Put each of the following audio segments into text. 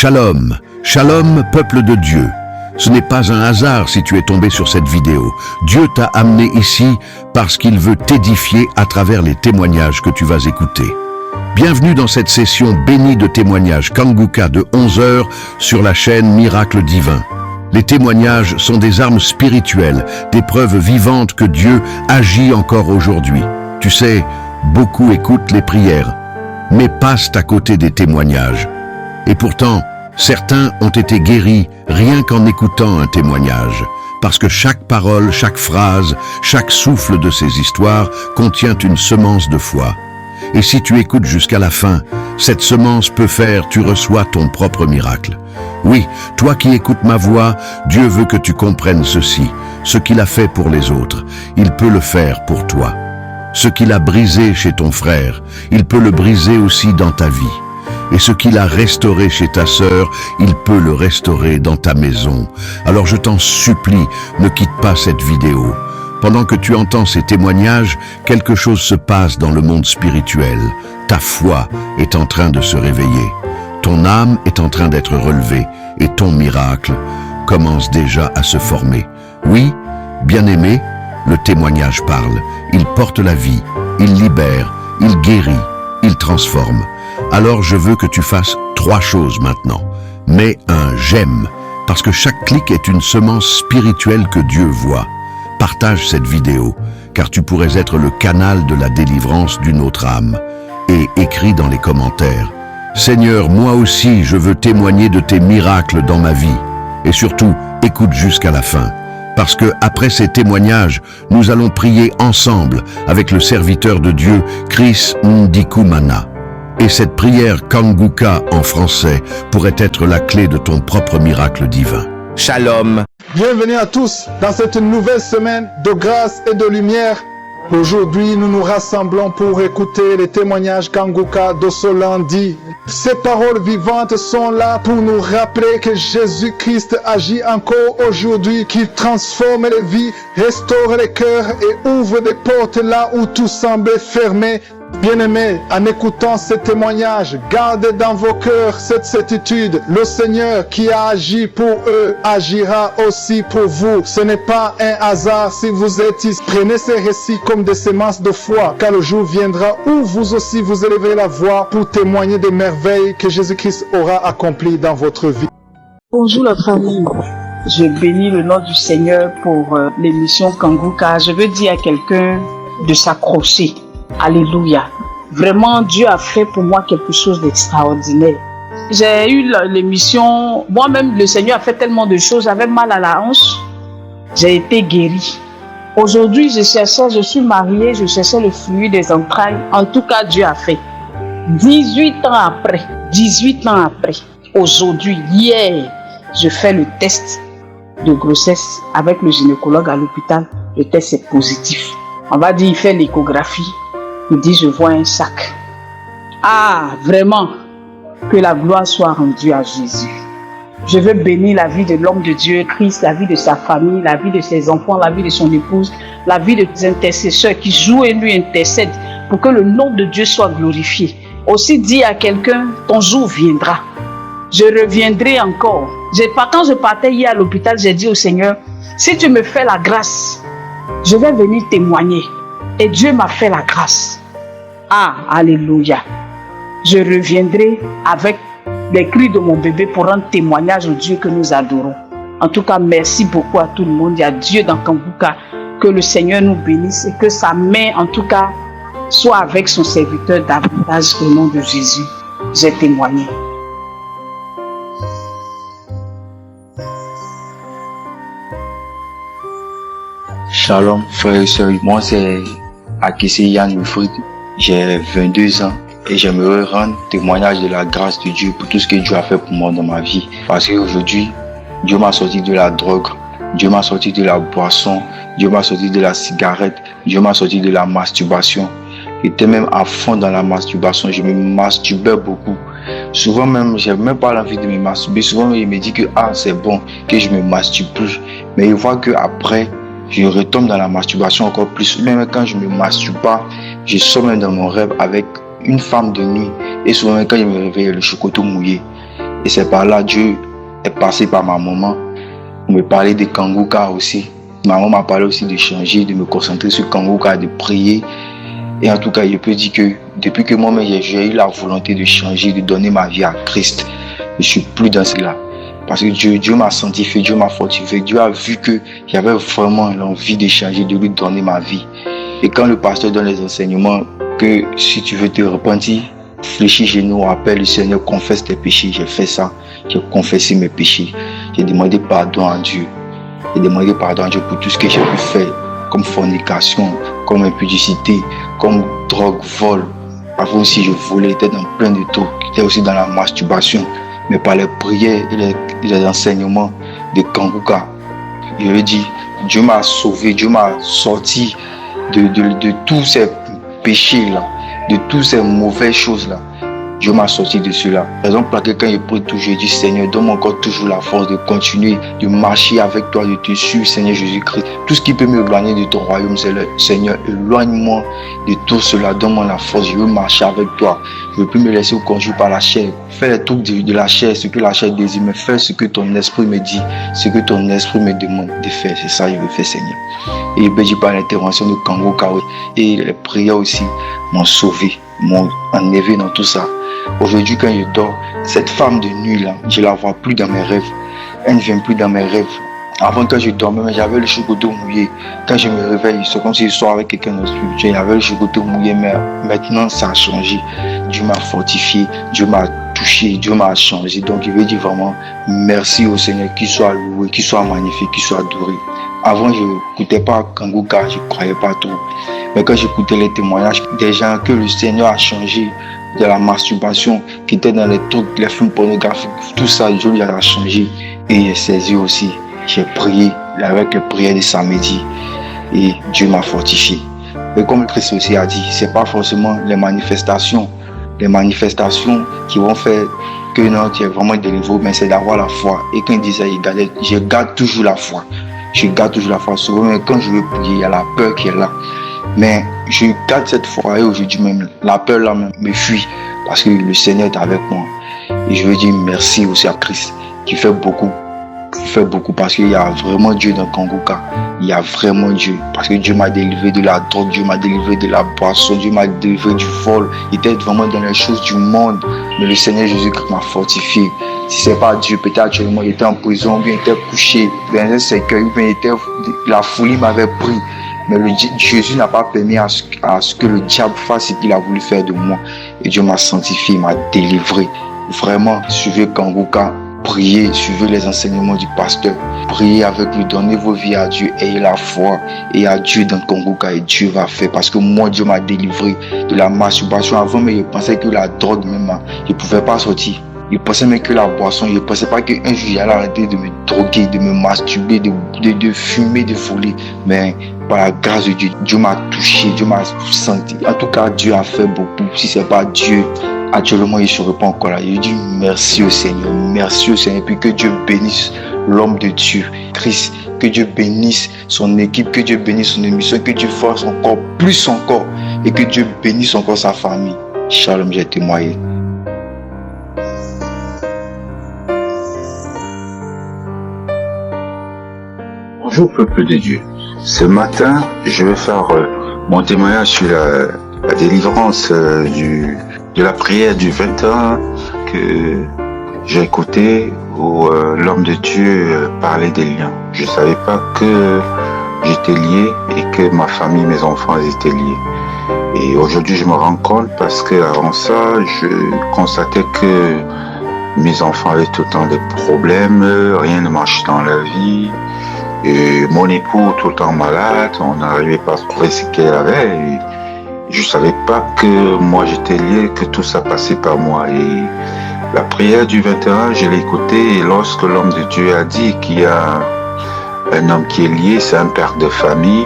Shalom, shalom peuple de Dieu. Ce n'est pas un hasard si tu es tombé sur cette vidéo. Dieu t'a amené ici parce qu'il veut t'édifier à travers les témoignages que tu vas écouter. Bienvenue dans cette session bénie de témoignages Kanguka de 11h sur la chaîne Miracle Divin. Les témoignages sont des armes spirituelles, des preuves vivantes que Dieu agit encore aujourd'hui. Tu sais, beaucoup écoutent les prières, mais passent à côté des témoignages. Et pourtant, certains ont été guéris rien qu'en écoutant un témoignage, parce que chaque parole, chaque phrase, chaque souffle de ces histoires contient une semence de foi. Et si tu écoutes jusqu'à la fin, cette semence peut faire, tu reçois ton propre miracle. Oui, toi qui écoutes ma voix, Dieu veut que tu comprennes ceci. Ce qu'il a fait pour les autres, il peut le faire pour toi. Ce qu'il a brisé chez ton frère, il peut le briser aussi dans ta vie. Et ce qu'il a restauré chez ta sœur, il peut le restaurer dans ta maison. Alors je t'en supplie, ne quitte pas cette vidéo. Pendant que tu entends ces témoignages, quelque chose se passe dans le monde spirituel. Ta foi est en train de se réveiller. Ton âme est en train d'être relevée et ton miracle commence déjà à se former. Oui, bien-aimé, le témoignage parle. Il porte la vie, il libère, il guérit, il transforme. Alors je veux que tu fasses 3 choses maintenant. Mets un j'aime, parce que chaque clic est une semence spirituelle que Dieu voit. Partage cette vidéo, car tu pourrais être le canal de la délivrance d'une autre âme. Et écris dans les commentaires: Seigneur, moi aussi je veux témoigner de tes miracles dans ma vie. Et surtout, écoute jusqu'à la fin. Parce que après ces témoignages, nous allons prier ensemble avec le serviteur de Dieu, Chris Ndikumana. Et cette prière Kanguka en français pourrait être la clé de ton propre miracle divin. Shalom. Bienvenue à tous dans cette nouvelle semaine de grâce et de lumière. Aujourd'hui, nous nous rassemblons pour écouter les témoignages Kanguka de ce lundi. Ces paroles vivantes sont là pour nous rappeler que Jésus-Christ agit encore aujourd'hui, qu'il transforme les vies, restaure les cœurs et ouvre des portes là où tout semblait fermé. Bien-aimés, en écoutant ces témoignages, gardez dans vos cœurs cette certitude. Le Seigneur qui a agi pour eux agira aussi pour vous. Ce n'est pas un hasard si vous êtes ici. Prenez ces récits comme des semences de foi, car le jour viendra où vous aussi vous élèverez la voix pour témoigner des merveilles que Jésus-Christ aura accomplies dans votre vie. Bonjour la famille. Je bénis le nom du Seigneur pour l'émission Kanguka. Je veux dire à quelqu'un de s'accrocher. Alléluia. Vraiment, Dieu a fait pour moi quelque chose d'extraordinaire. J'ai eu l'émission, moi-même, le Seigneur a fait tellement de choses. J'avais mal à la hanche, j'ai été guérie. Aujourd'hui, je suis mariée, je cherchais le fluide des entrailles. En tout cas, Dieu a fait. 18 ans après, aujourd'hui, hier, je fais le test de grossesse avec le gynécologue à l'hôpital. Le test est positif. On va dire, il fait l'échographie. Il dit, je vois un sac. Ah, vraiment, que la gloire soit rendue à Jésus. Je veux bénir la vie de l'homme de Dieu, Christ, la vie de sa famille, la vie de ses enfants, la vie de son épouse, la vie de ses intercesseurs qui jouent et lui intercèdent pour que le nom de Dieu soit glorifié. Aussi dit à quelqu'un, ton jour viendra. Je reviendrai encore. Quand je partais hier à l'hôpital, j'ai dit au Seigneur, si tu me fais la grâce, je vais venir témoigner. Et Dieu m'a fait la grâce. Ah, alléluia. Je reviendrai avec les cris de mon bébé pour rendre témoignage au Dieu que nous adorons. En tout cas, merci beaucoup à tout le monde. Il y a Dieu dans Kanguka. Que le Seigneur nous bénisse et que sa main, en tout cas, soit avec son serviteur davantage au nom de Jésus. J'ai témoigné. Shalom frères et sœurs, moi c'est Akissé Yann Wilfried, j'ai 22 ans et j'aimerais rendre témoignage de la grâce de Dieu pour tout ce que Dieu a fait pour moi dans ma vie. Parce qu'aujourd'hui, Dieu m'a sorti de la drogue, Dieu m'a sorti de la boisson, Dieu m'a sorti de la cigarette, Dieu m'a sorti de la masturbation. J'étais même à fond dans la masturbation, je me masturbais beaucoup. Souvent même, je n'avais même pas l'envie de me masturber. Souvent, il me dit que c'est bon, que je me masturbe plus. Mais il voit qu'après, je retombe dans la masturbation encore plus. Même quand je ne me masturbe pas, je sors même dans mon rêve avec une femme de nuit. Et souvent, quand je me réveille, le chocolat mouillé. Et c'est par là Dieu est passé par ma maman pour me parler de Kanguka aussi. Maman m'a parlé aussi de changer, de me concentrer sur Kanguka, de prier. Et en tout cas, je peux dire que depuis que moi-même j'ai eu la volonté de changer, de donner ma vie à Christ, je ne suis plus dans cela. Parce que Dieu m'a sanctifié, Dieu m'a fortifié. Dieu a vu que j'avais vraiment l'envie de changer, de lui donner ma vie. Et quand le pasteur donne les enseignements que si tu veux te repentir, fléchis genoux, appelle le Seigneur, confesse tes péchés. J'ai fait ça, j'ai confessé mes péchés. J'ai demandé pardon à Dieu. J'ai demandé pardon à Dieu pour tout ce que j'ai pu faire, comme fornication, comme impudicité, comme drogue, vol. Avant aussi, je volais, j'étais dans plein de trucs. J'étais aussi dans la masturbation. Mais par les prières et les enseignements de Kanguka, je veux dire, Dieu m'a sauvé, Dieu m'a sorti de tous ces péchés-là, de toutes ces mauvaises choses-là. Dieu m'a sorti de cela. Par exemple, pour quelqu'un, il prie toujours, je dis, Seigneur, donne-moi encore toujours la force de continuer, de marcher avec toi, de te suivre, Seigneur Jésus-Christ. Tout ce qui peut m'éloigner de ton royaume, Seigneur, éloigne-moi de tout cela, donne-moi la force, je veux marcher avec toi. Je ne veux plus me laisser conduire par la chair. Fais les trucs de la chair, ce que la chair désire, mais fais ce que ton esprit me dit, ce que ton esprit me demande de faire. C'est ça que je veux faire, Seigneur. Et je dis par l'intervention de Kanguka et les prières aussi m'ont sauvé, m'ont enlevé dans tout ça. Aujourd'hui, quand je dors, cette femme de nuit-là, je ne la vois plus dans mes rêves. Elle ne vient plus dans mes rêves. Avant, quand je dormais, j'avais le chocolat mouillé. Quand je me réveille, c'est comme si je sors avec quelqu'un d'autre. J'avais le chocolat mouillé, mais maintenant, ça a changé. Dieu m'a fortifié, Dieu m'a touché, Dieu m'a changé. Donc, je veux dire vraiment merci au Seigneur, qu'il soit loué, qu'il soit magnifique, qu'il soit adoré. Avant, je n'écoutais pas Kanguka, je ne croyais pas trop. Mais quand j'écoutais les témoignages des gens que le Seigneur a changé, de la masturbation, qui était dans les trucs, les films pornographiques, tout ça, Dieu lui a changé. Et j'ai saisi aussi. J'ai prié avec les prières de samedi et Dieu m'a fortifié. Et comme le Christ aussi a dit, c'est pas forcément les manifestations qui vont faire que non, tu es vraiment délivré, mais c'est d'avoir la foi. Et quand il disait, je garde toujours la foi. Je garde toujours la foi. Souvent, quand je veux prier, il y a la peur qui est là. Mais je garde cette foi et aujourd'hui même, la peur là me fuit parce que le Seigneur est avec moi. Et je veux dire merci aussi à Christ qui fait beaucoup parce qu'il y a vraiment Dieu dans Kanguka. Il y a vraiment Dieu parce que Dieu m'a délivré de la drogue, Dieu m'a délivré de la boisson, Dieu m'a délivré du vol. Il était vraiment dans les choses du monde, mais le Seigneur Jésus-Christ m'a fortifié. Si c'est pas Dieu, peut-être actuellement il était en prison, ou bien il était couché dans un cercueil, ou bien la folie m'avait pris. Mais Jésus n'a pas permis à ce que le diable fasse ce qu'il a voulu faire de moi. Et Dieu m'a sanctifié, m'a délivré. Vraiment, suivez Kanguka, priez, suivez les enseignements du pasteur. Priez avec lui, donnez vos vies à Dieu, ayez la foi et à Dieu dans Kanguka et Dieu va faire. Parce que moi, Dieu m'a délivré de la masturbation. Avant, mais je pensais que la drogue même, je ne pouvais pas sortir. Je pensais même que la boisson, je ne pensais pas qu'un jour j'allais arrêter de me droguer, de me masturber, de fumer, de voler. Mais par la grâce de Dieu, Dieu m'a touché, Dieu m'a senti. En tout cas, Dieu a fait beaucoup. Si ce n'est pas Dieu, actuellement, il ne serait pas encore là. Je dis merci au Seigneur, merci au Seigneur. Et puis que Dieu bénisse l'homme de Dieu, Christ. Que Dieu bénisse son équipe, que Dieu bénisse son émission, que Dieu fasse encore plus encore. Et que Dieu bénisse encore sa famille. Shalom, j'ai témoigné. Bonjour peuple de Dieu. Ce matin, je vais faire mon témoignage sur la délivrance de la prière du 21 que j'ai écouté où l'homme de Dieu parlait des liens. Je ne savais pas que j'étais lié et que ma famille, mes enfants étaient liés. Et aujourd'hui, je me rends compte parce qu'avant ça, je constatais que mes enfants avaient tout le temps des problèmes, rien ne marchait dans la vie. Et mon époux tout le temps malade, on n'arrivait pas à trouver ce qu'elle avait. Et je savais pas que moi j'étais lié, que tout ça passait par moi. Et la prière du 21, je l'ai écoutée et lorsque l'homme de Dieu a dit qu'il y a un homme qui est lié, c'est un père de famille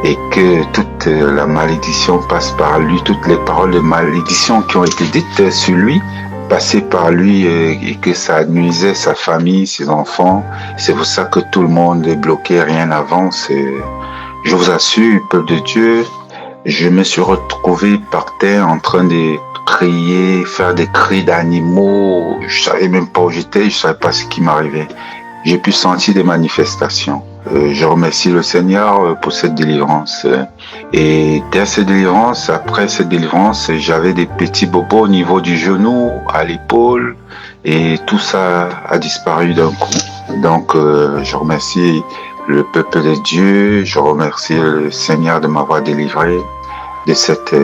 et que toute la malédiction passe par lui, toutes les paroles de malédiction qui ont été dites sur lui passer par lui et que ça nuisait sa famille, ses enfants. C'est pour ça que tout le monde est bloqué, rien n'avance. Je vous assure, peuple de Dieu, je me suis retrouvé par terre en train de crier, faire des cris d'animaux. Je savais même pas où j'étais, je savais pas ce qui m'arrivait. J'ai pu sentir des manifestations. Je remercie le Seigneur pour cette délivrance. Et dès cette délivrance, après cette délivrance, j'avais des petits bobos au niveau du genou, à l'épaule, et tout ça a disparu d'un coup. Donc, je remercie le peuple de Dieu, je remercie le Seigneur de m'avoir délivré de cette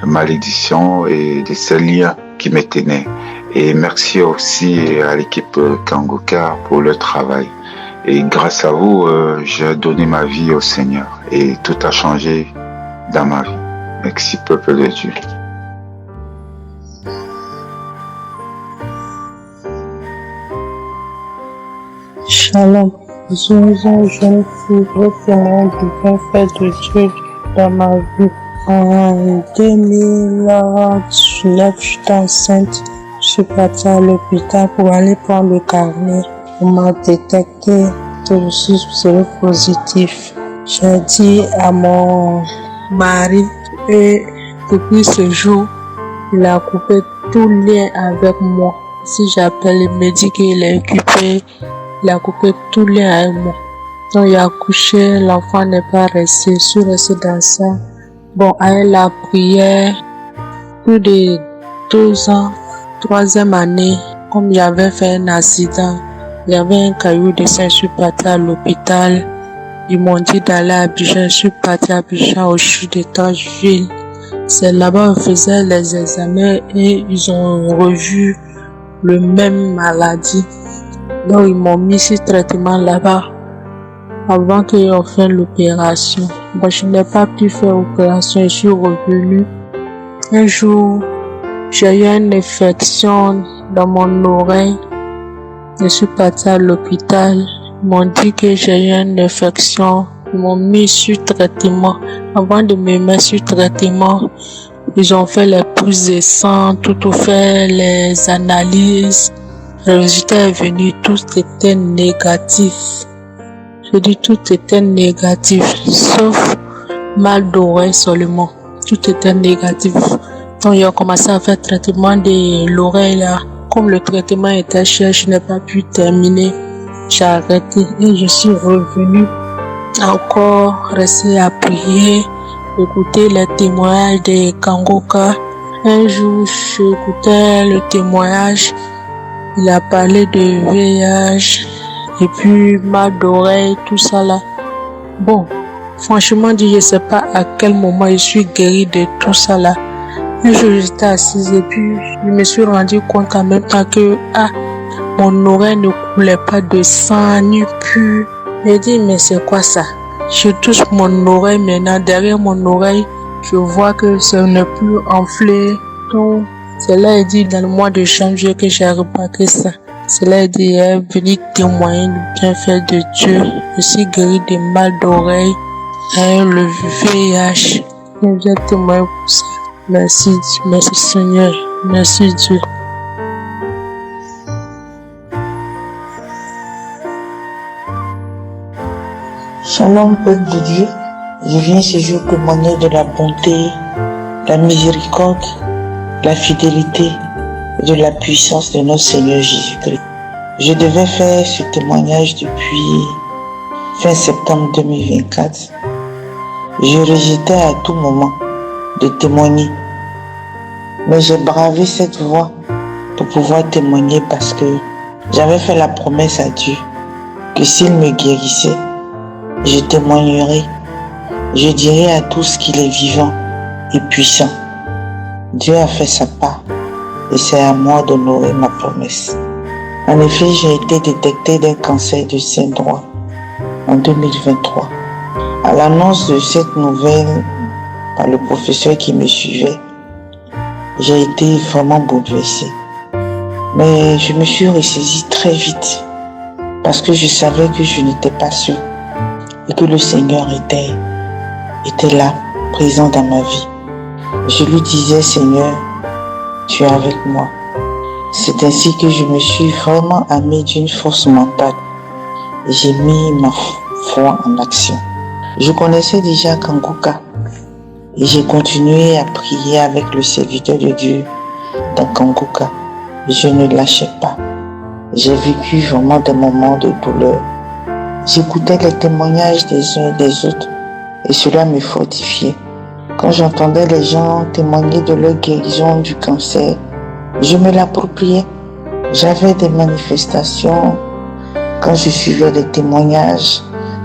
malédiction et de ces liens qui me tenaient. Et merci aussi à l'équipe Kanguka pour le travail. Et grâce à vous, j'ai donné ma vie au Seigneur et tout a changé dans ma vie. Merci, peuple de Dieu. Shalom. Je suis une jeune fille témoin du bienfait de Dieu dans ma vie. En 2019, j'étais enceinte. Je suis partie à l'hôpital pour aller prendre le carnet. On m'a détecté que je suis séropositif. J'ai dit à mon mari et depuis ce jour, il a coupé tout lien avec moi. Si j'appelle, il me dit qu'il est occupé. Il a coupé tout lien avec moi. Donc il a accouché, l'enfant n'est pas resté, je suis restée dans ça. Bon, avec la prière, plus de 2 ans, 3e année, comme j'avais fait un accident, il y avait un caillou de sang, je suis partie à l'hôpital. Ils m'ont dit d'aller à Abidjan, je suis partie à Abidjan au CHU d'État-Ville. C'est là-bas on faisait les examens et ils ont revu le même maladie. Donc ils m'ont mis ce traitement là-bas avant qu'ils ont fait l'opération. Bon, je n'ai pas pu faire l'opération, je suis revenue. Un jour, j'ai eu une infection dans mon oreille. Je suis partie à l'hôpital. Ils m'ont dit que j'ai eu une infection. Ils m'ont mis sur traitement. Avant de me mettre sur traitement, ils ont fait les prises de sang, tout fait les analyses. Le résultat est venu, tout était négatif. Je dis tout était négatif, sauf mal d'oreille seulement. Tout était négatif. Donc ils ont commencé à faire traitement de l'oreille là. Comme le traitement était cher, je n'ai pas pu terminer. J'ai arrêté et je suis revenue encore rester à prier, écouter les témoignages de Kanguka. Un jour, j'écoutais le témoignage. Il a parlé de VIH et puis mal d'oreille, tout ça là. Bon, franchement dit, je sais pas à quel moment je suis guérie de tout ça là. Un jour, j'étais assise et puis je me suis rendu compte en même temps que mon oreille ne coulait pas de sang ni pu. J'ai dit, mais c'est quoi ça? Je touche mon oreille maintenant, derrière mon oreille, je vois que ça n'est plus enflé. Donc, c'est là, il dit, dans le mois de janvier que j'ai remarqué ça. C'est là, il dit, il est venu témoigner du bienfait de Dieu. Je suis guéri de mal d'oreille et le VIH. Je viens témoigner pour ça. Merci, merci Seigneur. Merci Dieu. Shalom, peuple de Dieu. Je viens ce jour témoigner de la bonté, la miséricorde, la fidélité et de la puissance de notre Seigneur Jésus-Christ. Je devais faire ce témoignage depuis fin septembre 2024. Je rejetais à tout moment de témoigner. Mais j'ai bravé cette voie pour pouvoir témoigner parce que j'avais fait la promesse à Dieu que s'il me guérissait, je témoignerai. Je dirai à tous qu'il est vivant et puissant. Dieu a fait sa part et c'est à moi d'honorer ma promesse. En effet, j'ai été détecté d'un cancer du sein droit en 2023. À l'annonce de cette nouvelle par le professeur qui me suivait, j'ai été vraiment bouleversé. Mais je me suis ressaisie très vite parce que je savais que je n'étais pas seule et que le Seigneur était là, présent dans ma vie. Je lui disais, Seigneur, tu es avec moi. C'est ainsi que je me suis vraiment armée d'une force mentale et j'ai mis ma foi en action. Je connaissais déjà Kanguka Et j'ai continué à prier avec le serviteur de Dieu dans Kanguka. Je ne lâchais pas. J'ai vécu vraiment des moments de douleur. J'écoutais les témoignages des uns et des autres et cela me fortifiait. Quand j'entendais les gens témoigner de leur guérison du cancer, je me l'appropriais. J'avais des manifestations quand je suivais les témoignages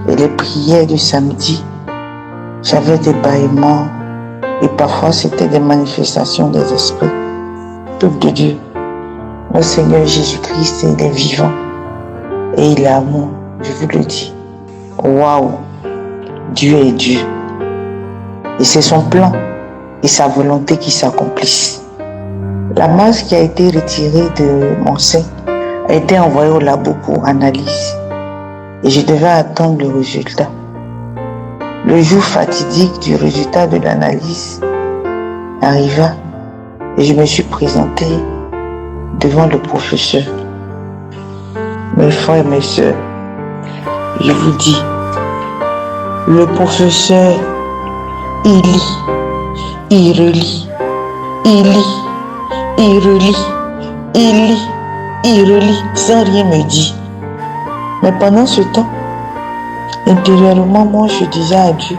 et les prières du samedi. J'avais des bâillements et parfois c'était des manifestations des esprits. Peuple de Dieu, le Seigneur Jésus-Christ, il est vivant et il est amour, je vous le dis. Waouh, Dieu est Dieu. Et c'est son plan et sa volonté qui s'accomplissent. La masse qui a été retirée de mon sein a été envoyée au labo pour analyse et je devais attendre le résultat. Le jour fatidique du résultat de l'analyse arriva et je me suis présenté devant le professeur. Mes frères et mes sœurs, je vous dis, le professeur, il lit, il relit, il lit, il relit, il lit, il relit, sans rien me dire. Mais pendant ce temps, intérieurement, moi, je disais à Dieu,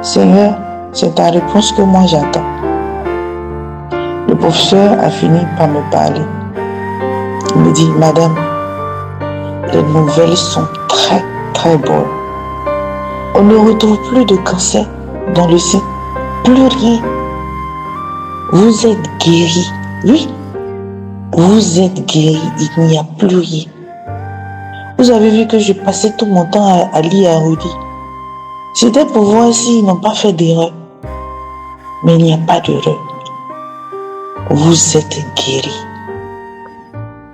Seigneur, c'est ta réponse que moi j'attends. Le professeur a fini par me parler. Il me dit, Madame, les nouvelles sont très, très bonnes. On ne retrouve plus de cancer dans le sein. Plus rien. Vous êtes guéri. Oui. Vous êtes guéri. Il n'y a plus rien. Vous avez vu que je passais tout mon temps à lire, à redire. C'était pour voir s'ils n'ont pas fait d'erreur. Mais il n'y a pas d'erreur. Vous êtes guéri.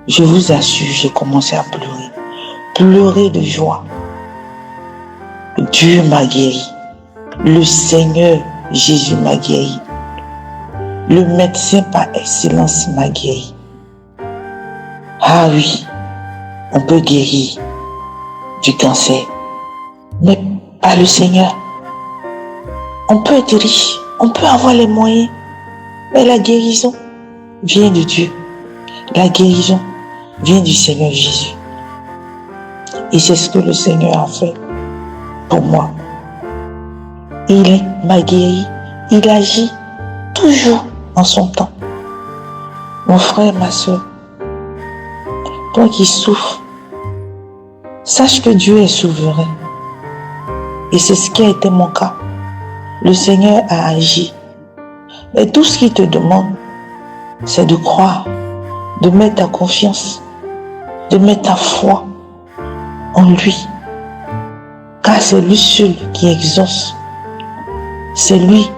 Je vous assure, j'ai commencé à pleurer. Pleurer de joie. Dieu m'a guéri. Le Seigneur Jésus m'a guéri. Le médecin par excellence m'a guéri. Ah oui, on peut guérir du cancer, mais pas le Seigneur. On peut être riche, on peut avoir les moyens, mais la guérison vient de Dieu. La guérison vient du Seigneur Jésus. Et c'est ce que le Seigneur a fait pour moi. Il m'a guéri, il agit toujours en son temps. Mon frère, ma soeur, toi qui souffres, sache que Dieu est souverain. Et c'est ce qui a été mon cas. Le Seigneur a agi. Et tout ce qu'il te demande, c'est de croire, de mettre ta confiance, de mettre ta foi en lui. Car c'est lui seul qui exauce. C'est lui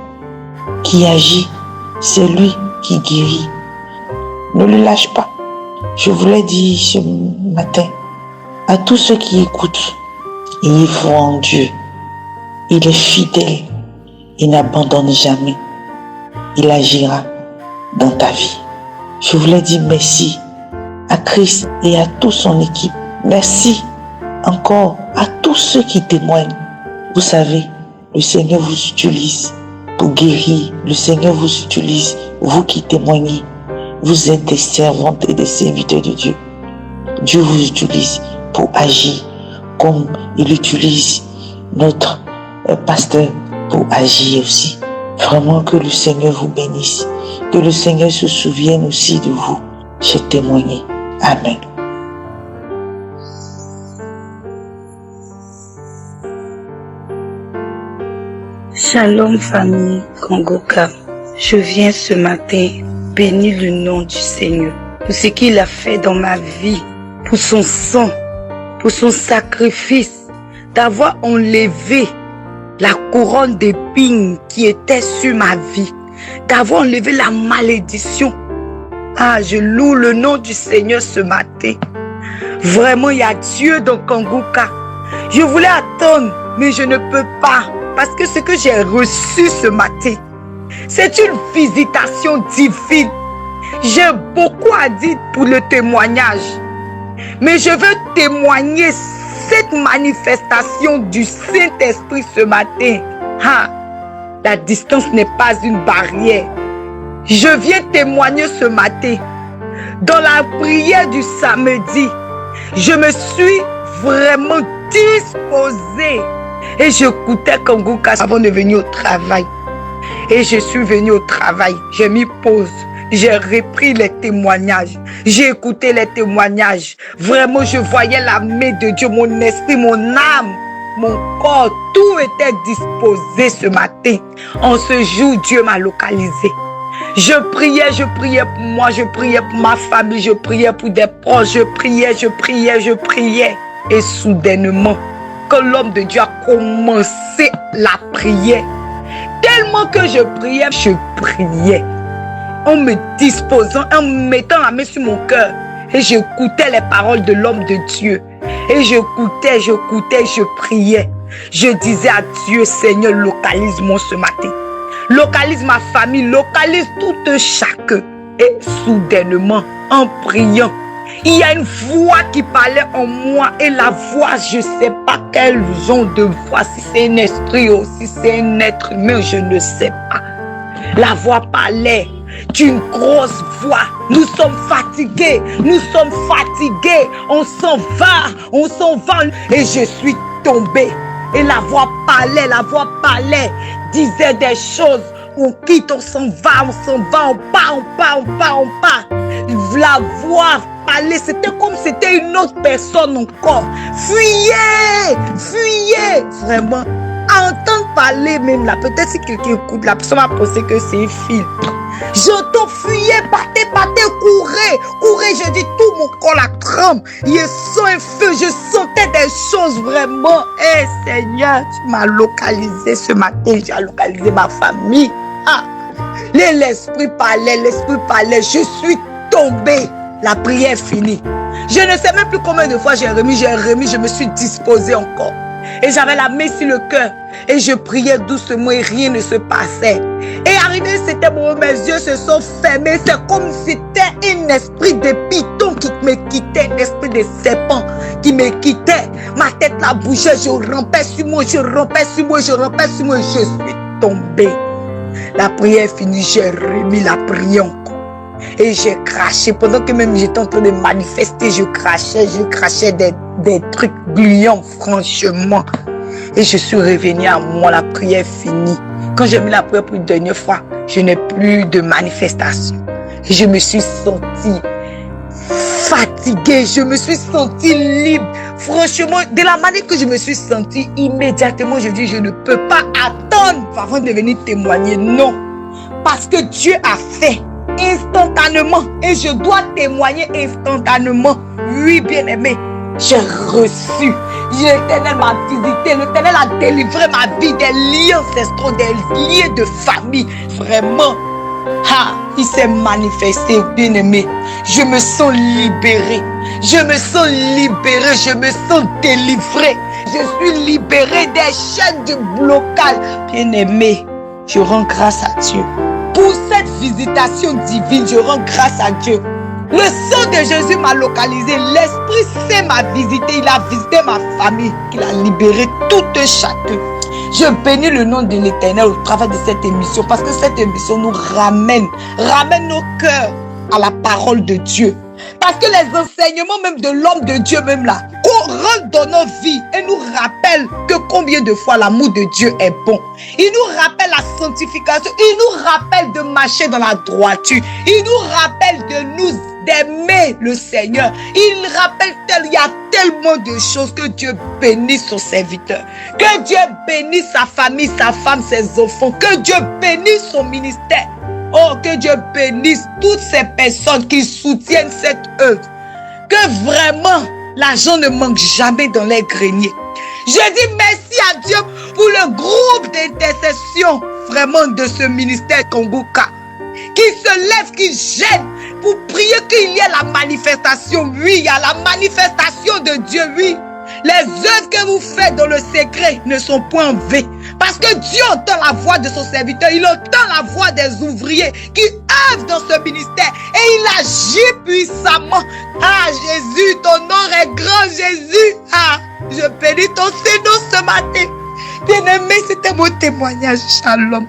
qui agit. C'est lui qui guérit. Ne le lâche pas. Je vous l'ai dit ce matin à tous ceux qui écoutent. Ayez foi en Dieu. Il est fidèle. Il n'abandonne jamais. Il agira dans ta vie. Je voulais dire merci à Christ et à toute son équipe. Merci encore à tous ceux qui témoignent. Vous savez, le Seigneur vous utilise pour guérir. Le Seigneur vous utilise, vous qui témoignez. Vous êtes des servantes et des serviteurs de Dieu. Dieu vous utilise pour agir comme il utilise notre pasteur pour agir aussi. Vraiment que le Seigneur vous bénisse. Que le Seigneur se souvienne aussi de vous. J'ai témoigné. Amen. Shalom famille Kanguka. Je viens ce matin bénir le nom du Seigneur pour ce qu'il a fait dans ma vie, pour son sang, pour son sacrifice, d'avoir enlevé la couronne d'épines qui était sur ma vie, d'avoir enlevé la malédiction. Ah, je loue le nom du Seigneur ce matin. Vraiment, il y a Dieu dans Kanguka. Je voulais attendre, mais je ne peux pas, parce que ce que j'ai reçu ce matin, c'est une visitation divine. J'ai beaucoup à dire pour le témoignage, mais je veux témoigner cette manifestation du Saint-Esprit ce matin. Ah, La distance n'est pas une barrière. Je viens témoigner ce matin. Dans la prière du samedi, je me suis vraiment disposée. Et j'écoutais Kanguka avant de venir au travail. Et je suis venue au travail. J'ai mis pause. J'ai repris les témoignages. J'ai écouté les témoignages. Vraiment, je voyais la main de Dieu, mon esprit, mon âme, mon corps. Tout était disposé ce matin. En ce jour, Dieu m'a localisé. Je priais pour moi, je priais pour ma famille, je priais pour des proches, je priais. Et soudainement, quand l'homme de Dieu a commencé la prière, tellement que je priais, en me disposant, en mettant la main sur mon cœur, et j'écoutais les paroles de l'homme de Dieu. Et j'écoutais, je priais. Je disais à Dieu, Seigneur, localise-moi ce matin. Localise ma famille, localise tout chacun. Et soudainement, en priant, il y a une voix qui parlait en moi. Et la voix, je ne sais pas quel genre de voix, si c'est un esprit ou si c'est un être humain, je ne sais pas. La voix parlait d'une grosse voix. Nous sommes fatigués, on s'en va. Et je suis tombée. Et la voix parlait, disait des choses. On quitte, on s'en va, on part. La voix parlait, c'était comme si c'était une autre personne encore. Fuyez. Vraiment, à entendre parler même là, peut-être si quelqu'un écoute, la personne va penser que c'est un film. J'entends fuyez, partez, courez, je dis tout mon corps la tremble. Il sent un feu, je sentais des choses vraiment. Seigneur, tu m'as localisé ce matin, tu as localisé ma famille. L'esprit parlait, je suis tombée. La prière est finie. Je ne sais même plus combien de fois j'ai remis, je me suis disposée encore. Et j'avais la main sur le cœur. Et je priais doucement et rien ne se passait. Et arrivé, c'était bon, mes yeux se sont fermés. C'est comme si c'était un esprit de python qui me quittait, un esprit de serpent qui me quittait. Ma tête la bougeait, je rampais sur moi, je suis tombée. La prière est finie, j'ai remis la prière encore. Et j'ai craché. Pendant que même j'étais en train de manifester, je crachais des trucs gluants, franchement. Et je suis revenue à moi, la prière est finie. Quand j'ai mis la prière pour une dernière fois, je n'ai plus de manifestation. Et je me suis sentie fatiguée, je me suis sentie libre. Franchement, de la manière que je me suis sentie, immédiatement, je dis, je ne peux pas attendre avant de venir témoigner. Non, parce que Dieu a fait instantanément et je dois témoigner instantanément. Oui, bien-aimé, j'ai reçu. L'Éternel m'a visité, l'Éternel a délivré ma vie des liens ancestraux, des liens de famille. Vraiment, il s'est manifesté, bien-aimé. Je me sens libérée. Je me sens délivrée. Je suis libérée des chaînes du blocage. Bien-aimé, je rends grâce à Dieu. Pour cette visitation divine, je rends grâce à Dieu. Le sang de Jésus m'a localisé. L'Esprit Saint m'a visité. Il a visité ma famille. Il a libéré tout chacun. Je bénis le nom de l'Éternel au travers de cette émission. Parce que cette émission nous ramène nos cœurs à la parole de Dieu. Parce que les enseignements même de l'homme de Dieu même là, qu'on rentre dans nos vies et nous rappelle que combien de fois l'amour de Dieu est bon. Il nous rappelle la sanctification. Il nous rappelle de marcher dans la droiture. Il nous rappelle d'aimer le Seigneur. Il rappelle il y a tellement de choses. Que Dieu bénisse son serviteur. Que Dieu bénisse sa famille, sa femme, ses enfants. Que Dieu bénisse son ministère. Oh, que Dieu bénisse toutes ces personnes qui soutiennent cette œuvre. Que vraiment, l'argent ne manque jamais dans les greniers. Je dis merci à Dieu pour le groupe d'intercession vraiment de ce ministère Kanguka. Qui se lève, qui gêne pour prier qu'il y ait la manifestation. Oui, il y a la manifestation de Dieu, oui. Les œuvres que vous faites dans le secret ne sont point en vain. Parce que Dieu entend la voix de son serviteur. Il entend la voix des ouvriers qui œuvrent dans ce ministère. Et il agit puissamment. Jésus, ton nom est grand, Jésus. Je bénis ton Seigneur ce matin. Bien-aimé, c'était mon témoignage. Shalom.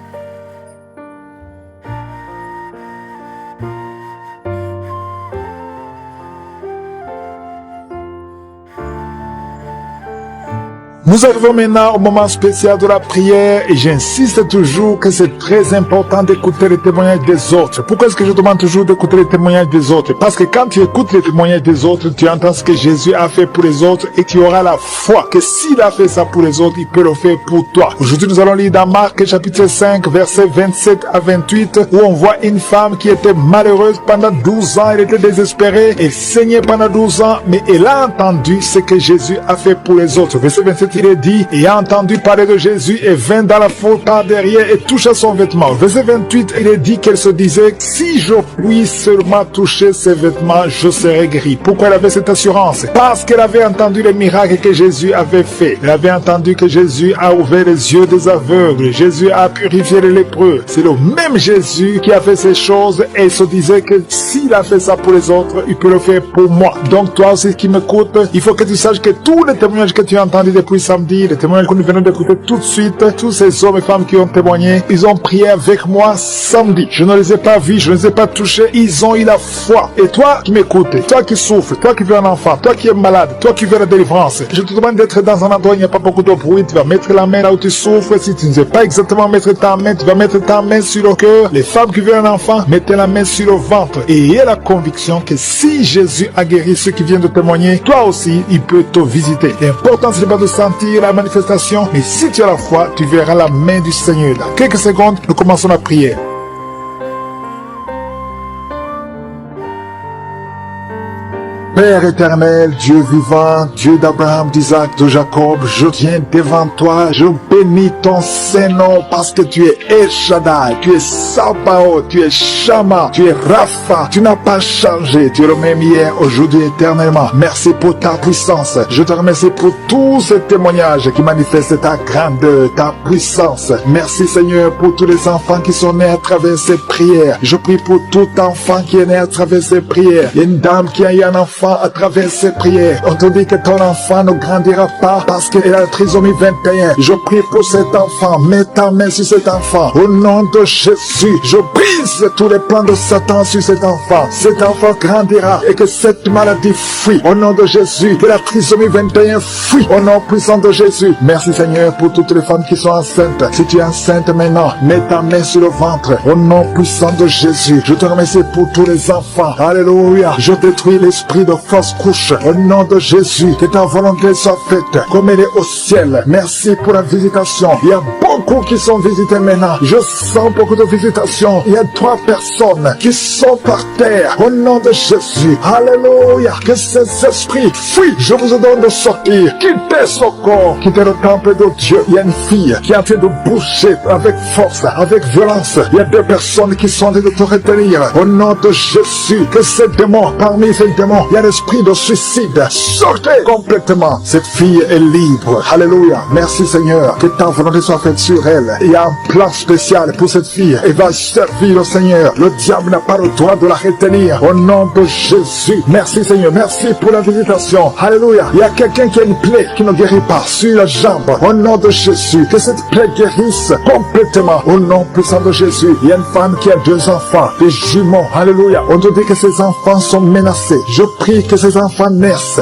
Nous arrivons maintenant au moment spécial de la prière et j'insiste toujours que c'est très important d'écouter les témoignages des autres. Pourquoi est-ce que je demande toujours d'écouter les témoignages des autres? Parce que quand tu écoutes les témoignages des autres, tu entends ce que Jésus a fait pour les autres et tu auras la foi que s'il a fait ça pour les autres, il peut le faire pour toi. Aujourd'hui, nous allons lire dans Marc chapitre 5, versets 27 à 28, où on voit une femme qui était malheureuse pendant 12 ans, elle était désespérée, elle saignait pendant 12 ans, mais elle a entendu ce que Jésus a fait pour les autres. Verset 27, il est dit, et a entendu parler de Jésus et vint dans la foule par derrière et toucha son vêtement. Verset 28, il est dit qu'elle se disait, si je puis seulement toucher ses vêtements, je serai guéri. Pourquoi elle avait cette assurance? Parce qu'elle avait entendu les miracles que Jésus avait fait. Elle avait entendu que Jésus a ouvert les yeux des aveugles. Jésus a purifié les lépreux. C'est le même Jésus qui a fait ces choses et elle se disait que s'il a fait ça pour les autres, il peut le faire pour moi. Donc toi aussi qui m'écoutes, il faut que tu saches que tous les témoignages que tu as entendus depuis samedi, les témoignages que nous venons d'écouter tout de suite, tous ces hommes et femmes qui ont témoigné, ils ont prié avec moi samedi. Je ne les ai pas vus, je ne les ai pas touchés, ils ont eu la foi. Et toi qui m'écoutes, toi qui souffres, toi qui veux un enfant, toi qui es malade, toi qui veux la délivrance, je te demande d'être dans un endroit où il n'y a pas beaucoup de bruit, tu vas mettre la main là où tu souffres. Si tu ne sais pas exactement mettre ta main, tu vas mettre ta main sur le cœur. Les femmes qui veulent un enfant, mettez la main sur le ventre et aie la conviction que si Jésus a guéri ceux qui viennent de témoigner, toi aussi, il peut te visiter. L'important, c'est pas de sentir la manifestation, mais si tu as la foi, tu verras la main du Seigneur. Dans quelques secondes, nous commençons la prière. Père éternel, Dieu vivant, Dieu d'Abraham, d'Isaac, de Jacob, je viens devant toi, je bénis ton Saint-Nom parce que tu es El Shaddai, tu es Sabaoth, tu es Shama, tu es Rapha, tu n'as pas changé, tu es le même hier, aujourd'hui, éternellement. Merci pour ta puissance. Je te remercie pour tous ces témoignages qui manifestent ta grandeur, ta puissance. Merci Seigneur pour tous les enfants qui sont nés à travers ces prières. Je prie pour tout enfant qui est né à travers ces prières. Il y a une dame qui a eu un enfant à travers ces prières. On te dit que ton enfant ne grandira pas parce qu'elle a la trisomie 21. Je prie pour cet enfant. Mets ta main sur cet enfant. Au nom de Jésus, je brise tous les plans de Satan sur cet enfant. Cet enfant grandira et que cette maladie fuit. Au nom de Jésus, que la trisomie 21 fuit. Au nom puissant de Jésus. Merci Seigneur pour toutes les femmes qui sont enceintes. Si tu es enceinte maintenant, mets ta main sur le ventre. Au nom puissant de Jésus, je te remercie pour tous les enfants. Alléluia. Je détruis l'esprit de fausse couche. Au nom de Jésus, que ta volonté soit faite comme elle est au ciel. Merci pour la visitation. Il y a beaucoup qui sont visités maintenant. Je sens beaucoup de visitations. Il y a 3 personnes qui sont par terre. Au nom de Jésus. Alléluia. Que ces esprits fuient. Je vous ordonne de sortir. Quittez ce corps. Quittez le temple de Dieu. Il y a une fille qui est en train de bouger avec force, avec violence. Il y a 2 personnes qui sont en train de te retenir. Au nom de Jésus. Que ces démons, parmi ces démons, il y a l'esprit de suicide. Sortez complètement. Cette fille est libre. Alléluia. Merci Seigneur. Que ta volonté soit faite sur elle. Il y a un plan spécial pour cette fille. Elle va servir le Seigneur. Le diable n'a pas le droit de la retenir. Au nom de Jésus. Merci Seigneur. Merci pour la visitation. Alléluia. Il y a quelqu'un qui a une plaie qui ne guérit pas sur la jambe. Au nom de Jésus. Que cette plaie guérisse complètement. Au nom puissant de Jésus. Il y a une femme qui a 2 enfants. Des jumeaux. Alléluia. On te dit que ces enfants sont menacés. Je prie que ces enfants naissent,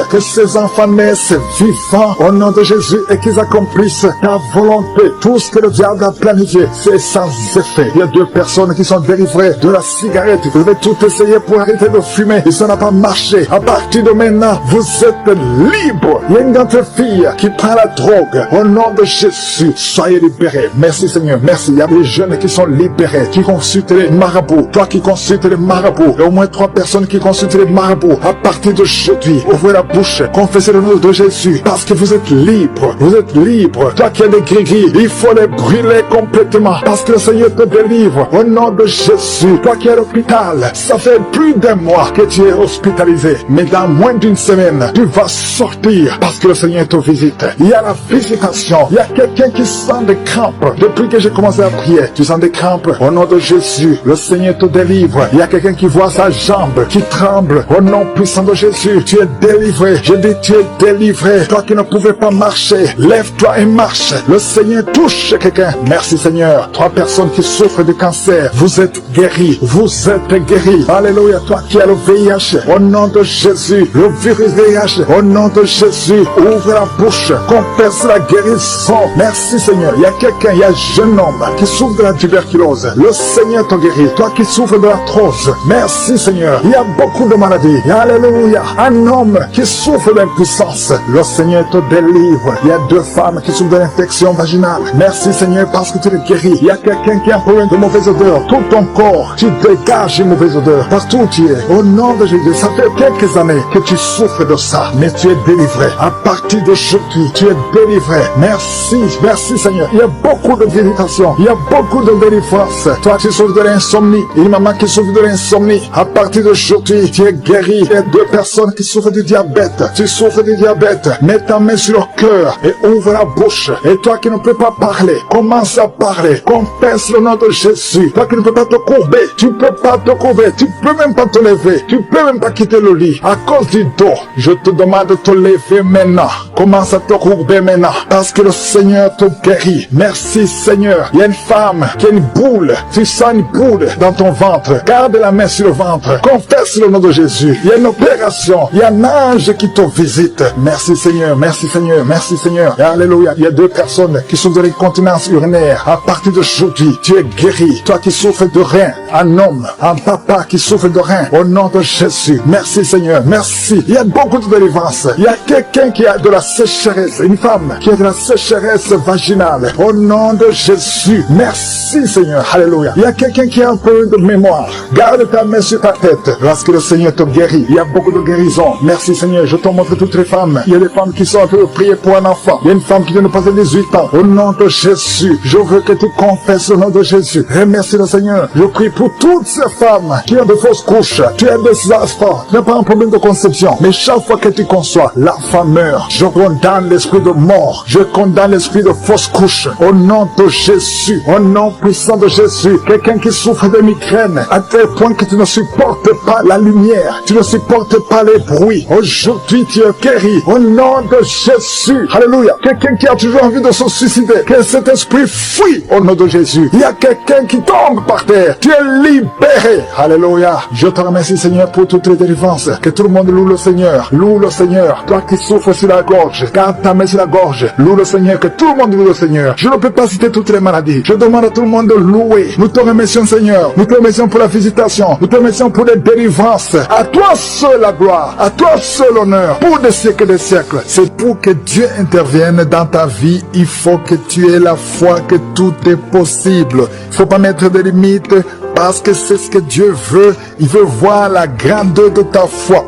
vivants au nom de Jésus et qu'ils accomplissent ta volonté. Tout ce que le diable a planifié, c'est sans effet. Il y a 2 personnes qui sont délivrées de la cigarette. Vous devez tout essayer pour arrêter de fumer et ça n'a pas marché. À partir de maintenant, vous êtes libres. Il y a une grande fille qui prend la drogue. Au nom de Jésus, soyez libérés. Merci Seigneur, merci. Il y a des jeunes qui sont libérés, qui consultent les marabouts. Toi qui consultes les marabouts, il y a au moins 3 personnes qui consultent les marabouts. À partir d'aujourd'hui, ouvrez la bouche, confessez le nom de Jésus, parce que vous êtes libre. Vous êtes libre. Toi qui as des gris-gris, il faut les brûler complètement, parce que le Seigneur te délivre. Au nom de Jésus, toi qui es à l'hôpital, ça fait plus d'1 mois que tu es hospitalisé, mais dans moins d'1 semaine, tu vas sortir, parce que le Seigneur te visite. Il y a la visitation. Il y a quelqu'un qui sent des crampes. Depuis que j'ai commencé à prier, tu sens des crampes. Au nom de Jésus, le Seigneur te délivre. Il y a quelqu'un qui voit sa jambe qui tremble. Au nom puissant de Jésus, tu es délivré. Je dis, tu es délivré. Toi qui ne pouvais pas marcher, lève-toi et marche. Le Seigneur touche quelqu'un. Merci Seigneur. 3 personnes qui souffrent de cancer, vous êtes guéris. Vous êtes guéris. Alléluia. Toi qui as le VIH, au nom de Jésus, le virus VIH, au nom de Jésus, ouvre la bouche, confesse la guérison. Merci Seigneur. Il y a quelqu'un, il y a un jeune homme qui souffre de la tuberculose. Le Seigneur te guérit. Toi qui souffres de l'arthrose, merci Seigneur. Il y a beaucoup de maladies. Alléluia. Un homme qui souffre d'impuissance, le Seigneur te délivre. Il y a 2 femmes qui souffrent de l'infection vaginale. Merci Seigneur parce que tu les guéris. Il y a quelqu'un qui a un problème de mauvaise odeur. Tout ton corps, tu dégages une mauvaise odeur. Partout où tu es, au nom de Jésus, ça fait quelques années que tu souffres de ça, mais tu es délivré. À partir d'aujourd'hui, tu es délivré. Merci, merci Seigneur. Il y a beaucoup de guérison. Il y a beaucoup de délivrance. Toi, tu souffres de l'insomnie. Une maman qui souffre de l'insomnie. À partir d'aujourd'hui, tu es guéri. Il y a 2 personnes qui souffrent du diabète. Tu souffres du diabète. Mets ta main sur le cœur et ouvre la bouche. Et toi qui ne peux pas parler, commence à parler. Confesse le nom de Jésus. Toi qui ne peux pas te courber, tu peux pas te courber. Tu peux même pas te lever. Tu peux même pas quitter le lit. À cause du dos, je te demande de te lever maintenant. Commence à te courber maintenant. Parce que le Seigneur te guérit. Merci Seigneur. Il y a une femme qui a une boule. Tu sens une boule dans ton ventre. Garde la main sur le ventre. Confesse le nom de Jésus. Il y a une opération. Il y a un ange qui te visite. Merci Seigneur. Merci Seigneur. Merci Seigneur. Et alléluia. Il y a 2 personnes qui souffrent de l'incontinence urinaire. À partir d'aujourd'hui, tu es guéri. Toi qui souffres de rein. Un homme, un papa qui souffre de rein. Au nom de Jésus. Merci Seigneur. Merci. Il y a beaucoup de délivrance. Il y a quelqu'un qui a de la sécheresse. Une femme qui a de la sécheresse vaginale. Au nom de Jésus. Merci Seigneur. Alléluia. Il y a quelqu'un qui a un peu de mémoire. Garde ta main sur ta tête. Lorsque le Seigneur te guérit. Il y a beaucoup de guérison. Merci Seigneur. Je te montre toutes les femmes. Il y a des femmes qui sont en train de prier pour un enfant. Il y a une femme qui vient de passer 18 ans. Au nom de Jésus. Je veux que tu confesses le nom de Jésus. Remercie le Seigneur. Je prie pour toutes ces femmes qui ont de fausses couches. Tu as des enfants. Tu n'as pas un problème de conception. Mais chaque fois que tu conçois, l'enfant meurt. Je condamne l'esprit de mort. Je condamne l'esprit de fausse couche. Au nom de Jésus. Au nom puissant de Jésus. Quelqu'un qui souffre de migraine. À tel point que tu ne supportes pas la lumière. Tu ne supportes pas les bruits. Aujourd'hui, tu es guéri. Au nom de Jésus. Alléluia. Quelqu'un qui a toujours envie de se suicider. Que cet esprit fuit au nom de Jésus. Il y a quelqu'un qui tombe par terre. Tu es libéré. Alléluia. Je te remercie Seigneur pour toutes les délivrances. Que tout le monde loue le Seigneur. Loue le Seigneur. Toi qui souffres sur la gorge. Garde ta main sur la gorge. Loue le Seigneur. Que tout le monde loue le Seigneur. Je ne peux pas citer toutes les maladies. Je demande à tout le monde de louer. Nous te remercions Seigneur. Nous te remercions pour la visitation. Nous te remercions pour les délivrances. À toi seul la gloire. À toi seul l'honneur. Pour des siècles et des siècles. C'est pour que Dieu intervienne dans ta vie. Il faut que tu aies la foi que tout est possible. Il ne faut pas mettre des limites. Parce que c'est ce que Dieu veut. Il veut voir la grandeur de ta foi.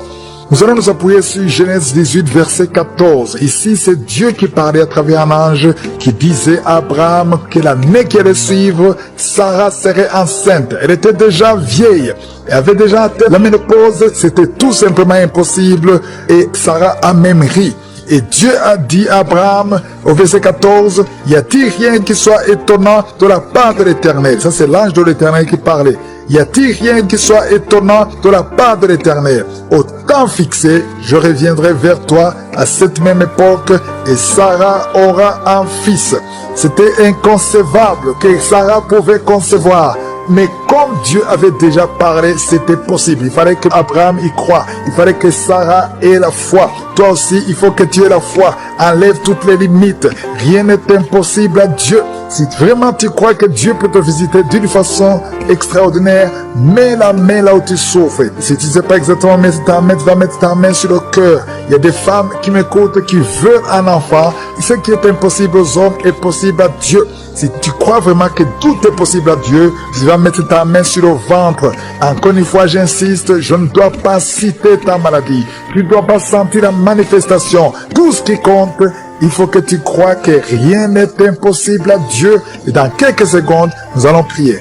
Nous allons nous appuyer sur Genèse 18, verset 14. Ici, c'est Dieu qui parlait à travers un ange qui disait à Abraham que l'année qui allait suivre, Sarah serait enceinte. Elle était déjà vieille. Elle avait déjà atteint la ménopause. C'était tout simplement impossible. Et Sarah a même ri. Et Dieu a dit à Abraham, au verset 14, « Y a-t-il rien qui soit étonnant de la part de l'Éternel ?» Ça, c'est l'ange de l'Éternel qui parlait. « Y a-t-il rien qui soit étonnant de la part de l'Éternel ?» Au temps fixé, je reviendrai vers toi à cette même époque et Sarah aura un fils. C'était inconcevable que Sarah pouvait concevoir. Mais comme Dieu avait déjà parlé, c'était possible. Il fallait qu'Abraham y croie. Il fallait que Sarah ait la foi. Toi aussi, il faut que tu aies la foi. Enlève toutes les limites. Rien n'est impossible à Dieu. Si vraiment tu crois que Dieu peut te visiter d'une façon extraordinaire, mets la main là où tu souffres. Si tu ne sais pas exactement mettre ta main, tu vas mettre ta main sur le cœur. Il y a des femmes qui m'écoutent, qui veulent un enfant. Ce qui est impossible aux hommes est possible à Dieu. Si tu crois vraiment que tout est possible à Dieu, tu vas mettre ta main sur le ventre. Encore une fois, j'insiste, je ne dois pas citer ta maladie. Tu ne dois pas sentir la manifestation. Tout ce qui compte, il faut que tu crois que rien n'est impossible à Dieu. Et dans quelques secondes, nous allons prier.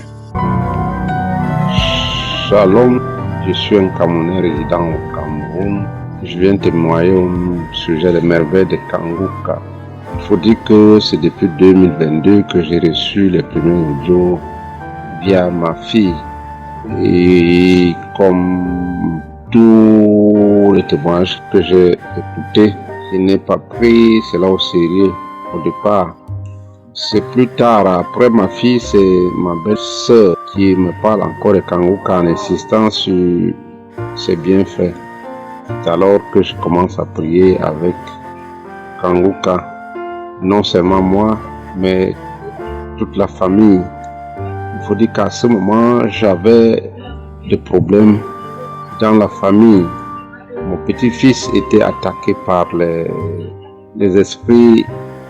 Shalom, je suis un Camerounais résident au Cameroun. Je viens témoigner au sujet des merveilles de Kanguka. Il faut dire que c'est depuis 2022 que j'ai reçu les premiers audios via ma fille. Et comme tous pour le témoignage que j'ai écouté. Je n'ai pas pris cela au sérieux au départ. C'est plus tard, après ma fille, c'est ma belle-sœur qui me parle encore de Kanguka en insistant sur ses bienfaits. C'est alors que je commence à prier avec Kanguka. Non seulement moi, mais toute la famille. Il faut dire qu'à ce moment, j'avais des problèmes dans la famille. Mon petit-fils était attaqué par les esprits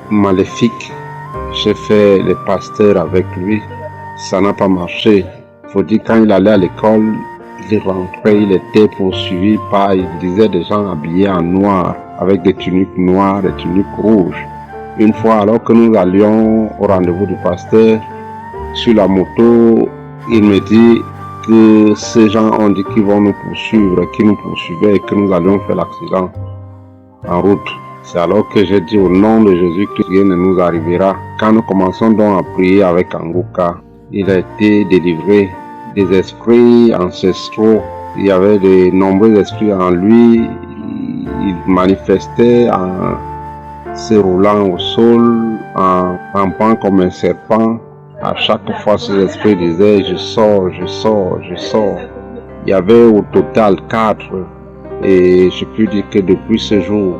maléfiques. J'ai fait le pasteur avec lui. Ça n'a pas marché. Il faut dire quand il allait à l'école, il rentrait, il était poursuivi par, il disait des gens habillés en noir, avec des tuniques noires, des tuniques rouges. Une fois, alors que nous allions au rendez-vous du pasteur, sur la moto, il me dit que ces gens ont dit qu'ils vont nous poursuivre, qu'ils nous poursuivaient et que nous allions faire l'accident en route. C'est alors que j'ai dit au nom de Jésus-Christ, rien ne nous arrivera. Quand nous commençons donc à prier avec Kanguka, il a été délivré des esprits ancestraux. Il y avait de nombreux esprits en lui. Il manifestait en se roulant au sol, en rampant comme un serpent. À chaque fois, ces esprits disaient « je sors, je sors, je sors ». Il y avait au total 4. Et je peux dire que depuis ce jour,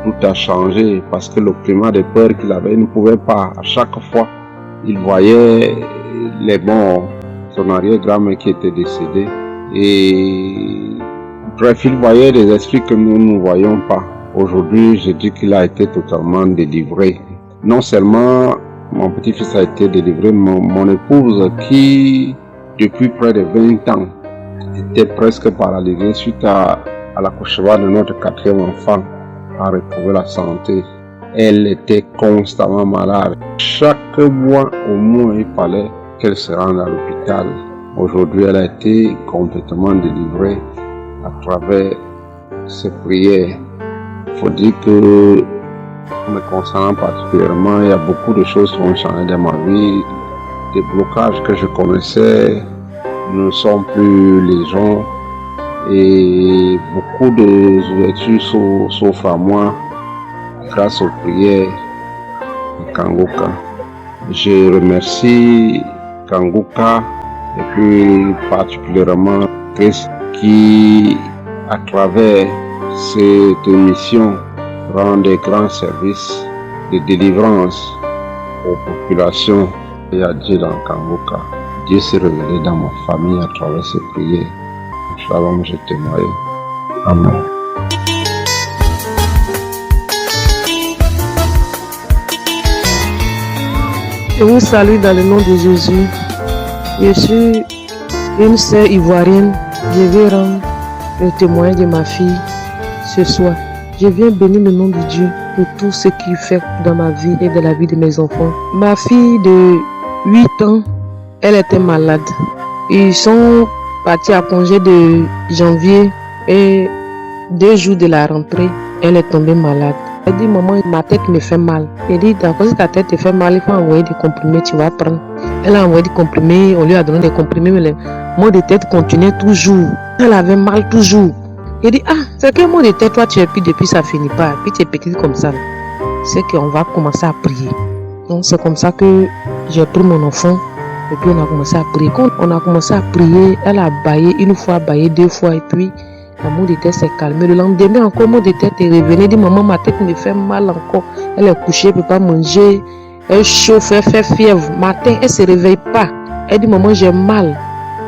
tout a changé parce que le climat de peur qu'il avait, il ne pouvait pas. À chaque fois, il voyait les morts, son arrière-grand-mère qui était décédée. Et bref, il voyait des esprits que nous ne voyons pas. Aujourd'hui, je dis qu'il a été totalement délivré. Non seulement mon petit-fils a été délivré, mon épouse qui, depuis près de 20 ans, était presque paralysée suite à l'accouchement de notre 4e enfant, a retrouvé la santé. Elle était constamment malade. Chaque mois, au moins, il fallait qu'elle se rende à l'hôpital. Aujourd'hui, elle a été complètement délivrée à travers ses prières. Il faut dire que, me concernant particulièrement, il y a beaucoup de choses qui ont changé dans ma vie. Des blocages que je connaissais ne sont plus les gens. Et beaucoup d'ouvertures s'offrent à moi grâce aux prières de Kanguka. Je remercie Kanguka et puis particulièrement Christ qui, à travers cette émission, rend des grands services de délivrance aux populations. Et à Dieu dans Kanguka. Dieu s'est révélé dans ma famille à travers ces prières. Shalom, je témoigne. Amen. Je vous salue dans le nom de Jésus. Je suis une sœur ivoirienne. Je vais rendre le témoignage de ma fille ce soir. Je viens bénir le nom de Dieu pour tout ce qu'il fait dans ma vie et dans la vie de mes enfants. Ma fille de 8 ans, elle était malade. Ils sont partis à congé de janvier et 2 jours de la rentrée, elle est tombée malade. Elle dit, maman, ma tête me fait mal. Elle dit, d'accord, si ta tête te fait mal, il faut envoyer des comprimés, tu vas prendre. Elle a envoyé des comprimés, on lui a donné des comprimés, mais les maux de tête continuaient toujours. Elle avait mal toujours. Elle dit, ah, c'est quel mot de tête, toi tu es puis depuis ça finit pas, puis tu es petite comme ça. C'est qu'on va commencer à prier. Donc c'est comme ça que j'ai pris mon enfant et puis on a commencé à prier. Quand on a commencé à prier, elle a baillé une fois, baillé 2 fois et puis la mot de tête s'est calmée. Le lendemain encore, mot de tête est revenu. Elle dit, maman, ma tête me fait mal encore. Elle est couchée, elle ne peut pas manger. Elle chauffe, elle fait fièvre. Matin, elle ne se réveille pas. Elle dit, maman, j'ai mal.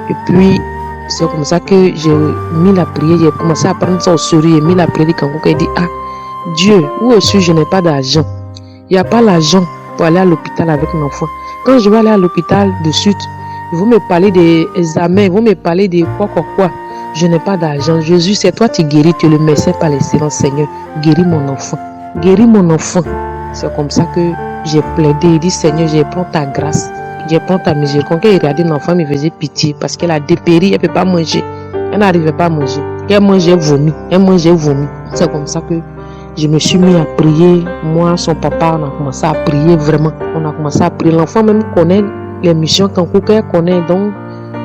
Et puis, c'est comme ça que j'ai mis la prière. J'ai commencé à prendre ça au sérieux. J'ai mis la prière de Kanguka. Elle dit, ah, Dieu, où est-ce que je n'ai pas d'argent? Il n'y a pas l'argent pour aller à l'hôpital avec mon enfant. Quand je vais aller à l'hôpital de suite, vous me parlez des examens, vous me parlez de quoi. Je n'ai pas d'argent. Jésus, c'est toi qui guéris, tu es le médecin par l'excellence, Seigneur. Guéris mon enfant. Guéris mon enfant. C'est comme ça que j'ai plaidé. Il dit, Seigneur, je prends ta grâce. Je prends ta miséricorde. Quand il regardait l'enfant, il me faisait pitié parce qu'elle a dépéri, elle ne peut pas manger. Elle n'arrivait pas à manger. Elle mangeait vomi. C'est comme ça que je me suis mis à prier. Moi, son papa, on a commencé à prier vraiment. On a commencé à prier. L'enfant même connaît les missions Kanguka, elle connaît. Donc,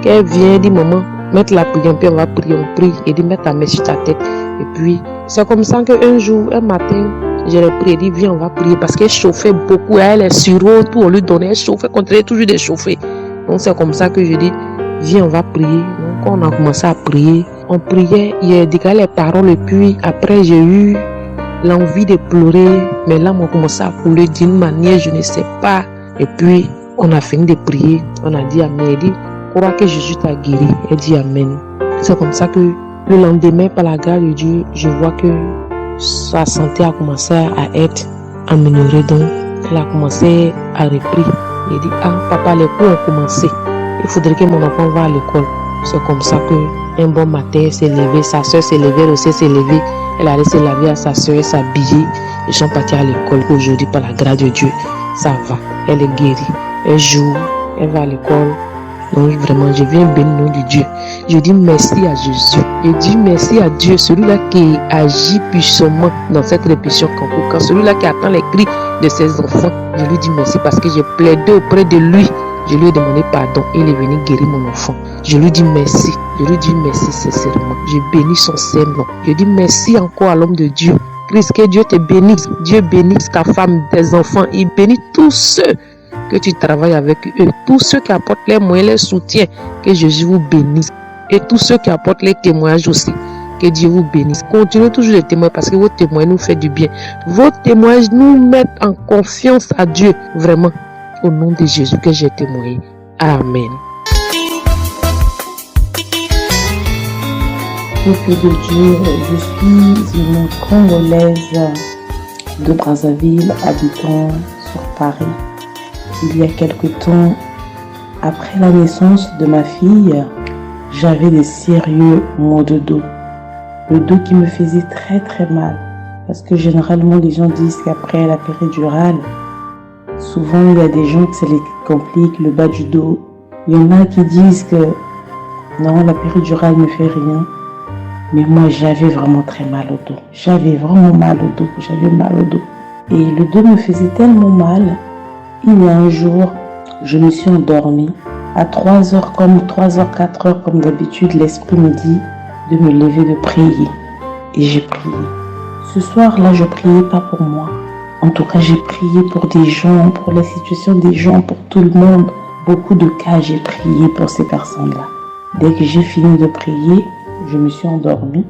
qu'elle vient, elle dit, maman, mettre la prière, puis on va prier, on prie. Et dit, mets ta main sur ta tête. Et puis, c'est comme ça qu'un jour, un matin, je l'ai prié, dit viens, on va prier parce qu'elle chauffait beaucoup. Elle est sur eau, tout on lui donnait, elle chauffait, continuait toujours de chauffer. Donc c'est comme ça que je dis viens, on va prier. Donc on a commencé à prier. On priait, il a décalé les paroles et puis après j'ai eu l'envie de pleurer. Mais là, on commencé à couler d'une manière, je ne sais pas. Et puis, on a fini de prier. On a dit amen. Elle dit, crois que Jésus t'a guéri. Elle dit amen. C'est comme ça que le lendemain, par la grâce de Dieu, je vois que sa santé a commencé à être améliorée. Donc, elle a commencé à reprendre. Elle dit, ah, papa, les cours ont commencé. Il faudrait que mon enfant va à l'école. C'est comme ça que un bon matin, elle s'est levée. Sa soeur s'est levée, aussi s'est levée. Elle allait se laver à sa soeur, s'habiller. Ils sont partis à l'école. Aujourd'hui, par la grâce de Dieu, ça va. Elle est guérie. Elle joue. Elle va à l'école. Donc vraiment, je viens bénir le nom de Dieu. Je dis merci à Jésus. Je dis merci à Dieu, celui-là qui agit puissamment dans cette répétition Kanguka, celui-là qui attend les cris de ses enfants. Je lui dis merci parce que j'ai plaidé auprès de lui. Je lui ai demandé pardon. Il est venu guérir mon enfant. Je lui dis merci. Je lui dis merci sincèrement. Je bénis son Saint-Nom. Je dis merci encore à l'homme de Dieu. Christ, que Dieu te bénisse. Dieu bénisse ta femme, tes enfants. Il bénit tous ceux que tu travailles avec eux. Tous ceux qui apportent les moyens, les soutiens. Que Jésus vous bénisse. Et tous ceux qui apportent les témoignages aussi. Que Dieu vous bénisse. Continuez toujours les témoignages parce que vos témoignages nous font du bien. Vos témoignages nous mettent en confiance à Dieu. Vraiment. Au nom de Jésus que j'ai témoigné. Amen. Peuple de Dieu, je suis une Congolaise de Brazzaville, habitant sur Paris. Il y a quelque temps, après la naissance de ma fille, j'avais des sérieux maux de dos. Le dos qui me faisait très très mal. Parce que généralement les gens disent qu'après la péridurale, souvent il y a des gens que ça les complique, le bas du dos. Il y en a qui disent que non, la péridurale ne fait rien. Mais moi j'avais vraiment très mal au dos. J'avais vraiment mal au dos, j'avais mal au dos. Et le dos me faisait tellement mal. Il y a un jour, je me suis endormie. À 3h, 4h comme d'habitude, l'esprit me dit de me lever, de prier. Et j'ai prié. Ce soir-là, je priais pas pour moi. En tout cas, j'ai prié pour des gens, pour la situation des gens, pour tout le monde. Beaucoup de cas, j'ai prié pour ces personnes-là. Dès que j'ai fini de prier, je me suis endormie.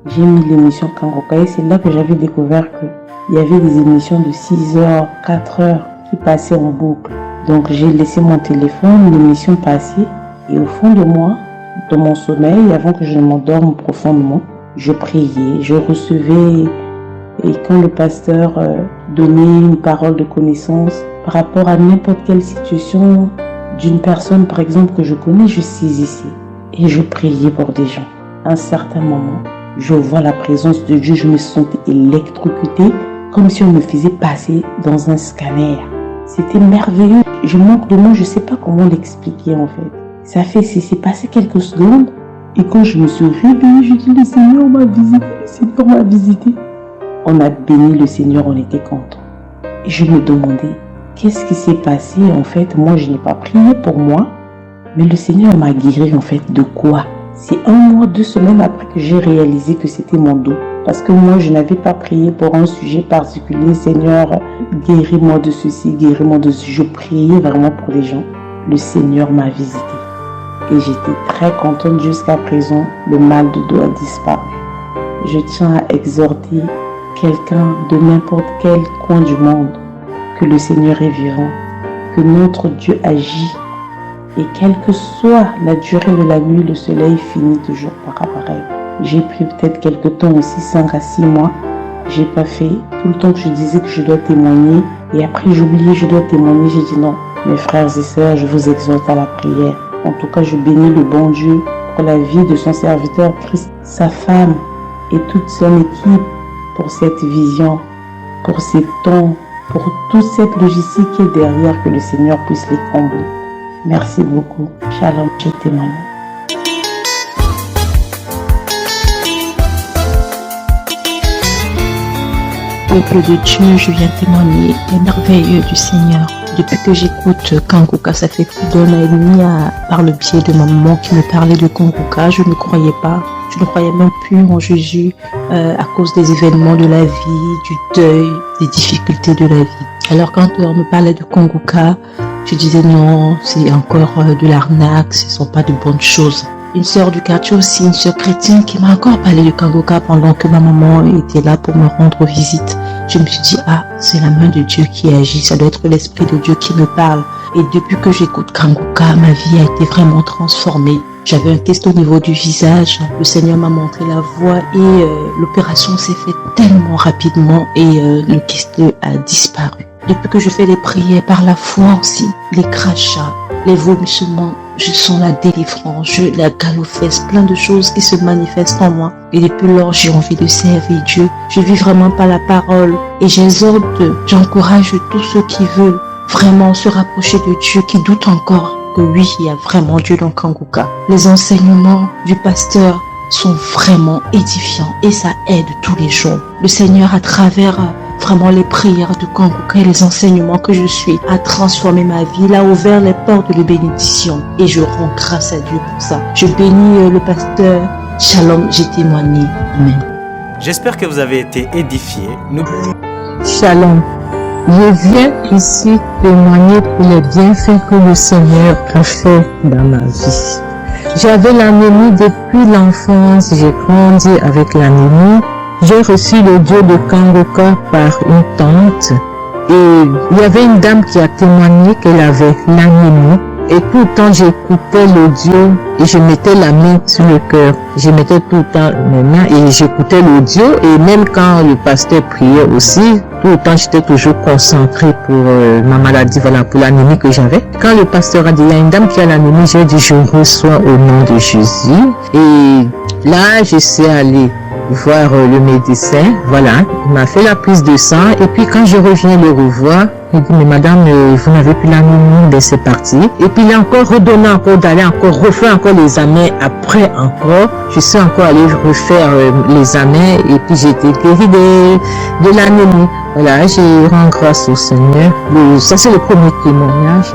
J'ai mis l'émission Kanguka et c'est là que j'avais découvert qu'il y avait des émissions de 6h, 4h qui passaient en boucle. Donc j'ai laissé mon téléphone, l'émission passait et au fond de moi, dans mon sommeil, avant que je ne m'endorme profondément, je priais, je recevais. Et quand le pasteur donnait une parole de connaissance par rapport à n'importe quelle situation d'une personne, par exemple, que je connais, je saisissais et je priais pour des gens. À un certain moment, je vois la présence de Dieu, je me sentais électrocutée, comme si on me faisait passer dans un scanner. C'était merveilleux. Je manque de mots, je ne sais pas comment l'expliquer en fait. C'est passé quelques secondes et quand je me suis réveillée, je dis le Seigneur m'a visité, le Seigneur m'a visité. On a béni le Seigneur, on était contents. Et je me demandais, qu'est-ce qui s'est passé en fait? Moi, je n'ai pas prié pour moi, mais le Seigneur m'a guéri en fait de quoi? C'est 1 mois, 2 semaines après que j'ai réalisé que c'était mon dos. Parce que moi, je n'avais pas prié pour un sujet particulier. Seigneur, guéris-moi de ceci, guéris-moi de ceci. Je priais vraiment pour les gens. Le Seigneur m'a visité. Et j'étais très contente jusqu'à présent. Le mal de dos a disparu. Je tiens à exhorter quelqu'un de n'importe quel coin du monde que le Seigneur est vivant, que notre Dieu agit. Et quelle que soit la durée de la nuit, le soleil finit toujours par apparaître. J'ai pris peut-être quelques temps aussi, 5 à 6 mois. J'ai pas fait. Tout le temps que je disais que je dois témoigner. Et après j'oubliais, je dois témoigner. J'ai dit non. Mes frères et sœurs, je vous exhorte à la prière. En tout cas, je bénis le bon Dieu pour la vie de son serviteur Christ, sa femme et toute son équipe pour cette vision, pour ces temps, pour toute cette logistique qui est derrière, que le Seigneur puisse les combler. Merci beaucoup. Shalom, je témoigne. Peuple de Dieu, je viens témoigner les merveilleux du Seigneur. Depuis que j'écoute Kanguka, ça fait plus d'1 an et demi par le biais de ma maman qui me parlait de Kanguka. Je ne croyais pas. Je ne croyais même plus en Jésus à cause des événements de la vie, du deuil, des difficultés de la vie. Alors quand on me parlait de Kanguka, je disais non, c'est encore de l'arnaque, ce ne sont pas de bonnes choses. Une sœur du quartier aussi, une sœur chrétienne qui m'a encore parlé de Kanguka pendant que ma maman était là pour me rendre visite. Je me suis dit, ah, c'est la main de Dieu qui agit, ça doit être l'Esprit de Dieu qui me parle. Et depuis que j'écoute Kanguka, ma vie a été vraiment transformée. J'avais un test au niveau du visage, le Seigneur m'a montré la voie et l'opération s'est faite tellement rapidement et le kyste a disparu. Depuis que je fais les prières par la foi aussi, les crachats, les vomissements, je sens la délivrance, la galopesse, plein de choses qui se manifestent en moi. Et depuis lors, j'ai envie de servir Dieu. Je vis vraiment par la parole et j'exhorte, j'encourage tous ceux qui veulent vraiment se rapprocher de Dieu, qui doutent encore que oui, il y a vraiment Dieu dans Kanguka. Les enseignements du pasteur sont vraiment édifiants et ça aide tous les jours. Le Seigneur, à travers vraiment les prières de Kanguka et les enseignements que je suis, a transformé ma vie, il a ouvert les portes de bénédiction et je rends grâce à Dieu pour ça. Je bénis le pasteur. Shalom, j'ai témoigné. Amen. J'espère que vous avez été édifiés. Shalom. Je viens ici témoigner pour les bienfaits que le Seigneur a fait dans ma vie. J'avais l'anémie depuis l'enfance, j'ai grandi avec l'anémie. J'ai reçu le Dieu de Kanguka par une tante et il y avait une dame qui a témoigné qu'elle avait l'anémie. Et tout le temps, j'écoutais l'audio et je mettais la main sur le cœur. Je mettais tout le temps mes mains et j'écoutais l'audio. Et même quand le pasteur priait aussi, tout le temps, j'étais toujours concentrée pour ma maladie, voilà, pour l'anémie que j'avais. Quand le pasteur a dit, il y a une dame qui a l'anémie, j'ai dit, je reçois au nom de Jésus. Et là, je suis allée voir le médecin, voilà, il m'a fait la prise de sang. Et puis quand je reviens le revoir, il dit, mais madame, vous n'avez plus l'anémie, ben c'est parti. Et puis il a encore redonné encore d'aller encore refaire encore les examens. Après encore, je suis encore allée refaire les examens et puis j'ai été guérie de l'anémie. Voilà, je rends grâce au Seigneur. Ça c'est le premier témoignage.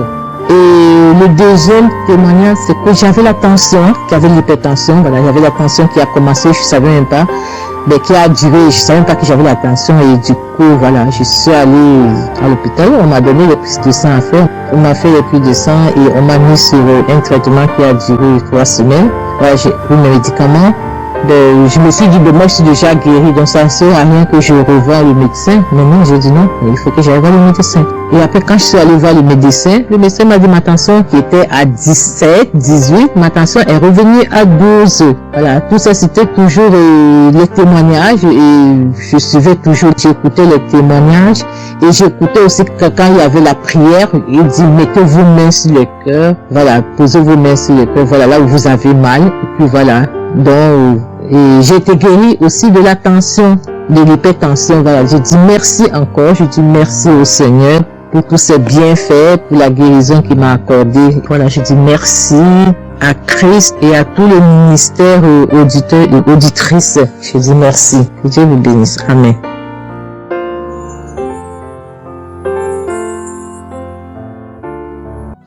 Et le deuxième témoignage, c'est que j'avais la tension, j'avais l'hypertension, voilà, j'avais la tension qui a commencé, je savais même pas, mais qui a duré, je savais même pas que j'avais la tension et du coup, voilà, je suis allée à l'hôpital, on m'a donné les prises de sang à faire, on m'a fait les prises de sang et on m'a mis sur un traitement qui a duré 3 semaines, voilà, j'ai pris mes médicaments. Je me suis dit, moi je suis déjà guérie, donc ça ne sert à rien que je revoie le médecin. Mais non, j'ai dit non, il faut que j'aille voir le médecin. Et après, quand je suis allée voir le médecin m'a dit ma tension qui était à 17, 18, ma tension est revenue à 12. Voilà, tout ça c'était toujours les témoignages et je suivais toujours, j'écoutais les témoignages et j'écoutais aussi que quand il y avait la prière, il dit mettez vos mains sur le cœur, voilà, posez vos mains sur le cœur, voilà là où vous avez mal, et puis voilà. Donc, et j'ai été guérie aussi de la tension, de l'hypertension. Voilà, je dis merci encore, je dis merci au Seigneur pour tous ses bienfaits, pour la guérison qu'il m'a accordée. Voilà, je dis merci à Christ et à tous les ministères, auditeurs et auditrices. Je dis merci. Que Dieu vous bénisse. Amen.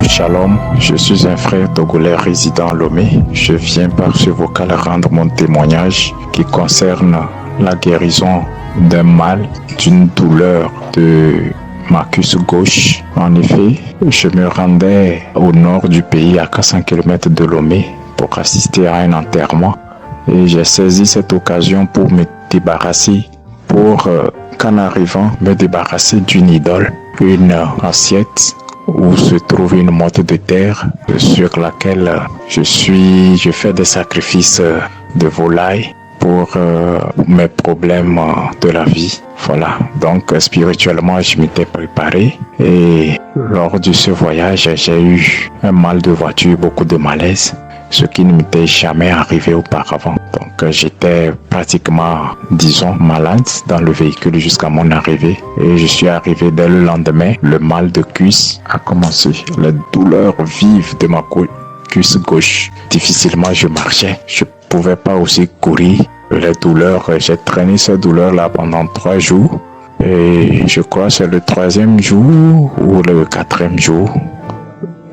Shalom, je suis un frère togolais résident à Lomé. Je viens par ce vocal rendre mon témoignage qui concerne la guérison d'un mal, d'une douleur de ma cuisse gauche. En effet, je me rendais au nord du pays à 400 km de Lomé pour assister à un enterrement et j'ai saisi cette occasion pour me débarrasser, qu'en arrivant, me débarrasser d'une idole, une assiette où se trouve une motte de terre sur laquelle je fais des sacrifices de volaille pour mes problèmes de la vie. Voilà, donc spirituellement je m'étais préparé et lors de ce voyage j'ai eu un mal de voiture, beaucoup de malaise, ce qui ne m'était jamais arrivé auparavant. Donc j'étais pratiquement, disons, malade dans le véhicule jusqu'à mon arrivée. Et je suis arrivé dès le lendemain, le mal de cuisse a commencé. Les douleurs vives de ma cuisse gauche. Difficilement je marchais, je pouvais pas aussi courir. Les douleurs, j'ai traîné ces douleurs-là pendant 3 jours. Et je crois que c'est le 3e jour ou le 4e jour.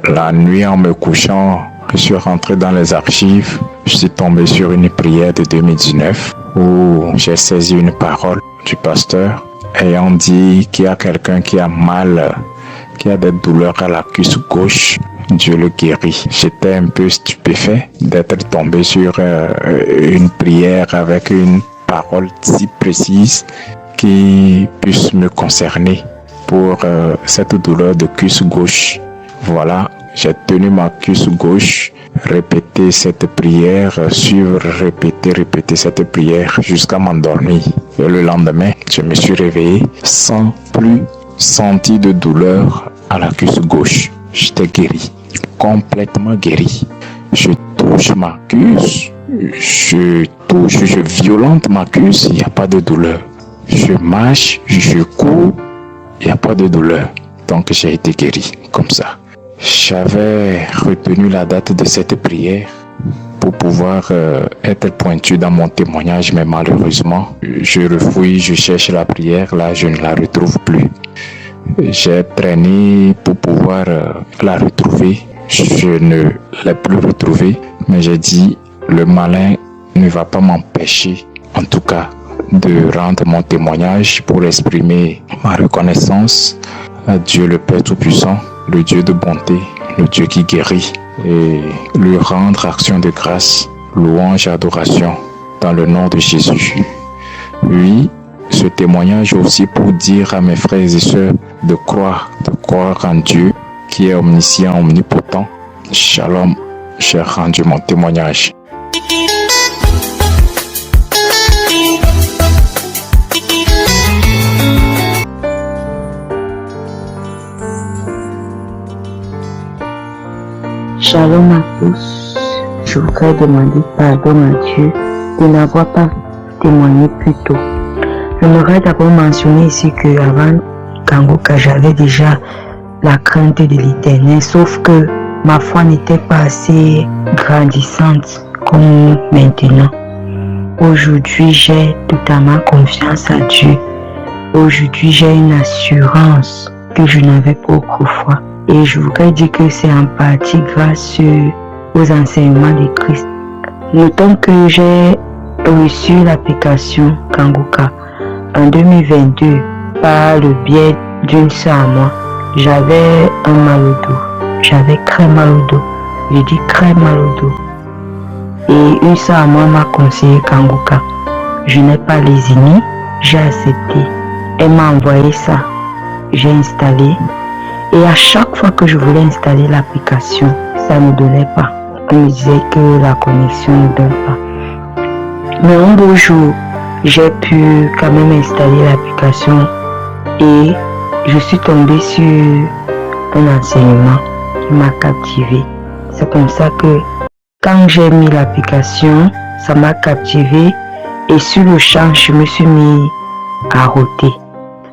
La nuit en me couchant, je suis rentré dans les archives je suis tombé sur une prière de 2019 où j'ai saisi une parole du pasteur ayant dit qu'il y a quelqu'un qui a mal, qui a des douleurs à la cuisse gauche. Dieu le guérit. J'étais un peu stupéfait d'être tombé sur une prière avec une parole si précise qui puisse me concerner pour cette douleur de cuisse gauche. Voilà, j'ai tenu ma cuisse gauche, répété cette prière, suivre, répéter cette prière jusqu'à m'endormir. Et le lendemain, je me suis réveillé sans plus sentir de douleur à la cuisse gauche. J'étais guéri, complètement guéri. Je touche ma cuisse, je violente ma cuisse, il n'y a pas de douleur. Je marche, je cours, il n'y a pas de douleur. Donc j'ai été guéri comme ça. J'avais retenu la date de cette prière pour pouvoir être pointu dans mon témoignage, mais malheureusement, je refouille, je cherche la prière, là je ne la retrouve plus. J'ai traîné pour pouvoir la retrouver, je ne l'ai plus retrouvée, mais j'ai dit, le malin ne va pas m'empêcher, en tout cas, de rendre mon témoignage pour exprimer ma reconnaissance à Dieu le Père Tout-Puissant, le Dieu de bonté, le Dieu qui guérit, et lui rendre action de grâce, louange et adoration dans le nom de Jésus. Oui, ce témoignage aussi pour dire à mes frères et sœurs de croire en Dieu qui est omniscient, omnipotent. Shalom, j'ai rendu mon témoignage. Shalom à tous. Je voudrais demander pardon à Dieu de n'avoir pas témoigné plus tôt. J'aimerais d'abord mentionner ici que avant Kanguka, j'avais déjà la crainte de l'Éternel, sauf que ma foi n'était pas assez grandissante comme maintenant. Aujourd'hui, j'ai totalement confiance à Dieu. Aujourd'hui, j'ai une assurance que je n'avais pas autrefois. Et je voudrais dire que c'est en partie grâce aux enseignements de Christ. Notons que j'ai reçu l'application Kanguka en 2022 par le biais d'une sœur à moi. J'avais un mal au dos. J'avais très mal au dos. J'ai dit très mal au dos. Et une sœur à moi m'a conseillé Kanguka. Je n'ai pas lésiné. J'ai accepté. Elle m'a envoyé ça. J'ai installé. Et à chaque fois que je voulais installer l'application, ça ne donnait pas. On me disait que la connexion ne donne pas. Mais un beau jour, j'ai pu quand même installer l'application et je suis tombée sur un enseignement qui m'a captivé. C'est comme ça que quand j'ai mis l'application, ça m'a captivé et sur le champ, je me suis mis à rôter.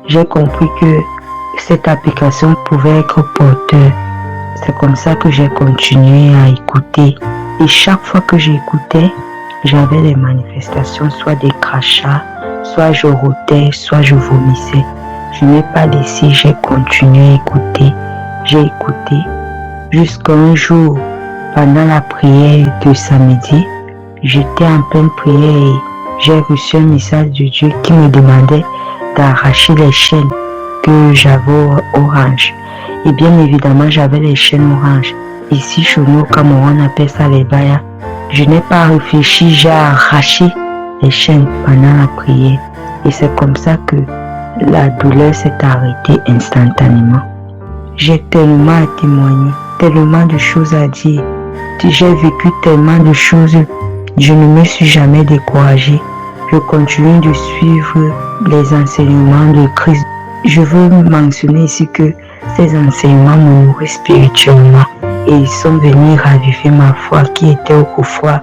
J'ai compris que cette application pouvait être porteur. C'est comme ça que j'ai continué à écouter. Et chaque fois que j'écoutais, j'avais des manifestations, soit des crachats, soit je rôtais, soit je vomissais. Je n'ai pas laissé, j'ai continué à écouter. J'ai écouté jusqu'à un jour, pendant la prière de samedi, j'étais en pleine prière et j'ai reçu un message de Dieu qui me demandait d'arracher les chaînes que j'avais orange. Et bien évidemment, j'avais les chaînes orange. Ici, chez nous, au Cameroun, on appelle ça les bayas. Je n'ai pas réfléchi, j'ai arraché les chaînes pendant la prière. Et c'est comme ça que la douleur s'est arrêtée instantanément. J'ai tellement à témoigner, tellement de choses à dire. J'ai vécu tellement de choses. Je ne me suis jamais découragée. Je continue de suivre les enseignements de Christ. Je veux mentionner ici que ces enseignements me nourrissent spirituellement et ils sont venus raviver ma foi qui était autrefois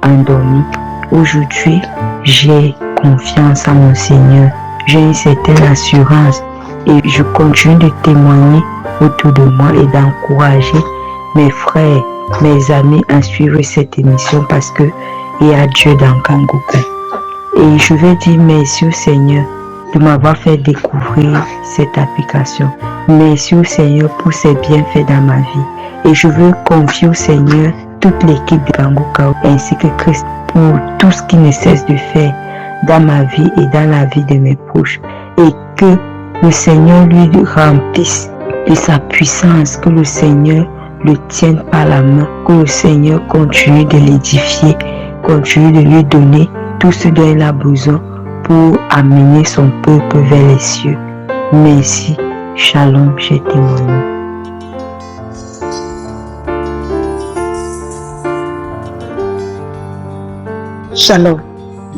endormie. Aujourd'hui, j'ai confiance en mon Seigneur. J'ai une certaine assurance et je continue de témoigner autour de moi et d'encourager mes frères, mes amis à suivre cette émission parce que il y a Dieu dans Kanguka. Et je vais dire merci au Seigneur de m'avoir fait découvrir cette application. Merci au Seigneur pour ses bienfaits dans ma vie. Et je veux confier au Seigneur toute l'équipe de Kanguka ainsi que Christ pour tout ce qu'il ne cesse de faire dans ma vie et dans la vie de mes proches. Et que le Seigneur lui remplisse de sa puissance, que le Seigneur le tienne par la main, que le Seigneur continue de l'édifier, continue de lui donner tout ce dont il a besoin pour amener son peuple vers les cieux. Merci. Shalom, j'ai témoigné. Shalom,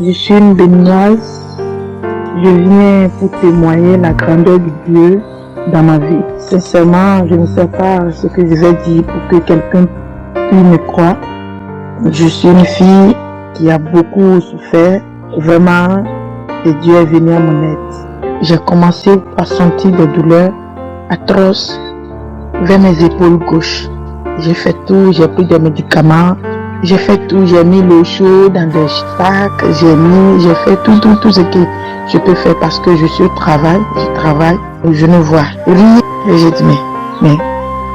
je suis une béninoise. Je viens pour témoigner la grandeur de Dieu dans ma vie. Sincèrement, je ne sais pas ce que je vais dire pour que quelqu'un puisse me croire. Je suis une fille qui a beaucoup souffert. Vraiment, et Dieu est venu à mon aide. J'ai commencé à sentir des douleurs atroces vers mes épaules gauches. J'ai fait tout, j'ai pris des médicaments, j'ai fait tout, j'ai mis l'eau chaude dans des sacs, j'ai fait tout ce que je peux faire parce que je suis au travail, je travaille, je ne vois rien. Et j'ai dit, mais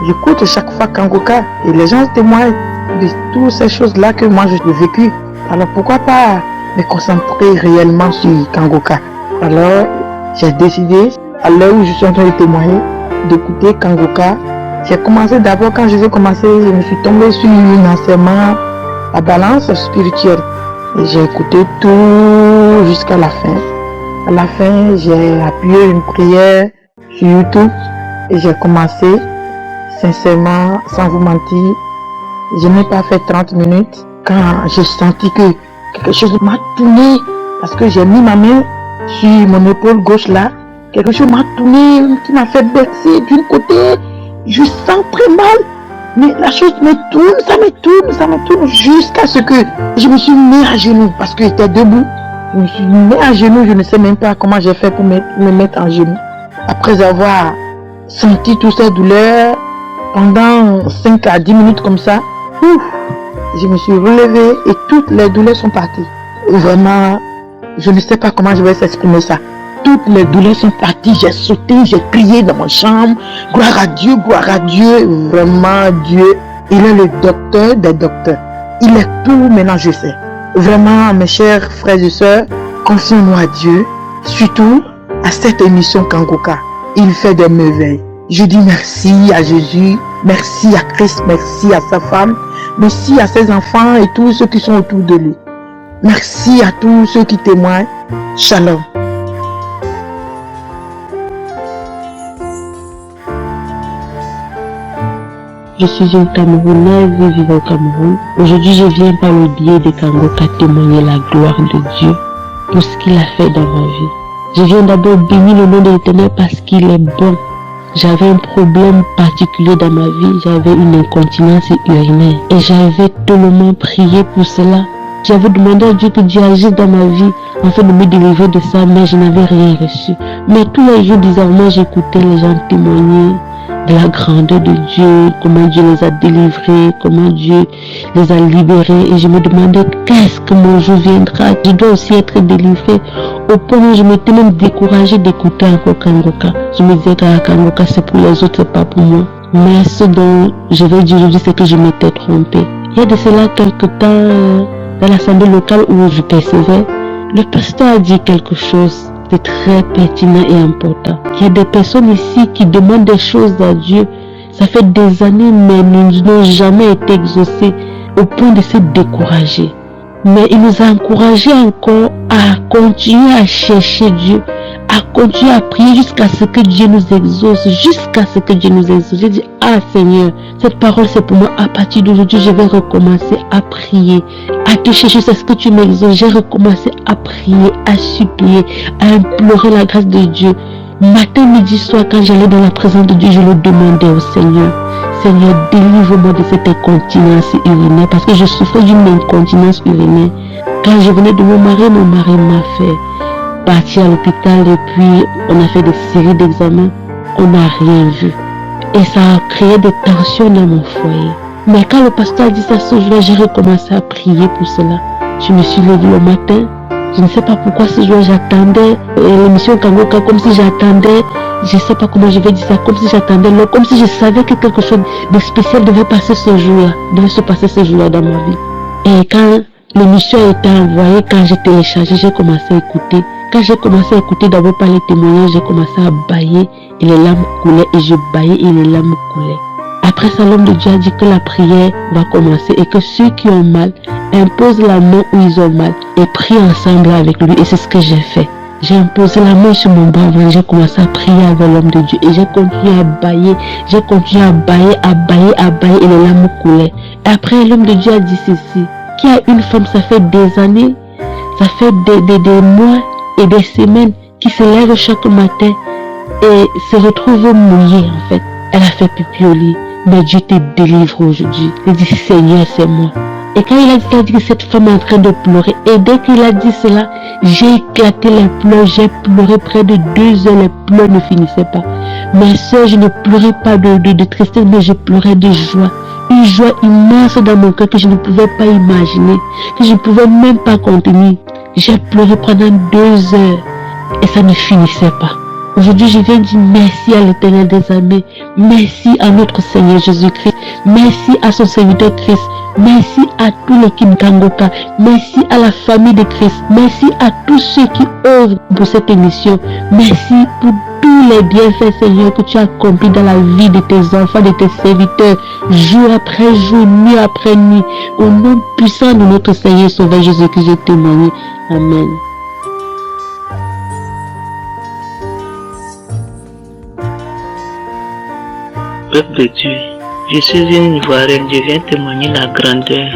j'écoute chaque fois Kanguka et les gens témoignent de toutes ces choses-là que moi j'ai vécu. Alors pourquoi pas me concentrer réellement sur Kanguka? Alors j'ai décidé, à l'heure où je suis en train de témoigner, d'écouter Kanguka. J'ai commencé d'abord, quand je vais commencer, je me suis tombé sur un enseignement à balance spirituelle. Et j'ai écouté tout jusqu'à la fin. À la fin, j'ai appuyé une prière sur YouTube et j'ai commencé, sincèrement, sans vous mentir, je n'ai pas fait 30 minutes quand j'ai senti que quelque chose m'a tourné parce que j'ai mis ma main sur mon épaule gauche là. Quelque chose m'a tourné, qui m'a fait baisser d'un côté. Je sens très mal, mais la chose me tourne, ça me tourne jusqu'à ce que je me suis mis à genoux parce que j'étais debout. Je me suis mis à genoux, je ne sais même pas comment j'ai fait pour me mettre en genoux. Après avoir senti toutes ces douleurs pendant 5 à 10 minutes comme ça, je me suis relevée et toutes les douleurs sont parties. Vraiment, je ne sais pas comment je vais s'exprimer ça. Toutes les douleurs sont parties, j'ai sauté, j'ai crié dans ma chambre. Gloire à Dieu, vraiment Dieu. Il est le docteur des docteurs. Il est tout maintenant, je sais. Vraiment, mes chers frères et sœurs, confions-nous à Dieu, surtout à cette émission Kanguka. Il fait des merveilles. Je dis merci à Jésus, merci à Christ, merci à sa femme, merci à ses enfants et tous ceux qui sont autour de lui. Merci à tous ceux qui témoignent. Shalom. Je suis une Camerounaise vivant au Cameroun. Aujourd'hui, je viens par le biais de Kanguka témoigner la gloire de Dieu pour ce qu'il a fait dans ma vie. Je viens d'abord bénir le nom de l'Éternel parce qu'il est bon. J'avais un problème particulier dans ma vie, j'avais une incontinence urinaire et j'avais tellement prié pour cela. J'avais demandé à Dieu que Dieu agisse dans ma vie afin de me délivrer de ça, mais je n'avais rien reçu. Mais tous les jours, bizarrement, j'écoutais les gens témoigner de la grandeur de Dieu, comment Dieu les a délivrés, comment Dieu les a libérés. Et je me demandais qu'est-ce que mon jour viendra. Je dois aussi être délivré. Au point où je m'étais même découragée d'écouter encore Kanguka. Je me disais que Kanguka c'est pour les autres, c'est pas pour moi. Mais ce dont je vais dire aujourd'hui, c'est que je m'étais trompée. Il y a de cela quelque temps, dans l'assemblée locale où je percevais, le pasteur a dit quelque chose de très pertinent et important. Il y a des personnes ici qui demandent des choses à Dieu. Ça fait des années, mais ils n'ont jamais été exaucés au point de se décourager. Mais il nous a encouragés encore à continuer à chercher Dieu, à continuer à prier jusqu'à ce que Dieu nous exauce, jusqu'à ce que Dieu nous exauce. J'ai dit, ah Seigneur, cette parole c'est pour moi. À partir d'aujourd'hui, je vais recommencer à prier, à te chercher, c'est ce que tu m'exauces. J'ai recommencé à prier, à supplier, à implorer la grâce de Dieu. Matin, midi, soir, quand j'allais dans la présence de Dieu, je le demandais au Seigneur. Seigneur, délivre-moi de cette incontinence urinaire, parce que je souffrais d'une incontinence urinaire. Quand je venais de mon mari m'a fait partir à l'hôpital et puis on a fait des séries d'examens. On n'a rien vu. Et ça a créé des tensions dans mon foyer. Mais quand le pasteur a dit ça ce jour-là, j'ai recommencé à prier pour cela. Je me suis levée le matin, Je ne sais pas pourquoi ce jour j'attendais l'émission Kangoka comme si j'attendais, je ne sais pas comment je vais dire ça, comme si j'attendais l'heure, comme si je savais que quelque chose de spécial devait passer ce jour-là, devait se passer ce jour-là dans ma vie. Et quand l'émission a été envoyée, quand j'ai téléchargé, j'ai commencé à écouter. Quand j'ai commencé à écouter d'abord par les témoignages, j'ai commencé à bâiller et les larmes coulaient et je bâillais et les larmes coulaient. Après ça, l'homme de Dieu a dit que la prière va commencer et que ceux qui ont mal imposent la main où ils ont mal et prient ensemble avec lui. Et c'est ce que j'ai fait. J'ai imposé la main sur mon bras, j'ai commencé à prier avec l'homme de Dieu et j'ai continué à bâiller. J'ai continué à bâiller et les larmes coulaient. Et après, l'homme de Dieu a dit ceci, qu'il y a une femme, ça fait des années, ça fait des mois et des semaines qui se lève chaque matin et se retrouve mouillée en fait. Elle a fait pipi au lit. Mais Dieu te délivre aujourd'hui. Il dit, Seigneur, c'est moi. Et quand il a dit que cette femme est en train de pleurer, et dès qu'il a dit cela, j'ai éclaté les pleurs, j'ai pleuré près de 2 heures, les pleurs ne finissaient pas. Mes soeurs, je ne pleurais pas de tristesse, mais je pleurais de joie. Une joie immense dans mon cœur que je ne pouvais pas imaginer, que je ne pouvais même pas contenir. J'ai pleuré pendant 2 heures, et ça ne finissait pas. Aujourd'hui, je viens dire merci à l'Éternel des armées, merci à notre Seigneur Jésus-Christ, merci à son serviteur Christ, merci à tout l'équipe Kangoka, merci à la famille de Christ, merci à tous ceux qui œuvrent pour cette émission, merci pour tous les bienfaits, Seigneur, que tu as accomplis dans la vie de tes enfants, de tes serviteurs, jour après jour, nuit après nuit, au nom puissant de notre Seigneur Sauveur Jésus-Christ, je témoigne. Amen. Peuple de Dieu, je suis une Ivoirienne, je viens témoigner la grandeur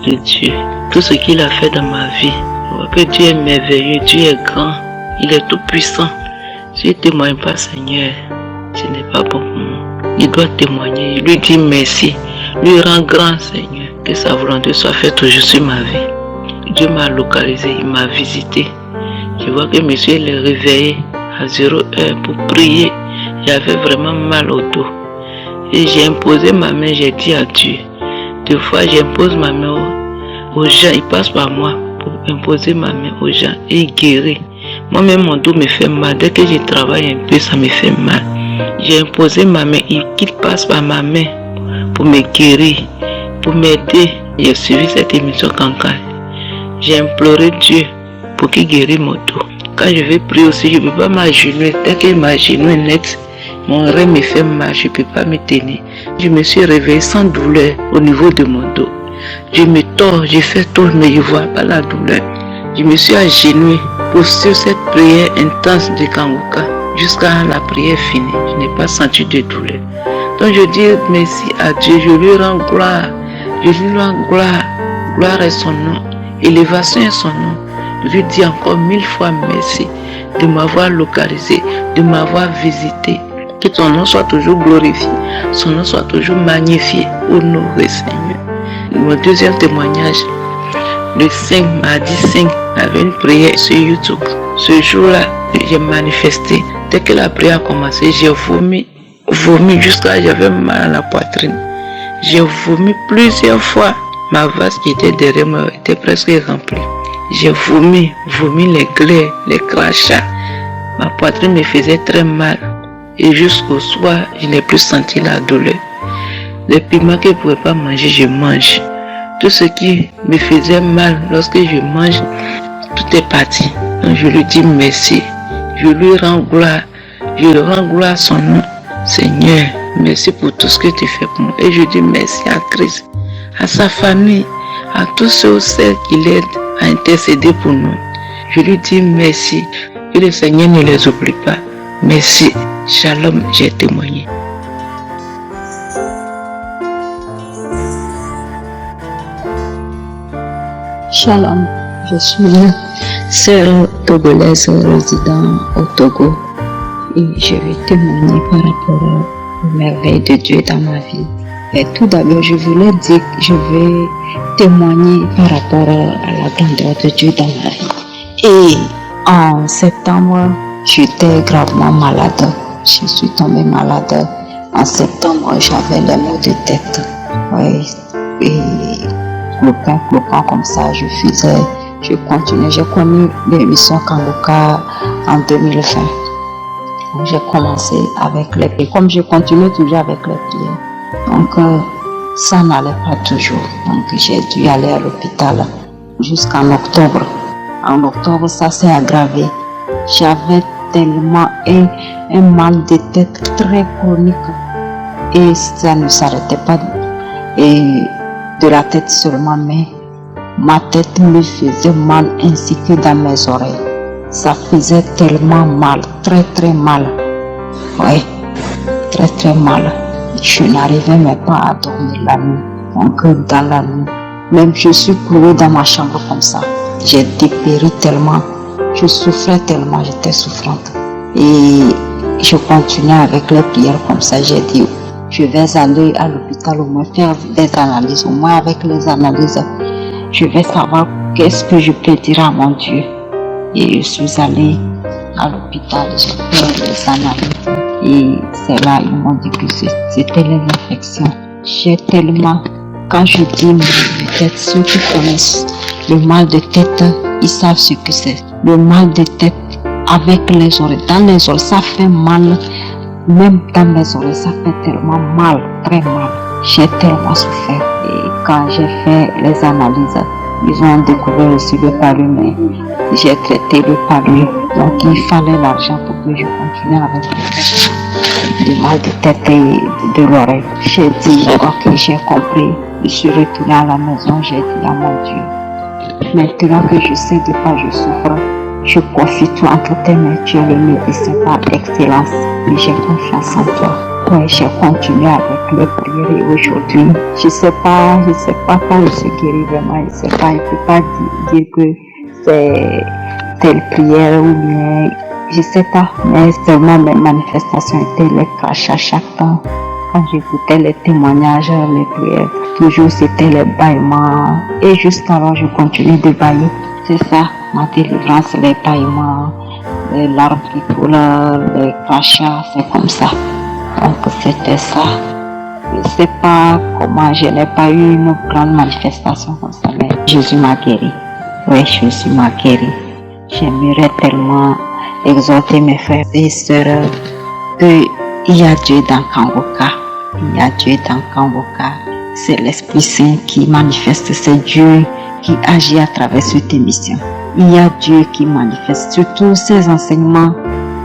de Dieu, tout ce qu'il a fait dans ma vie. Je vois que Dieu est merveilleux, Dieu est grand, il est tout puissant. Si je ne témoigne pas, Seigneur, ce n'est pas bon pour moi. Il doit témoigner, il lui dit merci, lui rend grand, Seigneur, que sa volonté soit faite toujours sur ma vie. Dieu m'a localisé, il m'a visité. Je vois que monsieur est réveillé à 0 heure pour prier. J'avais vraiment mal au dos. Et j'ai imposé ma main, j'ai dit à Dieu. 2 fois, j'impose ma main aux gens, ils passent par moi pour imposer ma main aux gens et ils guérissent. Moi-même, mon dos me fait mal. Dès que je travaille un peu, ça me fait mal. J'ai imposé ma main, qu'ils passent par ma main pour me guérir, pour m'aider. J'ai suivi cette émission Kanka. J'ai imploré Dieu pour qu'il guérisse mon dos. Quand je vais prier aussi, je ne peux pas m'agenouiller. Dès que ma genou est net, mon rein me fait mal, je ne peux pas me tenir. Je me suis réveillé sans douleur au niveau de mon dos. Je me tords, je fais tout, mais je ne vois pas la douleur. Je me suis agenouillé pour suivre cette prière intense de Kangoka jusqu'à la prière finie. Je n'ai pas senti de douleur. Donc je dis merci à Dieu, je lui rends gloire. Je lui rends gloire. Gloire est son nom. Élévation est son nom. Je lui dis encore 1000 fois merci de m'avoir localisé, de m'avoir visité. Que ton nom soit toujours glorifié, son nom soit toujours magnifié, honoré Seigneur. Mon deuxième témoignage, le 5, mardi 5, j'avais une prière sur YouTube. Ce jour-là, j'ai manifesté. Dès que la prière a commencé, j'ai vomi jusqu'à ce que j'avais mal à la poitrine. J'ai vomi plusieurs fois. Ma vase qui était derrière moi était presque remplie. J'ai vomi les glaires, les crachats. Ma poitrine me faisait très mal. Et jusqu'au soir, je n'ai plus senti la douleur. Les piments que je ne pouvais pas manger, je mange. Tout ce qui me faisait mal lorsque je mange, tout est parti. Donc je lui dis merci. Je lui rends gloire. Je rends gloire à son nom. Seigneur, merci pour tout ce que tu fais pour moi. Et je dis merci à Christ, à sa famille, à tous ceux et celles qui l'aident à intercéder pour nous. Je lui dis merci. Que le Seigneur ne les oublie pas. Merci. Shalom, j'ai témoigné. Shalom, je suis sœur togolaise résidant au Togo et je vais témoigner par rapport aux merveilles de Dieu dans ma vie. Et tout d'abord, je voulais dire que je vais témoigner par rapport à la grandeur de Dieu dans ma vie. Et en septembre, j'étais gravement malade. Je suis tombée malade. En septembre, j'avais les maux de tête. Oui. Et clopin comme ça, je faisais je continue. J'ai connu l'émission Kanguka en 2020. J'ai commencé avec les prières. Comme je continue toujours avec les prières. Donc, ça n'allait pas toujours. Donc, j'ai dû aller à l'hôpital jusqu'en octobre. En octobre, ça s'est aggravé. J'avais tellement un mal de tête très chronique. Et ça ne s'arrêtait pas. Et de la tête seulement, mais ma tête me faisait mal ainsi que dans mes oreilles. Ça faisait tellement mal, très très mal. Oui, très très mal. Je n'arrivais même pas à dormir la nuit. Donc dans la nuit, même je suis clouée dans ma chambre comme ça. J'ai dépéri tellement, je souffrais tellement, j'étais souffrante. Et je continuais avec les prières comme ça. J'ai dit, je vais aller à l'hôpital au moins faire des analyses. Au moins avec les analyses, je vais savoir qu'est-ce que je peux dire à mon Dieu. Et je suis allée à l'hôpital, j'ai fait les analyses. Et c'est là, ils m'ont dit que c'était les infections. J'ai tellement, quand je dis mal de tête, ceux qui connaissent le mal de tête, ils savent ce que c'est. Le mal de tête avec les oreilles. Dans les oreilles, ça fait mal. Même dans mes oreilles, ça fait tellement mal, très mal. J'ai tellement souffert. Et quand j'ai fait les analyses, ils ont découvert aussi le palu, mais j'ai traité le palu. Donc il fallait l'argent pour que je continue avec le mal de tête et de l'oreille. J'ai dit, ok, j'ai compris. Je suis retournée à la maison, j'ai dit à mon Dieu, maintenant que je sais de quoi je souffre, je confie tout entre tes mains, tu es le médecin par excellence. Et j'ai confiance en toi. Oui, j'ai continué avec les prières et aujourd'hui, je sais pas quand je suis guérie vraiment, je sais pas, je peux pas dire que c'est telle prière ou bien, je sais pas, mais seulement mes manifestations étaient les crachats chaque temps. Quand j'écoutais les témoignages, les prières, toujours c'était les bâillements et jusqu'alors je continue de bailler. C'est ça, ma délivrance, les bâillements, les larmes qui coulent, les crachats, c'est comme ça. Donc c'était ça. Je ne sais pas comment, je n'ai pas eu une grande manifestation comme ça, mais Jésus m'a guéri. Oui, Jésus m'a guéri. J'aimerais tellement exhorter mes frères et sœurs qu'il y a Dieu dans Kanguka. Il y a Dieu dans Kanguka. C'est l'Esprit Saint qui manifeste, c'est Dieu qui agit à travers cette émission. Il y a Dieu qui manifeste, surtout ces enseignements.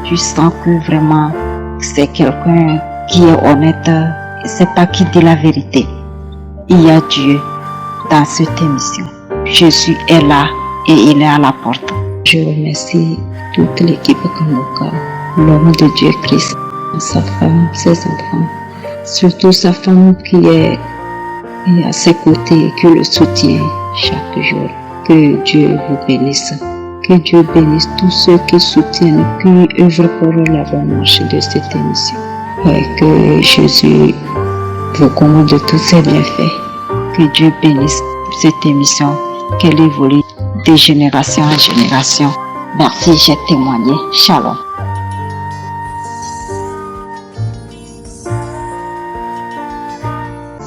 Tu sens que vraiment c'est quelqu'un qui est honnête, c'est pas qui dit la vérité. Il y a Dieu dans cette émission. Jésus est là et il est à la porte. Je remercie toute l'équipe Kanguka, l'homme de Dieu Christ, sa femme, ses enfants, surtout sa femme qui est à ses côtés, qui le soutient chaque jour. Que Dieu vous bénisse. Que Dieu bénisse tous ceux qui soutiennent, qui œuvrent pour la bonne marche de cette émission. Et que Jésus vous comble de tous ses bienfaits. Que Dieu bénisse cette émission, qu'elle évolue de génération en génération. Merci, j'ai témoigné. Shalom.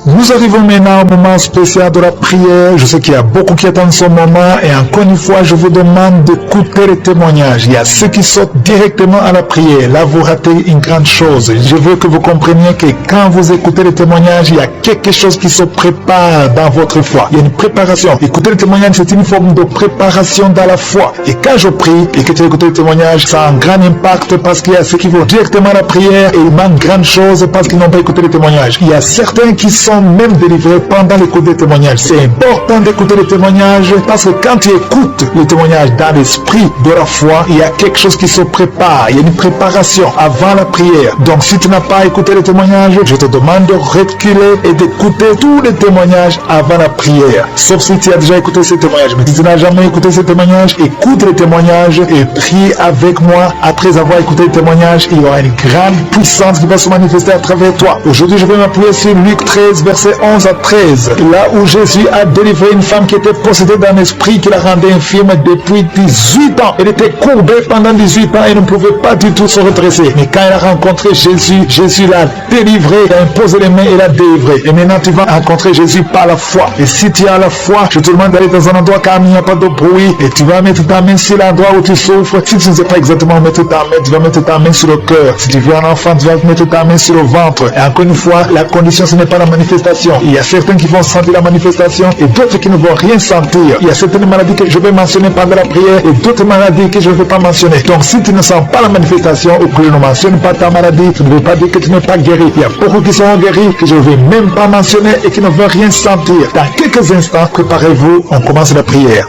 Nous arrivons maintenant au moment spécial de la prière. Je sais qu'il y a beaucoup qui attendent ce moment et encore une fois, je vous demande d'écouter les témoignages. Il y a ceux qui sautent directement à la prière. Là, vous ratez une grande chose. Je veux que vous compreniez que quand vous écoutez les témoignages, il y a quelque chose qui se prépare dans votre foi. Il y a une préparation. Écouter les témoignages, c'est une forme de préparation dans la foi. Et quand je prie et que tu écoutes les témoignages, ça a un grand impact parce qu'il y a ceux qui vont directement à la prière et ils manquent grande chose parce qu'ils n'ont pas écouté les témoignages. Il y a certains qui sont même délivrés pendant l'écoute des témoignages. C'est important d'écouter les témoignages parce que quand tu écoutes les témoignages dans l'esprit de la foi, il y a quelque chose qui se prépare. Il y a une préparation avant la prière. Donc si tu n'as pas écouté les témoignages, je te demande de reculer et d'écouter tous les témoignages avant la prière. Sauf si tu as déjà écouté ces témoignages. Mais si tu n'as jamais écouté ces témoignages, écoute les témoignages et prie avec moi. Après avoir écouté les témoignages, il y aura une grande puissance qui va se manifester à travers toi. Aujourd'hui, je vais m'appuyer sur Luc 13, versets 11 à 13. Là où Jésus Jésus a délivré une femme qui était possédée d'un esprit qui la rendait infirme depuis 18 ans. Elle était courbée pendant 18 ans et ne pouvait pas du tout se redresser. Mais quand elle a rencontré Jésus, Jésus l'a délivrée, il a imposé les mains et l'a délivrée. Et maintenant tu vas rencontrer Jésus par la foi. Et si tu as la foi, je te demande d'aller dans un endroit calme, il n'y a pas de bruit, et tu vas mettre ta main sur l'endroit où tu souffres. Si tu ne sais pas exactement mettre ta main, tu vas mettre ta main sur le cœur. Si tu veux un enfant, tu vas mettre ta main sur le ventre. Et encore une fois, la condition, ce n'est pas la manifestation. Il y a certains qui vont sentir la manifestation et d'autres qui ne vont rien sentir. Il y a certaines maladies que je vais mentionner pendant la prière et d'autres maladies que je ne vais pas mentionner. Donc si tu ne sens pas la manifestation ou que je ne mentionne pas ta maladie, je ne veux pas dire que tu n'es pas guéri. Il y a beaucoup qui sont guéris que je ne vais même pas mentionner et qui ne veulent rien sentir. Dans quelques instants, préparez-vous, on commence la prière.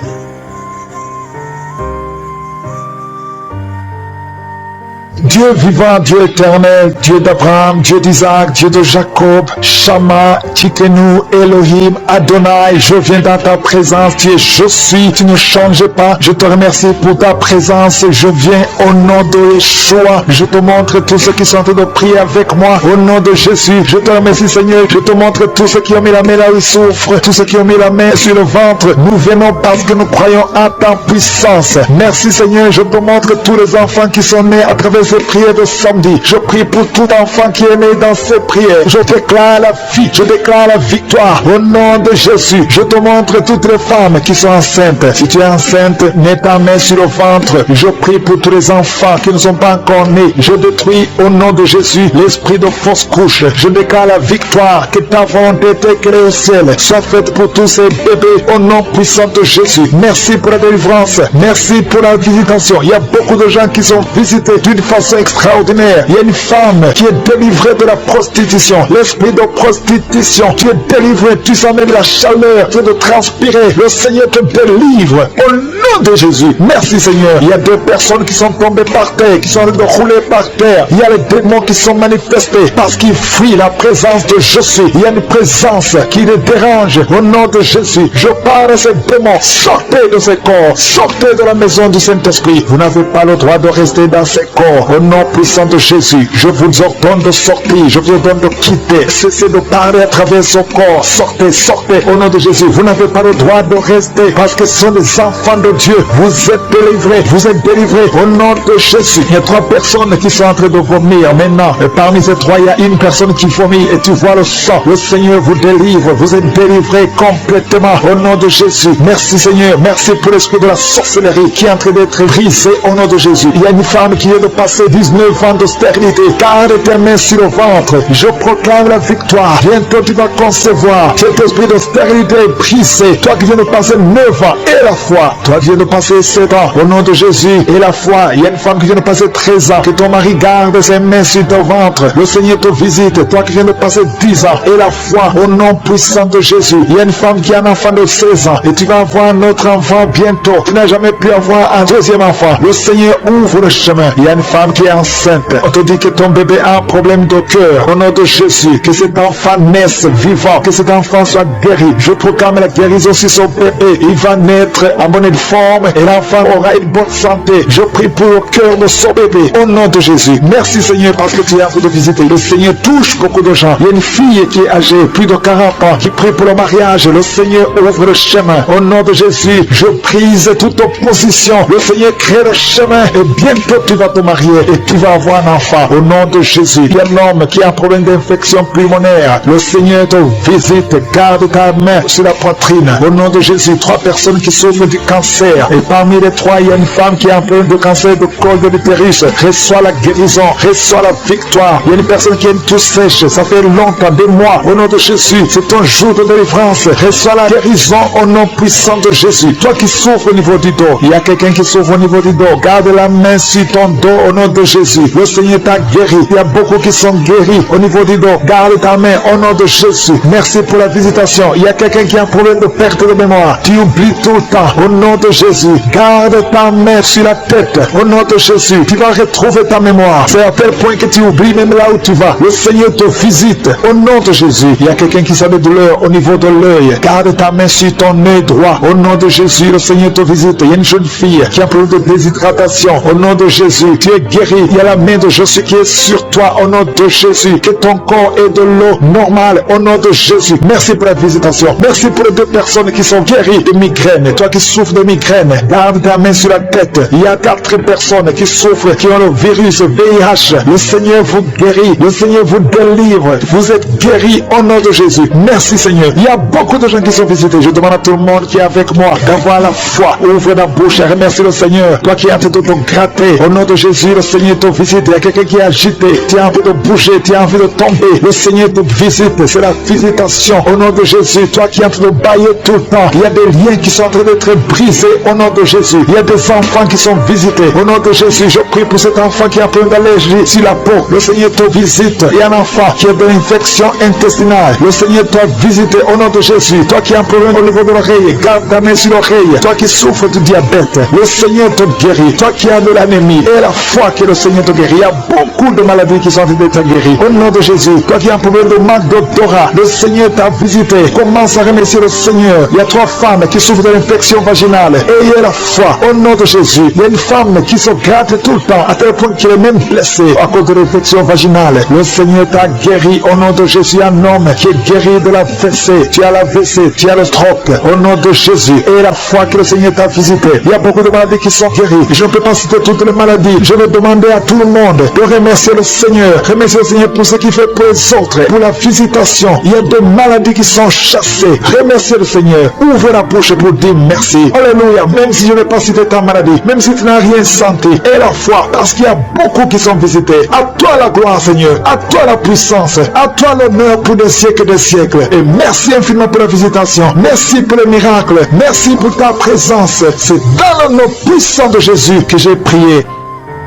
Dieu vivant, Dieu éternel, Dieu d'Abraham, Dieu d'Isaac, Dieu de Jacob, Shama, Tikenu, Elohim, Adonai, je viens dans ta présence, tu es, je suis, tu ne changes pas, je te remercie pour ta présence, je viens au nom de Yeshua, je te montre tous ceux qui sont en train de prier avec moi, au nom de Jésus, je te remercie Seigneur, je te montre tous ceux qui ont mis la main là où ils souffrent, tous ceux qui ont mis la main sur le ventre, nous venons parce que nous croyons en ta puissance, merci Seigneur, je te montre tous les enfants qui sont nés à travers ces prières de samedi. Je prie pour tout enfant qui est né dans ces prières. Je déclare la vie, je déclare la victoire au nom de Jésus. Je te montre toutes les femmes qui sont enceintes. Si tu es enceinte, mets ta main sur le ventre. Je prie pour tous les enfants qui ne sont pas encore nés. Je détruis au nom de Jésus l'esprit de fausse couche. Je déclare la victoire, que ta volonté éclairée au ciel soit faite pour tous ces bébés au nom puissant de Jésus. Merci pour la délivrance. Merci pour la visitation. Il y a beaucoup de gens qui sont visités d'une façon extraordinaire. Il y a une femme qui est délivrée de la prostitution, l'esprit de prostitution. Tu es délivré, tu sens même la chaleur, tu es de transpirer. Le Seigneur te délivre au nom de Jésus. Merci Seigneur. Il y a deux personnes qui sont tombées par terre, qui sont en train de rouler par terre. Il y a les démons qui sont manifestés parce qu'ils fuient la présence de Jésus. Il y a une présence qui les dérange au nom de Jésus. Je parle à ces démons. Sortez de ces corps, sortez de la maison du Saint-Esprit. Vous n'avez pas le droit de rester dans ces corps. Au nom puissant de Jésus, je vous ordonne de sortir, je vous ordonne de quitter. Cessez de parler à travers son corps. Sortez, sortez au nom de Jésus. Vous n'avez pas le droit de rester parce que ce sont des enfants de Dieu. Vous êtes délivrés, vous êtes délivrés au nom de Jésus. Il y a 3 personnes qui sont en train de vomir maintenant. Et parmi ces 3, il y a une personne qui vomit et tu vois le sang. Le Seigneur vous délivre, vous êtes délivrés complètement au nom de Jésus. Merci Seigneur, merci pour l'esprit de la sorcellerie qui est en train d'être brisé au nom de Jésus. Il y a une femme qui vient de passer 19 ans de stérilité. Garde tes mains sur le ventre. Je proclame la victoire. Bientôt tu vas concevoir. Cet esprit de stérilité est brisé. Toi qui viens de passer 9 ans et la foi. Toi qui viens de passer 7 ans au nom de Jésus et la foi. Il y a une femme qui vient de passer 13 ans. Que ton mari garde ses mains sur ton ventre. Le Seigneur te visite. Toi qui viens de passer 10 ans et la foi au nom puissant de Jésus. Il y a une femme qui a un enfant de 16 ans et tu vas avoir un autre enfant bientôt. Tu n'as jamais pu avoir un deuxième enfant. Le Seigneur ouvre le chemin. Il y a une femme qui est enceinte. On te dit que ton bébé a un problème de cœur. Au nom de Jésus, que cet enfant naisse vivant, que cet enfant soit guéri. Je proclame la guérison sur son bébé. Il va naître en bonne forme et l'enfant aura une bonne santé. Je prie pour le cœur de son bébé. Au nom de Jésus. Merci Seigneur parce que tu es en train de visiter. Le Seigneur touche beaucoup de gens. Il y a une fille qui est âgée, plus de 40 ans, qui prie pour le mariage. Le Seigneur ouvre le chemin. Au nom de Jésus, je brise toute opposition. Le Seigneur crée le chemin et bientôt tu vas te marier et tu vas avoir un enfant. Au nom de Jésus, il y a un homme qui a un problème d'infection pulmonaire. Le Seigneur te visite. Garde ta main sur la poitrine. Au nom de Jésus, 3 personnes qui souffrent du cancer. Et parmi les 3, il y a une femme qui a un problème de cancer de col de l'utérus. Reçois la guérison. Reçois la victoire. Il y a une personne qui a une toux sèche. Ça fait longtemps, des mois. Au nom de Jésus, c'est ton jour de délivrance. Reçois la guérison au nom puissant de Jésus. Toi qui souffres au niveau du dos, il y a quelqu'un qui souffre au niveau du dos. Garde la main sur ton dos au nom de Jésus. Le Seigneur t'a guéri. Il y a beaucoup qui sont guéris au niveau du dos. Garde ta main au nom de Jésus. Merci pour la visitation. Il y a quelqu'un qui a un problème de perte de mémoire. Tu oublies tout le temps au nom de Jésus. Garde ta main sur la tête au nom de Jésus. Tu vas retrouver ta mémoire. C'est à tel point que tu oublies même là où tu vas. Le Seigneur te visite au nom de Jésus. Il y a quelqu'un qui a des douleurs au niveau de l'œil. Garde ta main sur ton œil droit au nom de Jésus. Le Seigneur te visite. Il y a une jeune fille qui a un problème de déshydratation au nom de Jésus. Tu es guéri guéri. Il y a la main de Jésus qui est sur toi au nom de Jésus. Que ton corps ait de l'eau normale au nom de Jésus. Merci pour la visitation. Merci pour les 2 personnes qui sont guéries de migraine. Toi qui souffres de migraine, garde ta main sur la tête. Il y a 4 personnes qui souffrent, qui ont le virus VIH. Le Seigneur vous guérit. Le Seigneur vous délivre. Vous êtes guéris au nom de Jésus. Merci Seigneur. Il y a beaucoup de gens qui sont visités. Je demande à tout le monde qui est avec moi d'avoir la foi. Ouvre la bouche et remercie le Seigneur. Toi qui es en train de te gratter, au nom de Jésus, le Seigneur te visite. Il y a quelqu'un qui est agité. Tu as envie de bouger, tu as envie de tomber. Le Seigneur te visite. C'est la visitation. Au nom de Jésus, toi qui es en train de bailler tout le temps, il y a des liens qui sont en train d'être brisés au nom de Jésus. Il y a des enfants qui sont visités. Au nom de Jésus, je prie pour cet enfant qui a plein d'allergies sur la peau. Le Seigneur te visite. Il y a un enfant qui a de l'infection intestinale. Le Seigneur t'a visité au nom de Jésus. Toi qui as un problème au niveau de l'oreille, garde ta main sur l'oreille. Toi qui souffres du diabète, le Seigneur te guérit. Toi qui as de l'anémie, et la foi que le Seigneur te guérit. Il y a beaucoup de maladies qui sont en train d'être guéries. Au nom de Jésus, toi qui as un problème de manque d'odorat, le Seigneur t'a visité. Commence à remercier le Seigneur. Il y a 3 femmes qui souffrent de l'infection vaginale. Ayez la foi au nom de Jésus. Il y a une femme qui se gratte tout le temps à tel point qu'elle est même blessée à cause de l'infection vaginale. Le Seigneur t'a guéri au nom de Jésus. Un homme qui est guéri de la WC. Tu as la WC, tu as le stroke au nom de Jésus. Et la foi que le Seigneur t'a visité. Il y a beaucoup de maladies qui sont guéries. Je ne peux pas citer toutes les maladies. Je vais demander à tout le monde de remercier le Seigneur. Remercier le Seigneur pour ce qu'il fait pour les autres, pour la visitation. Il y a des maladies qui sont chassées. Remerciez le Seigneur. Ouvre la bouche pour dire merci. Alléluia. Même si je n'ai pas cité ta maladie, même si tu n'as rien senti, et la foi, parce qu'il y a beaucoup qui sont visités. À toi la gloire, Seigneur. À toi la puissance. À toi l'honneur pour des siècles et des siècles. Et merci infiniment pour la visitation. Merci pour le miracle. Merci pour ta présence. C'est dans le nom puissant de Jésus que j'ai prié.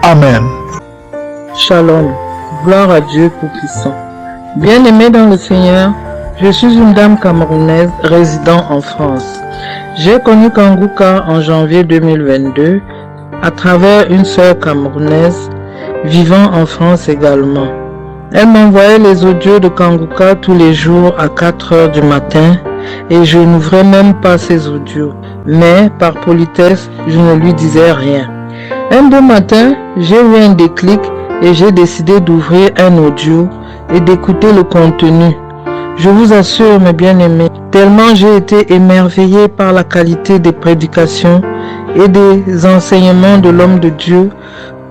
Amen. Shalom. Gloire à Dieu Tout-Puissant. Bien-aimée dans le Seigneur, je suis une dame camerounaise résidant en France. J'ai connu Kanguka en janvier 2022 à travers une sœur camerounaise vivant en France également. Elle m'envoyait les audios de Kanguka tous les jours à 4 heures du matin et je n'ouvrais même pas ces audios. Mais par politesse, je ne lui disais rien. Un beau matin, j'ai eu un déclic et j'ai décidé d'ouvrir un audio et d'écouter le contenu. Je vous assure, mes bien-aimés, tellement j'ai été émerveillé par la qualité des prédications et des enseignements de l'homme de Dieu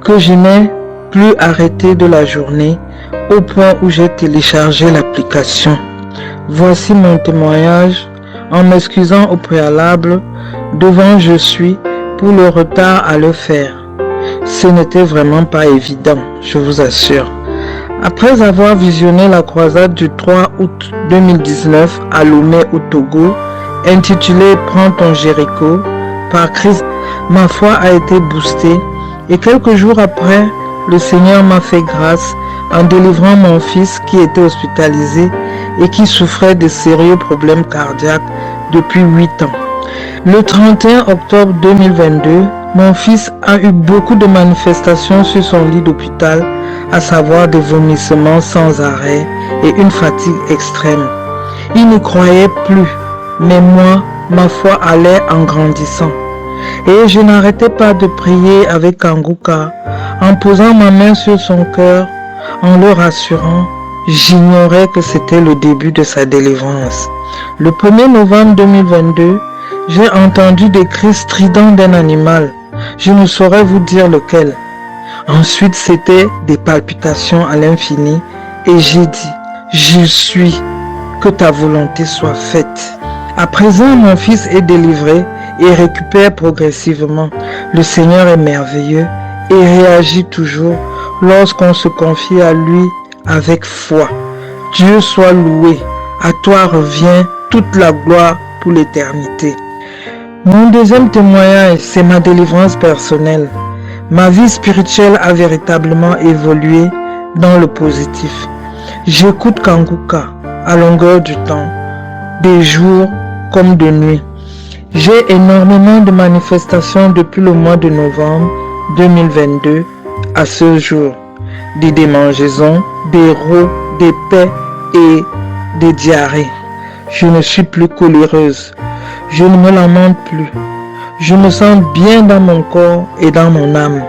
que je n'ai plus arrêté de la journée au point où j'ai téléchargé l'application. Voici mon témoignage en m'excusant au préalable devant je suis pour le retard à le faire. Ce n'était vraiment pas évident, je vous assure. Après avoir visionné la croisade du 3 août 2019 à Lomé au Togo, intitulée « Prends ton Jéricho » par Christ, ma foi a été boostée et quelques jours après, le Seigneur m'a fait grâce en délivrant mon fils qui était hospitalisé et qui souffrait de sérieux problèmes cardiaques depuis 8 ans. Le 31 octobre 2022, mon fils a eu beaucoup de manifestations sur son lit d'hôpital, à savoir des vomissements sans arrêt et une fatigue extrême. Il n'y croyait plus, mais moi, ma foi allait en grandissant. Et je n'arrêtais pas de prier avec Kanguka, en posant ma main sur son cœur, en le rassurant. J'ignorais que c'était le début de sa délivrance. Le 1er novembre 2022, j'ai entendu des cris stridents d'un animal. Je ne saurais vous dire lequel. Ensuite, c'était des palpitations à l'infini et j'ai dit, je suis, que ta volonté soit faite. À présent, mon fils est délivré et récupère progressivement. Le Seigneur est merveilleux et réagit toujours lorsqu'on se confie à lui avec foi. Dieu soit loué. À toi revient toute la gloire pour l'éternité. Mon deuxième témoignage, c'est ma délivrance personnelle. Ma vie spirituelle a véritablement évolué dans le positif. J'écoute Kanguka à longueur du temps, des jours comme de nuit. J'ai énormément de manifestations depuis le mois de novembre 2022 à ce jour. Des démangeaisons, des rots, des paix et des diarrhées. Je ne suis plus coléreuse. Je ne me lamente plus. Je me sens bien dans mon corps et dans mon âme.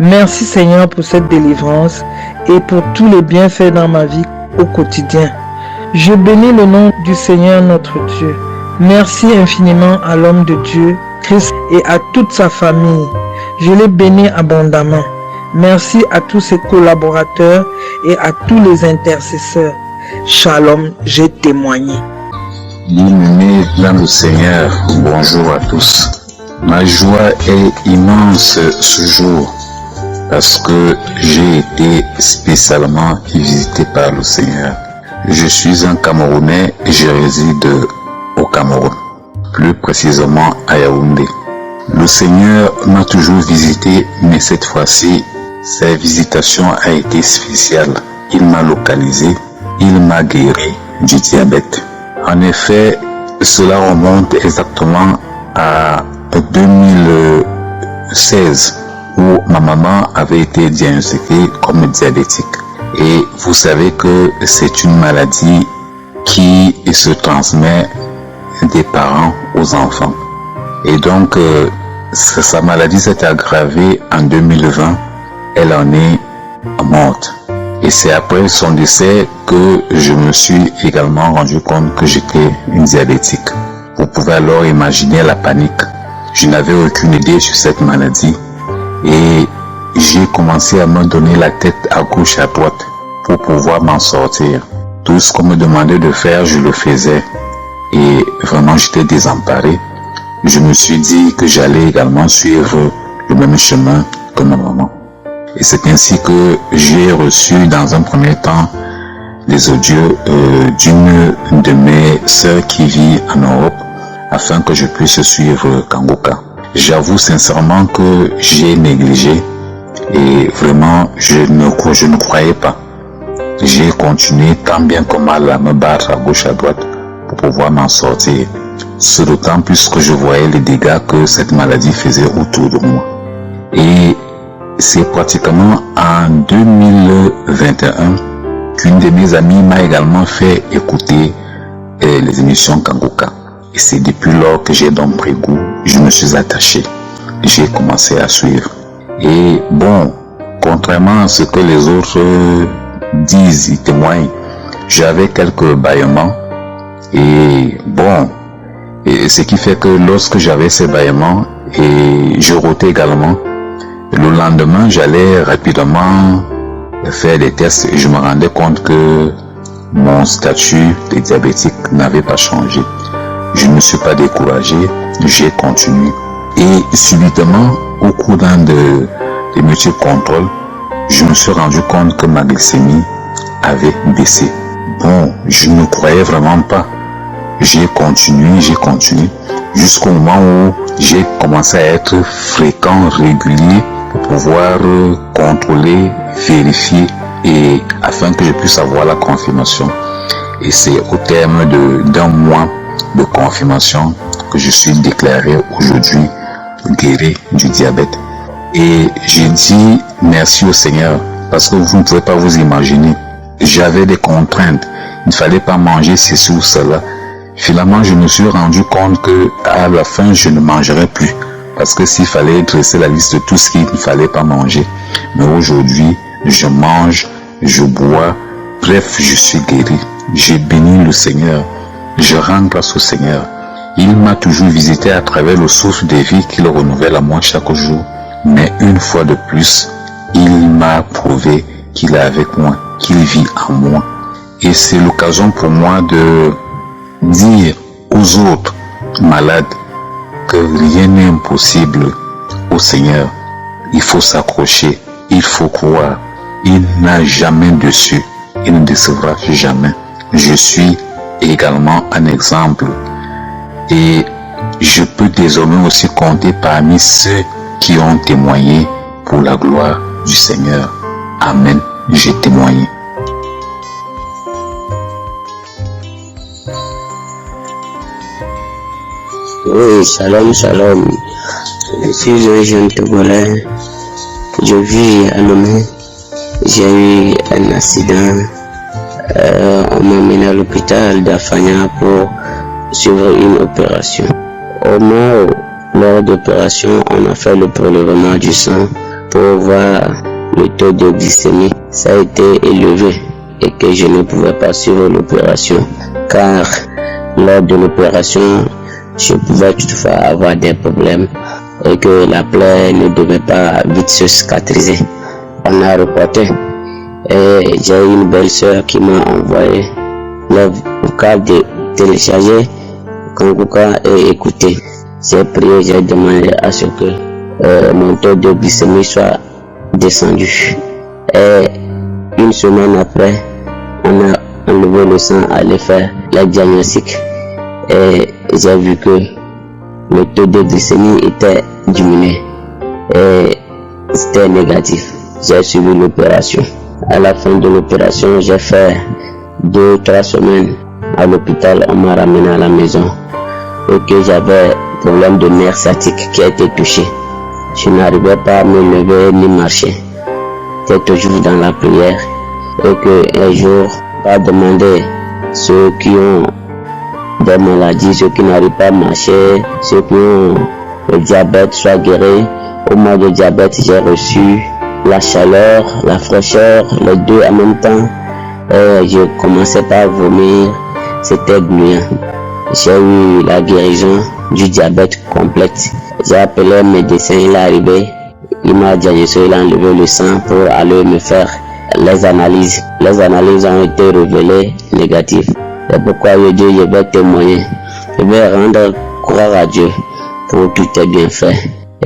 Merci Seigneur pour cette délivrance et pour tous les bienfaits dans ma vie au quotidien. Je bénis le nom du Seigneur notre Dieu. Merci infiniment à l'homme de Dieu, Christ, et à toute sa famille. Je les bénis abondamment. Merci à tous ses collaborateurs et à tous les intercesseurs. Shalom, j'ai témoigné. Bien-aimés dans le Seigneur, bonjour à tous. Ma joie est immense ce jour parce que j'ai été spécialement visité par le Seigneur. Je suis un Camerounais et je réside au Cameroun, plus précisément à Yaoundé. Le Seigneur m'a toujours visité, mais cette fois-ci, sa visitation a été spéciale. Il m'a localisé, il m'a guéri du diabète. En effet, cela remonte exactement à 2016 où ma maman avait été diagnostiquée comme diabétique. Et vous savez que c'est une maladie qui se transmet des parents aux enfants. Et donc, sa maladie s'est aggravée en 2020. Elle en est morte. Et c'est après son décès que je me suis également rendu compte que j'étais diabétique. Vous pouvez alors imaginer la panique. Je n'avais aucune idée sur cette maladie. Et j'ai commencé à me donner la tête à gauche et à droite pour pouvoir m'en sortir. Tout ce qu'on me demandait de faire, je le faisais. Et vraiment, j'étais désemparé. Je me suis dit que j'allais également suivre le même chemin que ma maman. Et c'est ainsi que j'ai reçu dans un premier temps les audios d'une de mes sœurs qui vit en Europe afin que je puisse suivre Kanguka. J'avoue sincèrement que j'ai négligé et vraiment je ne croyais pas. J'ai continué tant bien que mal à me battre à gauche à droite pour pouvoir m'en sortir. Ce d'autant plus que je voyais les dégâts que cette maladie faisait autour de moi. Et c'est pratiquement en 2021 qu'une de mes amies m'a également fait écouter les émissions Kanguka. Et c'est depuis lors que j'ai donc pris goût, je me suis attaché. J'ai commencé à suivre. Et bon, contrairement à ce que les autres disent, ils témoignent, j'avais quelques bâillements. Et bon, et ce qui fait que lorsque j'avais ces bâillements, et je rotais également, le lendemain, j'allais rapidement faire des tests et je me rendais compte que mon statut de diabétique n'avait pas changé. Je ne me suis pas découragé, j'ai continué. Et subitement, au cours d'un de multiples contrôles, je me suis rendu compte que ma glycémie avait baissé. Bon, je ne croyais vraiment pas. J'ai continué, jusqu'au moment où j'ai commencé à être fréquent, régulier, pour pouvoir contrôler, vérifier et afin que je puisse avoir la confirmation. Et c'est au terme d'un mois de confirmation que je suis déclaré aujourd'hui guéri du diabète. Et j'ai dit merci au Seigneur parce que vous ne pouvez pas vous imaginer. J'avais des contraintes. Il ne fallait pas manger ceci ou cela. Finalement, je me suis rendu compte que à la fin, je ne mangerais plus. Parce que s'il fallait dresser la liste de tout ce qu'il ne fallait pas manger. Mais aujourd'hui, je mange, je bois. Bref, je suis guéri. J'ai béni le Seigneur. Je rends grâce au Seigneur. Il m'a toujours visité à travers le souffle de vie qu'il renouvelle à moi chaque jour. Mais une fois de plus, il m'a prouvé qu'il est avec moi, qu'il vit en moi. Et c'est l'occasion pour moi de dire aux autres malades que rien n'est impossible au Seigneur. Il faut s'accrocher, il faut croire. Il n'a jamais déçu, il ne décevra jamais. Je suis également un exemple et je peux désormais aussi compter parmi ceux qui ont témoigné pour la gloire du Seigneur. Amen, j'ai témoigné. Oui, shalom, shalom. Je suis un jeune Togolais. Je vis à Lomé. J'ai eu un accident. On m'a mené à l'hôpital d'Afanya pour suivre une opération. Au moins, lors d'opération, on a fait le prélèvement du sang pour voir le taux de glycémie. Ça a été élevé et que je ne pouvais pas suivre l'opération, car lors de l'opération, je pouvais toutefois avoir des problèmes et que la plaie ne devait pas vite se cicatriser. On a reporté et j'ai eu une belle soeur qui m'a envoyé le vocal de télécharger Kanguka et écouter. J'ai prié, j'ai demandé à ce que mon taux de glycémie soit descendu. Et une semaine après, on a enlevé le sang, allé faire le diagnostic et j'ai vu que le taux de glycémie était diminué et c'était négatif. J'ai suivi l'opération. À la fin de l'opération, j'ai fait 2-3 semaines à l'hôpital. On m'a ramené à la maison et que j'avais problème de nerf sciatique qui a été touché. Je n'arrivais pas à me lever ni marcher. J'étais toujours dans la prière et que un jour, on va demander ceux qui ont des maladies, ceux qui n'arrivent pas à marcher, ceux qui ont le diabète soient guéris. Au mois de diabète, j'ai reçu la chaleur, la fraîcheur, les deux en même temps. Et je commençais pas à vomir, c'était gluant. J'ai eu la guérison du diabète complète. J'ai appelé un médecin, il est arrivé, il m'a diagnostiqué, il a enlevé le sang pour aller me faire les analyses. Les analyses ont été révélées négatives. C'est pourquoi je vais témoigner. Je vais rendre gloire à Dieu pour tout tes bienfaits.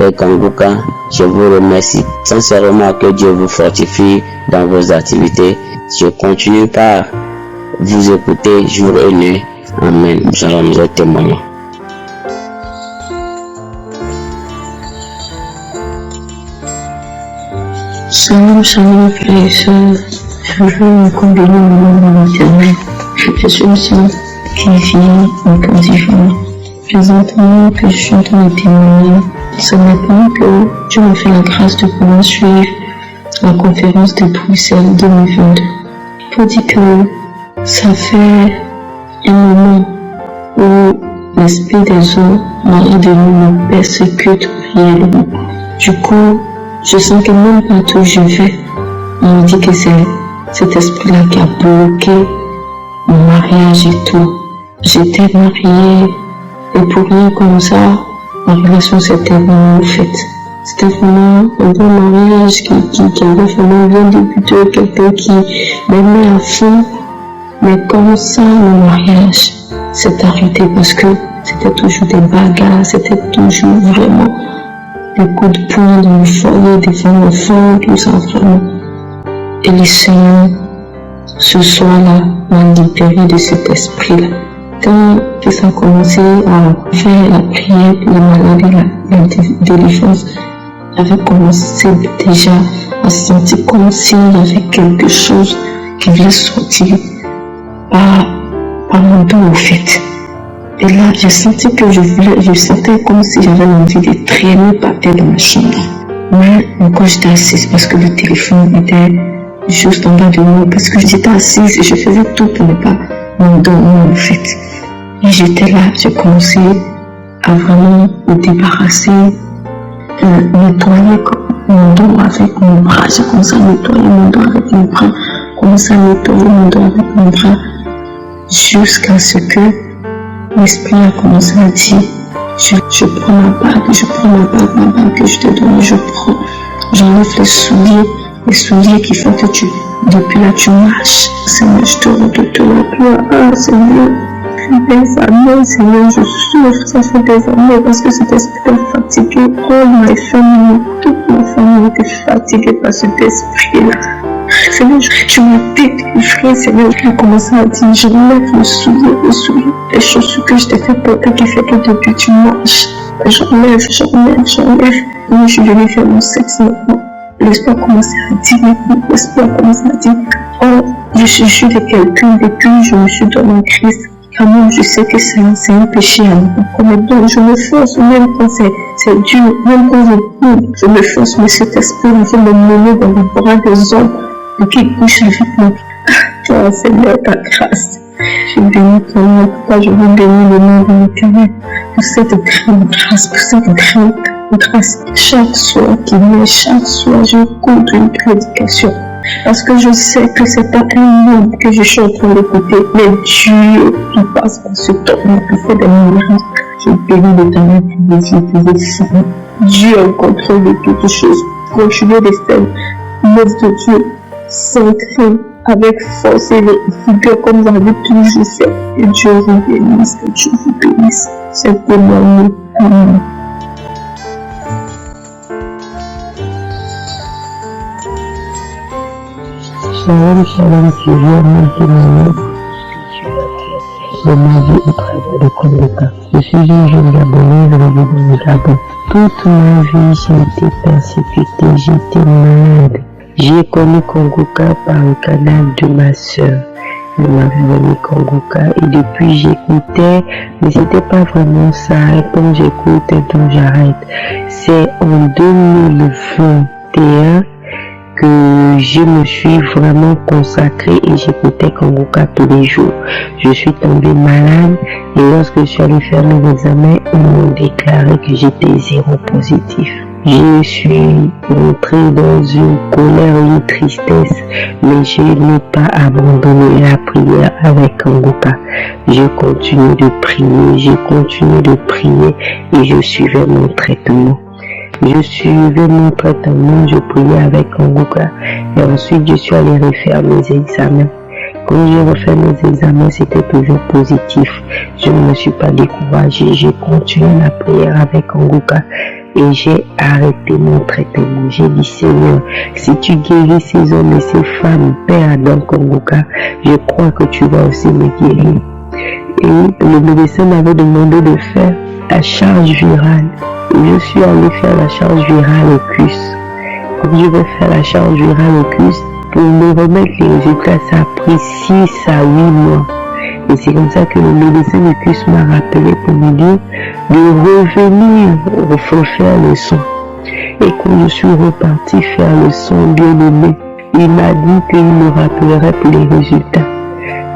Et Kanguka, je vous remercie sincèrement, que Dieu vous fortifie dans vos activités. Je continue par vous écouter jour et nuit. Amen. Shalom, je témoigne. Shalom, shalom, frères et sœurs. Je veux me combiner au nom de l'Éternel. Je suis une sœur qui vit en Côte d'Ivoire. Présentement que je suis en train de témoigner, ce matin que Dieu m'a fait la grâce de pouvoir suivre la conférence de Bruxelles 2022. Pour dire que ça fait un moment où l'esprit des eaux mari de nous me persécute réellement. Du coup, je sens que même partout où je vais, on me dit que c'est cet esprit-là qui a bloqué mon mariage et tout. J'étais mariée et pour rien comme ça, ma relation s'était vraiment faite. C'était vraiment un bon mariage qui avait vraiment bien débuté, quelqu'un qui m'aimait à fond. Mais comme ça, le mariage s'est arrêté parce que c'était toujours des bagarres, c'était toujours vraiment des coups de poing dans le foyer, devant l'enfant, tout ça vraiment. Et le Seigneur, ce soir-là, m'a libéré de cet esprit-là. Quand ça a commencé à faire la prière pour les malades et la délivrance, j'avais commencé déjà à sentir comme s'il y avait quelque chose qui venait sortir par mon dos au fait. Et là, j'ai senti que je sentais comme si j'avais envie de traîner par terre dans ma chambre. Mais encore j'étais assise parce que le téléphone était juste en bas de moi, parce que j'étais assise et je faisais tout pour ne pas m'endormir en fait. Et j'étais là, j'ai commencé à vraiment me débarrasser, nettoyer mon dos avec mon bras. J'ai commencé à nettoyer mon dos avec mon bras, commencé à nettoyer mon dos avec mon bras, jusqu'à ce que l'esprit a commencé à dire, je prends ma bague que je te donne, j'enlève les souliers qui font que depuis là tu marches. Seigneur, je te redonne la gloire. Seigneur, des années, Seigneur, je souffre, ça fait des années parce que cet esprit est fatigué. Oh, ma famille, toute ma famille était fatiguée par cet esprit-là. Seigneur, tu m'as délivré, Seigneur, tu as commencé à dire, j'enlève le soulier, les chaussures que je t'ai fait porter qui fait que depuis tu marches. J'enlève. Moi, je suis venue faire mon sexe maintenant. L'espoir commençait à dire, oh, je suis juste de quelqu'un, depuis que je me suis donné en Christ. Car moi, je sais que c'est un péché à moi. Mais donc, je me force, même quand c'est dur, même quand je me force, mais cet esprit veut me mener dans les bras des hommes et qui couchent avec moi. Toi, Seigneur, ta grâce. Je bénis ton nom, Papa, je veux bénir le nom de l'Éternel pour cette grande grâce, pour cette grande grâce. Chaque soir chaque soir, je compte une prédication. Parce que je sais que c'est pas un monde que je suis en train d'écouter, mais Dieu qui passe par ce temps, qui fait des miracles. Je bénis l'Éternel pour les yeux des femmes. Dieu est au contrôle de toutes choses. Continuez de faire l'œuvre de Dieu sans crainte, avec force et vigueur comme vous avez toujours fait. Que Dieu vous bénisse, que Dieu vous bénisse. C'est témoigné. Amen. Shalom, shalom, tu viens mon témoignage de ma vie au travers de Kongoka. Je suis un jeune Gabonais, je vis dans le Gabon. Toute ma vie, j'ai été persécuté, j'étais malade. J'ai connu Kongoka par le canal de ma soeur. Elle m'avait donné Kongoka et depuis j'écoutais, mais c'était pas vraiment ça. Et quand j'écoute, donc j'arrête. C'est en 2021 que je me suis vraiment consacrée et j'écoutais Kongoka tous les jours. Je suis tombée malade et lorsque je suis allée faire mes examens, ils m'ont déclaré que j'étais séropositif. Je suis entrée dans une colère, une tristesse, mais je n'ai pas abandonné la prière avec Kongoka. Je continue de prier et je suivais mon traitement. Je priais avec Kongoka et ensuite je suis allée refaire mes examens. Quand j'ai refait mes examens, c'était toujours positif. Je ne me suis pas découragée, j'ai continué la prière avec Kongoka et j'ai arrêté mon traitement. J'ai dit Seigneur, si tu guéris ces hommes et ces femmes, Père dans Kongoka, je crois que tu vas aussi me guérir. Et le médecin m'avait demandé de faire la charge virale. Je suis allée faire la charge virale au CUS. Comme je vais faire la charge virale au CUS, pour me remettre les résultats, ça a pris 6 à 8 mois. Et c'est comme ça que le médecin du CUS m'a rappelé pour me dire de revenir refaire le son. Et quand je suis reparti faire le son bien aimé, il m'a dit qu'il me rappellerait pour les résultats.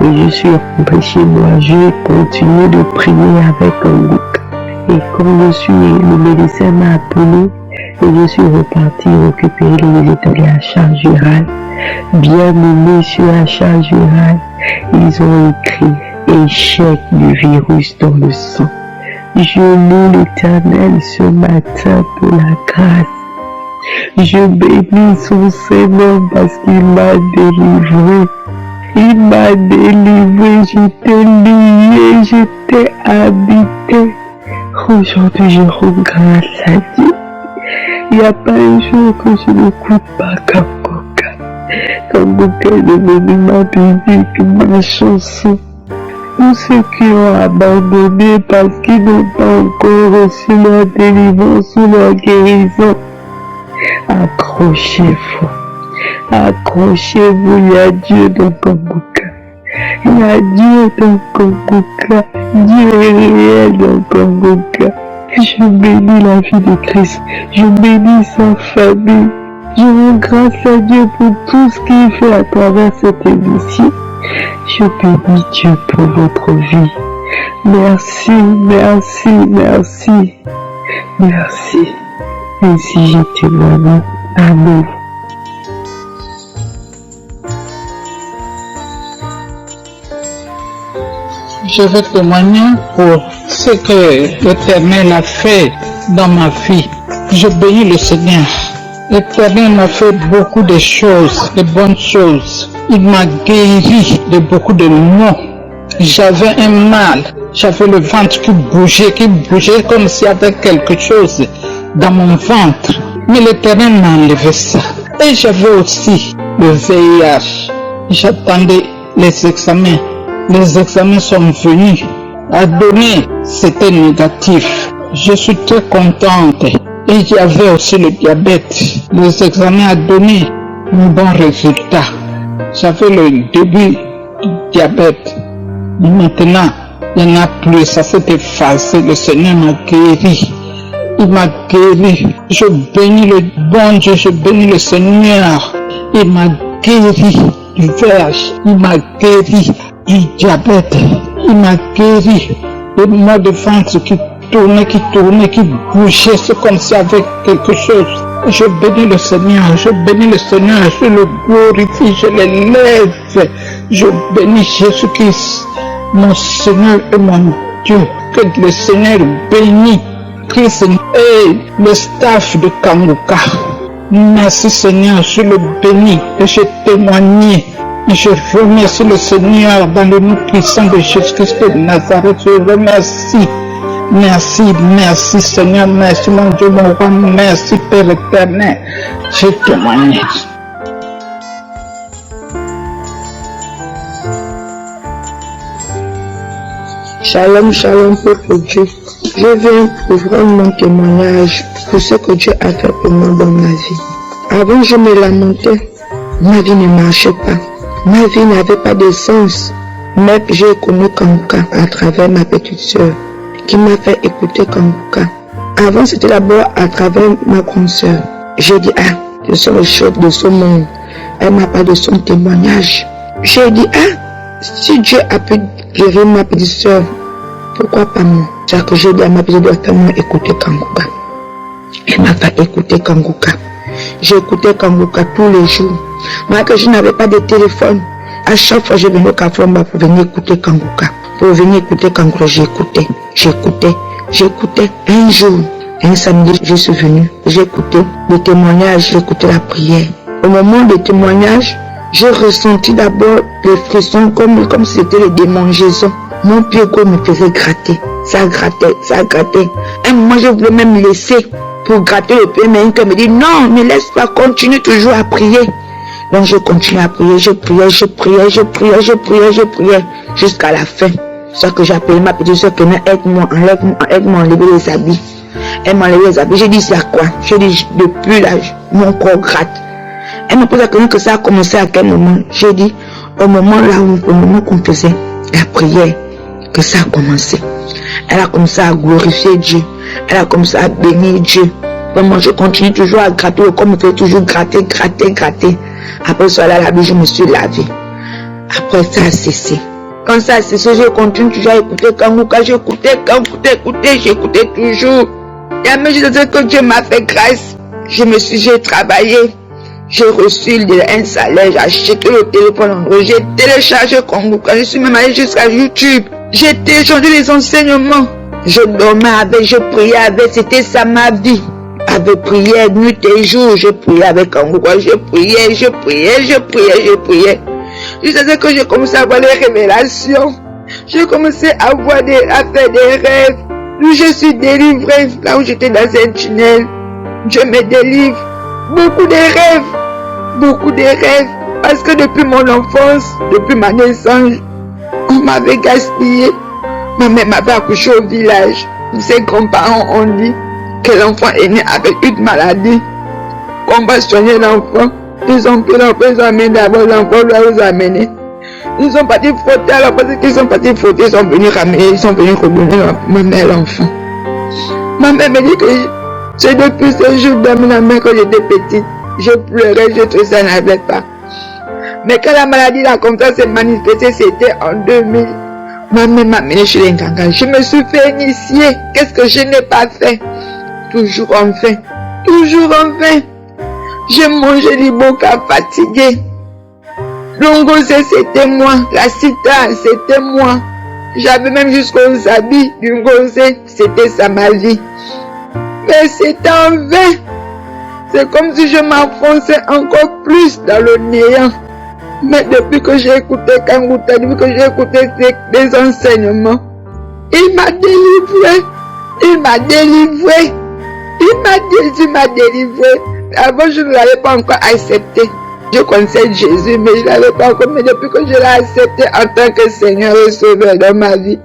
Et je suis rentré chez moi, je continue de prier avec Kongoka. Et quand le médecin m'a appelé et je suis reparti récupérer les résultats de la charge virale. Bien aimé sur la charge virale, ils ont écrit échec du virus dans le sang. Je loue l'Éternel ce matin pour la grâce. Je bénis son Seigneur parce qu'il m'a délivré. Il m'a délivré, j'étais lié, j'étais habité. Aujourd'hui, je rends grâce à Dieu. Il n'y a pas un jour que je n'écoute pas Kongoka. Kongoka est devenu ma musique, ma chanson. Tous ceux qui ont abandonné parce qu'ils n'ont pas encore reçu leur délivrance ou leur guérison, accrochez-vous. Accrochez-vous, il y a Dieu dans Kongoka. Il y a Dieu dans Kongoka. Dieu est réel dans Kongoka. Je bénis la vie de Christ. Je bénis sa famille. Je rends grâce à Dieu pour tout ce qu'il fait à travers cette émission. Je bénis Dieu pour votre vie. Merci, merci, merci. Merci. Ainsi je témoigne. Amen. Je vais témoigner pour ce que l'Éternel a fait dans ma vie. Je bénis le Seigneur. L'Éternel m'a fait beaucoup de choses, de bonnes choses. Il m'a guéri de beaucoup de maux. J'avais un mal, j'avais le ventre qui bougeait comme s'il y avait quelque chose dans mon ventre. Mais l'Éternel m'a enlevé ça. Et j'avais aussi le VIH. J'attendais les examens. Les examens sont venus. À donner, c'était négatif. Je suis très contente. Et il y avait aussi le diabète. Les examens ont donné un bon résultat. J'avais le début du diabète. Mais maintenant, il n'y en a plus. Ça s'est effacé. Le Seigneur m'a guéri. Il m'a guéri. Je bénis le bon Dieu. Je bénis le Seigneur. Il m'a guéri du VIH. Il m'a guéri du diabète. Il m'a guéri le mal de ventre qui tournait, qui bougeait. C'est comme si avec quelque chose. Je bénis le Seigneur, je le glorifie, je l'élève. Je bénis Jésus-Christ, mon Seigneur et mon Dieu. Que le Seigneur bénisse Christ et le staff de Kanguka. Merci Seigneur, je le bénis et je témoigne. Je remercie le Seigneur dans le nom puissant de Jésus-Christ de Nazareth. Je remercie. Merci Seigneur, merci mon Dieu, mon roi, merci Père éternel. Je témoigne. Shalom, shalom, peuple Dieu. Je viens pour rendre mon témoignage pour ce que Dieu a fait pour moi dans ma vie. Avant, je me lamentais. Ma vie ne marchait pas. Ma vie n'avait pas de sens. Mais j'ai connu Kanguka à travers ma petite soeur qui m'a fait écouter Kanguka. Avant, c'était d'abord à travers ma grande soeur. J'ai dit, je suis le chef de ce monde. Elle m'a parlé de son témoignage. J'ai dit, si Dieu a pu guérir ma petite soeur, pourquoi pas moi? C'est que j'ai dit à ma petite soeur, tellement écouter Kanguka. Elle m'a fait écouter Kanguka. J'ai écouté Kanguka tous les jours. Moi que je n'avais pas de téléphone, à chaque fois je venais au Kafromba pour venir écouter Kanguka. Pour venir écouter Kanguka, j'écoutais. Un jour, un samedi, je suis venu. J'ai écouté le témoignage, j'ai écouté la prière. Au moment du témoignage, j'ai ressenti d'abord les frissons comme si c'était les démangeaisons. Mon pied gauche me faisait gratter. Ça grattait. Un moment, je voulais même laisser pour gratter le pied, mais une me dit non, ne laisse pas, continue toujours à prier. Donc je continue à prier, je priais jusqu'à la fin. C'est que j'ai appelé ma petite soeur qui m'a aide-moi, enlève-moi, enlever les habits. Elle m'a enlevé les habits. J'ai dit c'est à quoi? J'ai dit depuis là, mon corps gratte. Elle m'a posé la question que ça a commencé à quel moment? J'ai dit au moment qu'on faisait la prière, que ça a commencé. Elle a commencé à glorifier Dieu. Elle a commencé à bénir Dieu. Moi, je continue toujours à gratter le corps, me fait toujours gratter. Après ça, là, je me suis lavé. Après, ça a cessé. Quand ça a cessé, je continue toujours à écouter Kanguka. J'écoutais toujours. Et à mesure que Dieu m'a fait grâce, j'ai travaillé. J'ai reçu un salaire, j'ai acheté le téléphone Android, j'ai téléchargé Kanguka. Je suis même allé jusqu'à YouTube. J'ai téléchargé les enseignements. Je dormais avec, je priais avec, c'était ça ma vie. Avec prière, nuit et jour, je priais avec Kanguka, je priais. Jusqu'à ce que j'ai commencé à avoir les révélations. J'ai commencé à faire des rêves. Où je suis délivré, là où j'étais dans un tunnel. Dieu me délivre. Beaucoup de rêves. Parce que depuis mon enfance, depuis ma naissance, on m'avait gaspillé. Ma mère m'avait accouché au village. Ses grands-parents ont dit que l'enfant est né avec une maladie. On va soigner l'enfant. Ils ont pris l'enfant, ils ont amené d'abord l'enfant, ils ont amené. Ils sont partis frotter, alors parce qu'ils sont partis frotter, ils sont venus ramener, ils sont venus redonner ma mère l'enfant. Ma mère me dit que c'est depuis ce jour dans ma mère quand j'étais petite. Je pleurais, je trouvais ça n'avait pas. Mais quand la maladie là comme ça s'est manifestée, c'était en 2000. Ma mère m'a amené chez les Nganga. Je me suis fait initier. Qu'est-ce que je n'ai pas fait? Toujours en vain. J'ai mangé l'iboka fatigué. L'ongosé c'était moi. La citane c'était moi. J'avais même jusqu'aux habits du ngosé. C'était ça ma vie. Mais c'était en vain. C'est comme si je m'enfonçais encore plus dans le néant. Mais depuis que j'ai écouté Kanguka, depuis que j'ai écouté des enseignements, il m'a délivré. Jésus m'a délivré. Avant, je ne l'avais pas encore accepté. Je connaissais Jésus, mais je ne l'avais pas encore. Mais depuis que je l'ai accepté en tant que Seigneur et Sauveur dans ma vie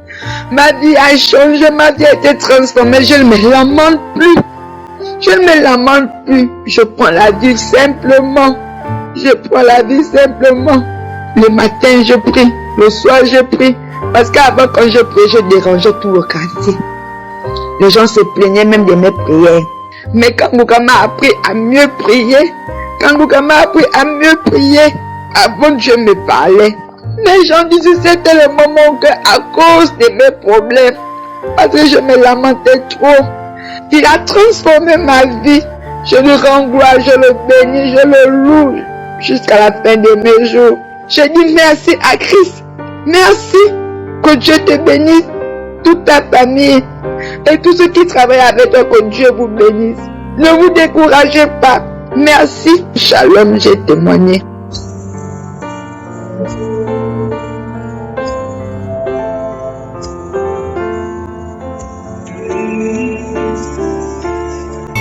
a changé, ma vie a été transformée. Je ne me lamente plus. Je prends la vie simplement. Le matin, je prie. Le soir, je prie. Parce qu'avant, quand je priais, je dérangeais tout le quartier. Les gens se plaignaient même de mes prières. Mais Kanguka m'a appris à mieux prier. Avant, Dieu me parlait. Les gens disaient c'était le moment que, à cause de mes problèmes, parce que je me lamentais trop. Il a transformé ma vie. Je lui rends gloire, je le bénis, je le loue jusqu'à la fin de mes jours. Je dis merci à Christ. Merci. Que Dieu te bénisse, toute ta famille et tous ceux qui travaillent avec toi, que Dieu vous bénisse. Ne vous découragez pas. Merci. Shalom, j'ai témoigné.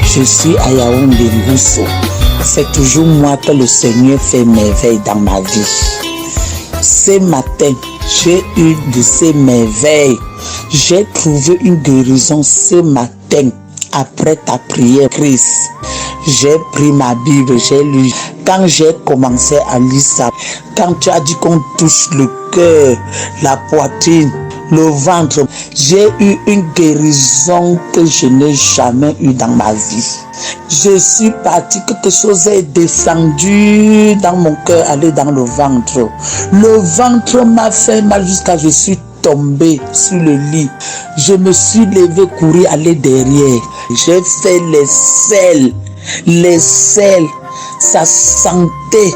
Je suis à Yaoundé Mousso. C'est toujours moi que le Seigneur fait merveille dans ma vie. Ce matin, j'ai eu de ces merveilles. J'ai trouvé une guérison ce matin après ta prière, Christ. J'ai pris ma Bible, j'ai lu. Quand j'ai commencé à lire ça, quand tu as dit qu'on touche le cœur, la poitrine, le ventre, j'ai eu une guérison que je n'ai jamais eue dans ma vie. Je suis parti, quelque chose est descendu dans mon cœur, allé dans le ventre. Le ventre m'a fait mal jusqu'à je suis tombé sur le lit. Je me suis levé, courir, aller derrière. J'ai fait les selles, ça sentait.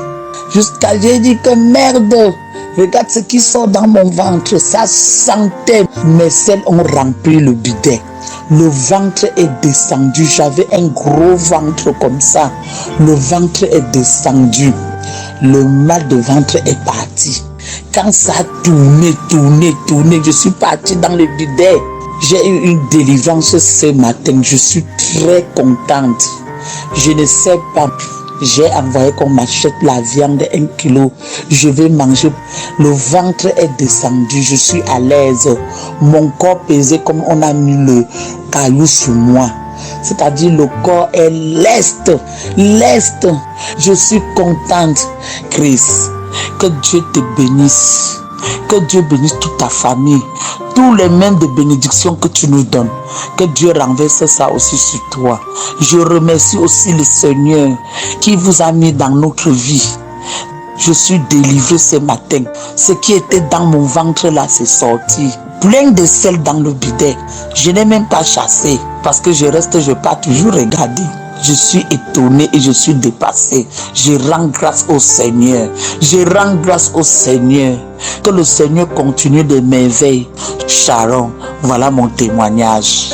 Jusqu'à j'ai dit que merde. Regarde ce qui sort dans mon ventre, ça sentait. Mes selles ont rempli le bidet. Le ventre est descendu. J'avais un gros ventre comme ça. Le ventre est descendu. Le mal de ventre est parti. Quand ça a tourné, je suis parti dans le bidet. J'ai eu une délivrance ce matin. Je suis très contente. Je ne sais pas. J'ai envoyé qu'on m'achète la viande 1 kilo. Je vais manger. Le ventre est descendu. Je suis à l'aise. Mon corps pesait comme on a mis le caillou sur moi. C'est-à-dire le corps est leste. Je suis contente, Chris. Que Dieu te bénisse. Que Dieu bénisse toute ta famille. Tous les mains de bénédiction que tu nous donnes. Que Dieu renverse ça aussi sur toi. Je remercie aussi le Seigneur qui vous a mis dans notre vie. Je suis délivré ce matin. Ce qui était dans mon ventre là, c'est sorti. Plein de sel dans le bidet. Je n'ai même pas chassé. Parce que je pars toujours regarder. Je suis étonné et je suis dépassé. Je rends grâce au Seigneur. Que le Seigneur continue de m'éveiller. Sharon, voilà mon témoignage.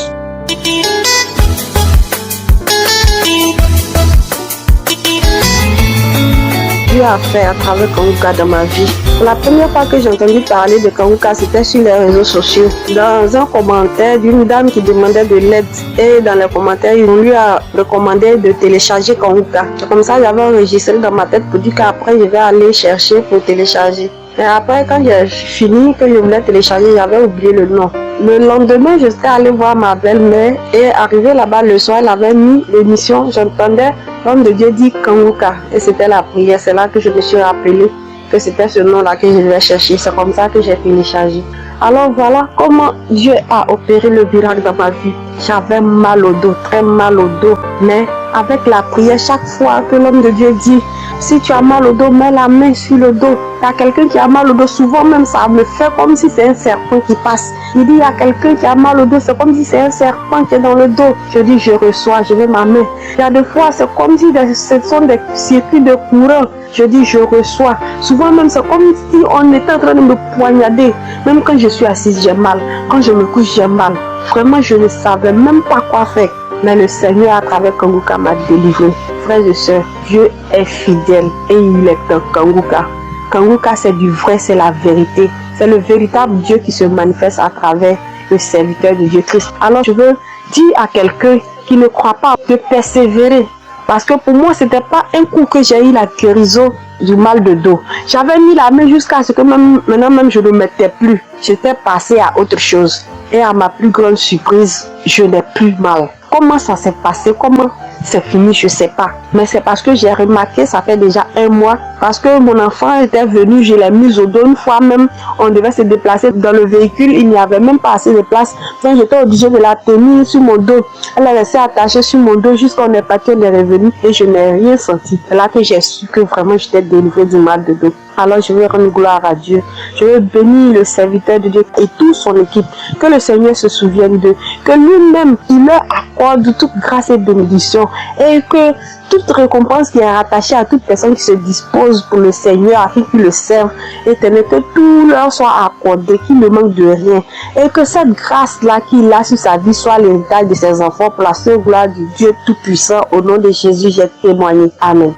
Dieu a fait à travers Kanguka dans ma vie. La première fois que j'ai entendu parler de Kanguka, c'était sur les réseaux sociaux. Dans un commentaire d'une dame qui demandait de l'aide. Et dans les commentaires, on lui a recommandé de télécharger Kanguka. Comme ça, j'avais enregistré dans ma tête pour dire qu'après, je vais aller chercher pour télécharger. Et après, quand j'ai fini, que je voulais télécharger, j'avais oublié le nom. Le lendemain, je suis allée voir ma belle-mère et arrivé là-bas le soir, elle avait mis l'émission. J'entendais l'homme de Dieu dire Kanguka et c'était la prière. C'est là que je me suis rappelé que c'était ce nom-là que je devais chercher. C'est comme ça que j'ai téléchargé. Alors voilà comment Dieu a opéré le miracle dans ma vie. J'avais mal au dos, très mal au dos. Mais avec la prière, chaque fois que l'homme de Dieu dit, si tu as mal au dos, mets la main sur le dos. Il y a quelqu'un qui a mal au dos, souvent même ça me fait comme si c'est un serpent qui passe. Il dit, il y a quelqu'un qui a mal au dos, c'est comme si c'est un serpent qui est dans le dos. Je dis, je reçois, je mets ma main. Il y a des fois, c'est comme si ce sont des circuits de courant. Je dis, je reçois. Souvent même, c'est comme si on était en train de me poignarder. Même quand je suis assise, j'ai mal. Quand je me couche, j'ai mal. Vraiment, je ne savais même pas quoi faire. Mais le Seigneur, à travers Kanguka, m'a délivré. Frères et sœurs, Dieu est fidèle et il est un Kanguka. Kanguka, c'est du vrai, c'est la vérité. C'est le véritable Dieu qui se manifeste à travers le serviteur de Dieu Christ. Alors, je veux dire à quelqu'un qui ne croit pas de persévérer. Parce que pour moi, c'était pas un coup que j'ai eu la guérison du mal de dos. J'avais mis la main jusqu'à ce que maintenant même je ne le mettais plus. J'étais passé à autre chose. Et à ma plus grande surprise, je n'ai plus mal. Comment ça s'est passé? Comment c'est fini? Je ne sais pas. Mais c'est parce que j'ai remarqué, ça fait déjà 1 mois, parce que mon enfant était venu, je l'ai mise au dos. Une fois même, on devait se déplacer dans le véhicule, il n'y avait même pas assez de place. Donc j'étais obligée de la tenir sur mon dos. Elle est restée attachée sur mon dos jusqu'à on est parti, on est revenu et je n'ai rien senti. C'est là que j'ai su que vraiment j'étais délivrée du mal de dos. Alors je veux rendre gloire à Dieu. Je veux bénir le serviteur de Dieu et toute son équipe. Que le Seigneur se souvienne d'eux. Que lui-même, il leur accorde toute grâce et bénédiction. Et que toute récompense qui est rattachée à toute personne qui se dispose pour le Seigneur afin qu'il le serve, Éternel, que tout leur soit accordé, qu'il ne manque de rien. Et que cette grâce-là qu'il a sur sa vie soit l'héritage de ses enfants pour la seule gloire du Dieu Tout-Puissant. Au nom de Jésus, j'ai témoigné. Amen.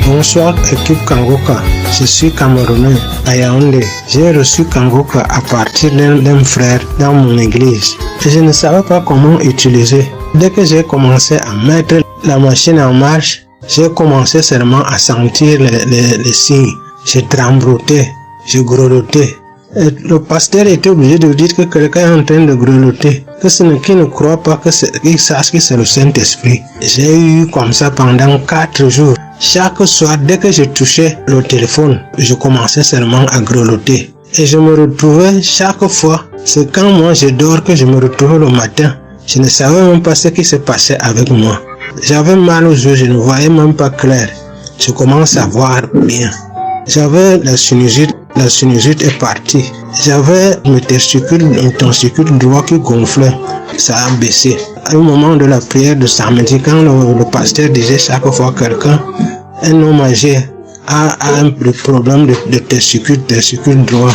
Bonsoir équipe Kangoka, je suis Camerounais à Yaoundé. J'ai reçu Kangoka à partir d'un frère dans mon église et je ne savais pas comment utiliser. Dès que j'ai commencé à mettre la machine en marche, j'ai commencé seulement à sentir les signes. J'ai trembloté, j'ai grelotté. Et le pasteur était obligé de dire que quelqu'un est en train de grelotter, que ce n'est qu'il ne croit pas qu'il sache que c'est le Saint-Esprit. J'ai eu comme ça pendant 4 jours. Chaque soir, dès que je touchais le téléphone, je commençais seulement à grelotter. Et je me retrouvais chaque fois, c'est quand moi je dors que je me retrouvais le matin. Je ne savais même pas ce qui se passait avec moi. J'avais mal aux yeux, je ne voyais même pas clair. Je commence à voir bien. J'avais la sinusite est partie. J'avais mon testicule droit qui gonflait. Ça a baissé. À un moment de la prière de samedi, quand le pasteur disait chaque fois un homme âgé a un problème de testicule droit,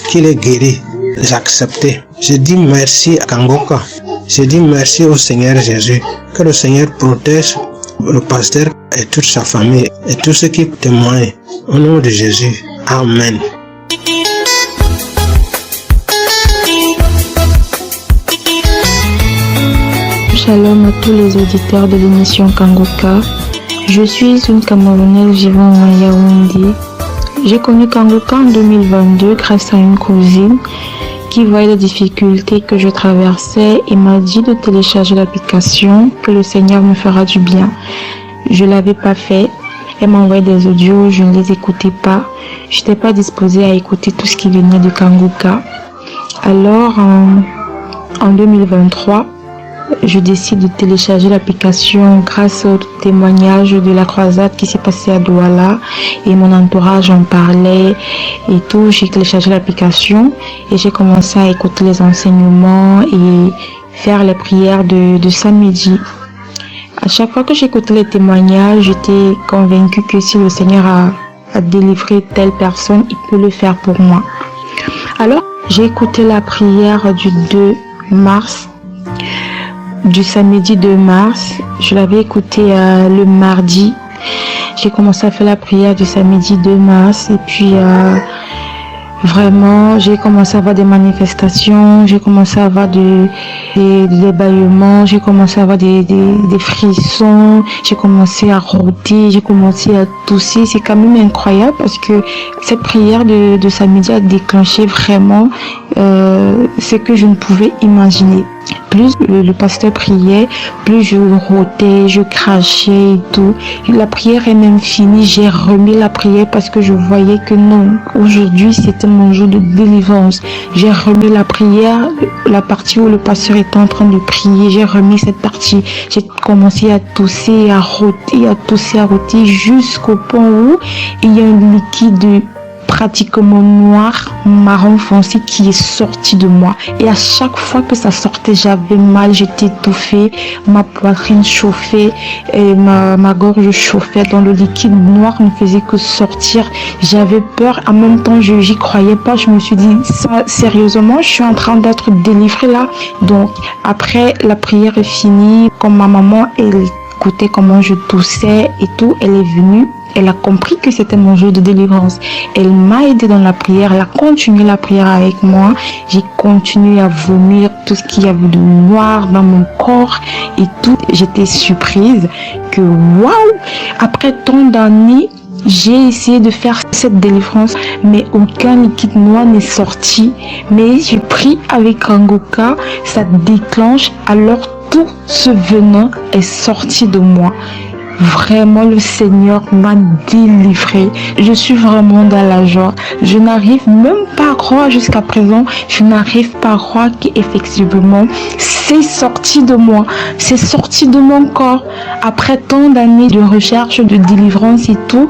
qu'il est guéri, j'acceptais. Je dis merci à Kangoka. Je dis merci au Seigneur Jésus. Que le Seigneur protège le pasteur et toute sa famille et tous ceux qui témoignent. Au nom de Jésus. Amen. Shalom à tous les auditeurs de l'émission Kangoka. Je suis une Camerounaise vivant à Yaoundé. J'ai connu Kangoka en 2022 grâce à une cousine qui voyait les difficultés que je traversais et m'a dit de télécharger l'application, que le Seigneur me fera du bien. Je ne l'avais pas fait. Elle m'a envoyé des audios, je ne les écoutais pas. Je n'étais pas disposée à écouter tout ce qui venait de Kangoka. Alors, en 2023, je décide de télécharger l'application grâce au témoignage de la croisade qui s'est passée à Douala et mon entourage en parlait et tout. J'ai téléchargé l'application et j'ai commencé à écouter les enseignements et faire les prières de samedi. À chaque fois que j'écoutais les témoignages, j'étais convaincue que si le Seigneur a délivré telle personne, il peut le faire pour moi. Alors, j'ai écouté la prière du 2 mars. Du samedi 2 mars, je l'avais écouté le mardi. J'ai commencé à faire la prière du samedi 2 mars et puis vraiment j'ai commencé à avoir des manifestations, j'ai commencé à avoir des bâillements, j'ai commencé à avoir des frissons, j'ai commencé à rôter, j'ai commencé à tousser. C'est quand même incroyable parce que cette prière de samedi a déclenché vraiment ce que je ne pouvais imaginer. Plus le pasteur priait, plus je rôtais, je crachais et tout. La prière est même finie, j'ai remis la prière parce que je voyais que non, aujourd'hui c'était mon jour de délivrance. J'ai remis la prière, la partie où le pasteur était en train de prier, j'ai remis cette partie. J'ai commencé à tousser, à rôter, à tousser, à rôter jusqu'au point où il y a un liquide pratiquement noir, marron foncé qui est sorti de moi. Et à chaque fois que ça sortait, j'avais mal, j'étais étouffée, ma poitrine chauffait, et ma gorge chauffait, dans le liquide noir ne faisait que sortir. J'avais peur, en même temps j'y croyais pas, je me suis dit, ça, sérieusement, je suis en train d'être délivrée là. Donc après la prière est finie, comme ma maman, elle écoutait comment je toussais et tout, elle est venue. Elle a compris que c'était mon jour de délivrance. Elle m'a aidé dans la prière. Elle a continué la prière avec moi. J'ai continué à vomir tout ce qu'il y avait de noir dans mon corps et tout. J'étais surprise que waouh! Après tant d'années, j'ai essayé de faire cette délivrance, mais aucun liquide noir n'est sorti. Mais j'ai pris avec Kangoka, ça déclenche, alors tout ce venin est sorti de moi. Vraiment, le Seigneur m'a délivré. Je suis vraiment dans la joie. Je n'arrive même pas à croire jusqu'à présent. Je n'arrive pas à croire qu'effectivement, c'est sorti de moi. C'est sorti de mon corps. Après tant d'années de recherche, de délivrance et tout,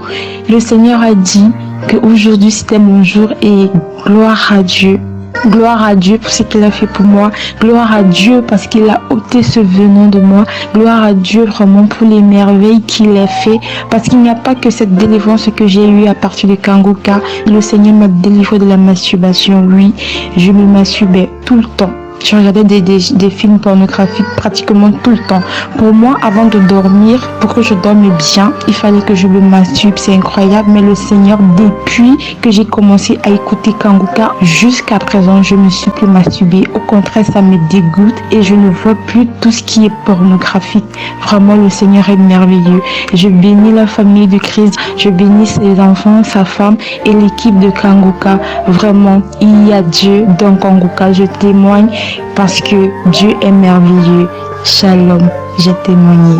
le Seigneur a dit qu'aujourd'hui c'était mon jour et gloire à Dieu. Gloire à Dieu pour ce qu'il a fait pour moi. Gloire à Dieu parce qu'il a ôté ce venin de moi. Gloire à Dieu vraiment pour les merveilles qu'il a fait. Parce qu'il n'y a pas que cette délivrance que j'ai eue à partir de Kangoka. Le Seigneur m'a délivré de la masturbation. Oui, je me masturbais tout le temps. Je regardais des films pornographiques pratiquement tout le temps. Pour moi, avant de dormir, pour que je dorme bien, il fallait que je me masturbe. C'est incroyable, mais le Seigneur, depuis que j'ai commencé à écouter Kangoka, jusqu'à présent, je ne me suis plus masturbée. Au contraire, ça me dégoûte et je ne vois plus tout ce qui est pornographique. Vraiment, le Seigneur est merveilleux. Je bénis la famille de Christ, je bénis ses enfants, sa femme et l'équipe de Kangoka. Vraiment, il y a Dieu dans Kangoka. Je témoigne parce que Dieu est merveilleux. Shalom, j'ai témoigné.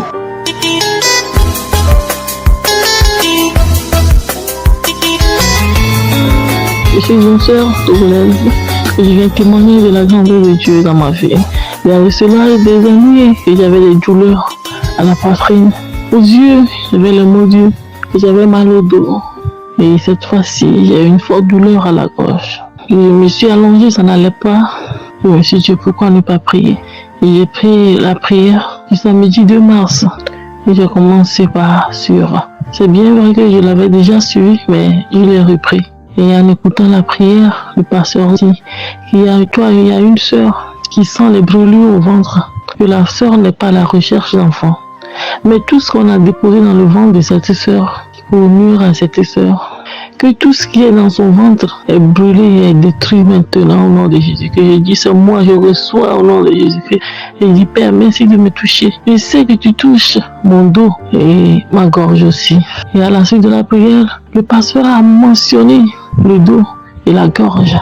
Je suis une sœur togolaise et je viens témoigner de la grandeur de Dieu dans ma vie. Il y a cela des années que j'avais des douleurs à la poitrine, aux yeux, j'avais le mot Dieu, j'avais mal au dos. Et cette fois-ci, j'ai eu une forte douleur à la gorge. Je me suis allongée, ça n'allait pas. Je me suis dit pourquoi ne pas prier. Et j'ai pris la prière du samedi 2 mars. Et j'ai commencé par sur. C'est bien vrai que je l'avais déjà suivi, mais je l'ai repris. Et en écoutant la prière, le pasteur dit qu'il y a une sœur qui sent les brûlures au ventre. Que la sœur n'est pas à la recherche d'enfants. Mais tout ce qu'on a déposé dans le ventre de cette sœur, pour nuire à cette sœur, que tout ce qui est dans son ventre est brûlé et est détruit maintenant au nom de Jésus. Que je dis c'est moi, je reçois au nom de Jésus-Christ. Et je dis Père, merci de me toucher. Je sais que tu touches mon dos et ma gorge aussi. Et à la suite de la prière, le pasteur a mentionné le dos et la gorge.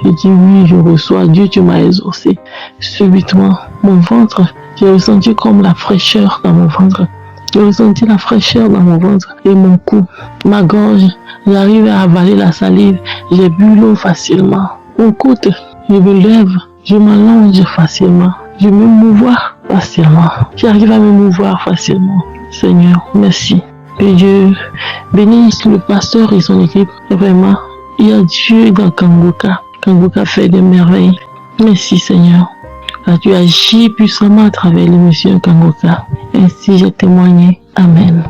Je dis oui, je reçois. Dieu, tu m'as exaucé. Subitement, mon ventre, j'ai ressenti comme la fraîcheur dans mon ventre. J'ai ressenti la fraîcheur dans mon ventre et mon cou, ma gorge. J'arrive à avaler la salive, j'ai bu l'eau facilement. Mon côte, je me lève, je m'allonge facilement, je me mouvoir facilement. J'arrive à me mouvoir facilement. Seigneur, merci. Que Dieu bénisse le pasteur et son équipe. Vraiment, il y a Dieu dans Kangoka. Kangoka fait des merveilles. Merci Seigneur. Tu agis puissamment à travers l'émission Kangoka. Ainsi j'ai témoigné. Amen.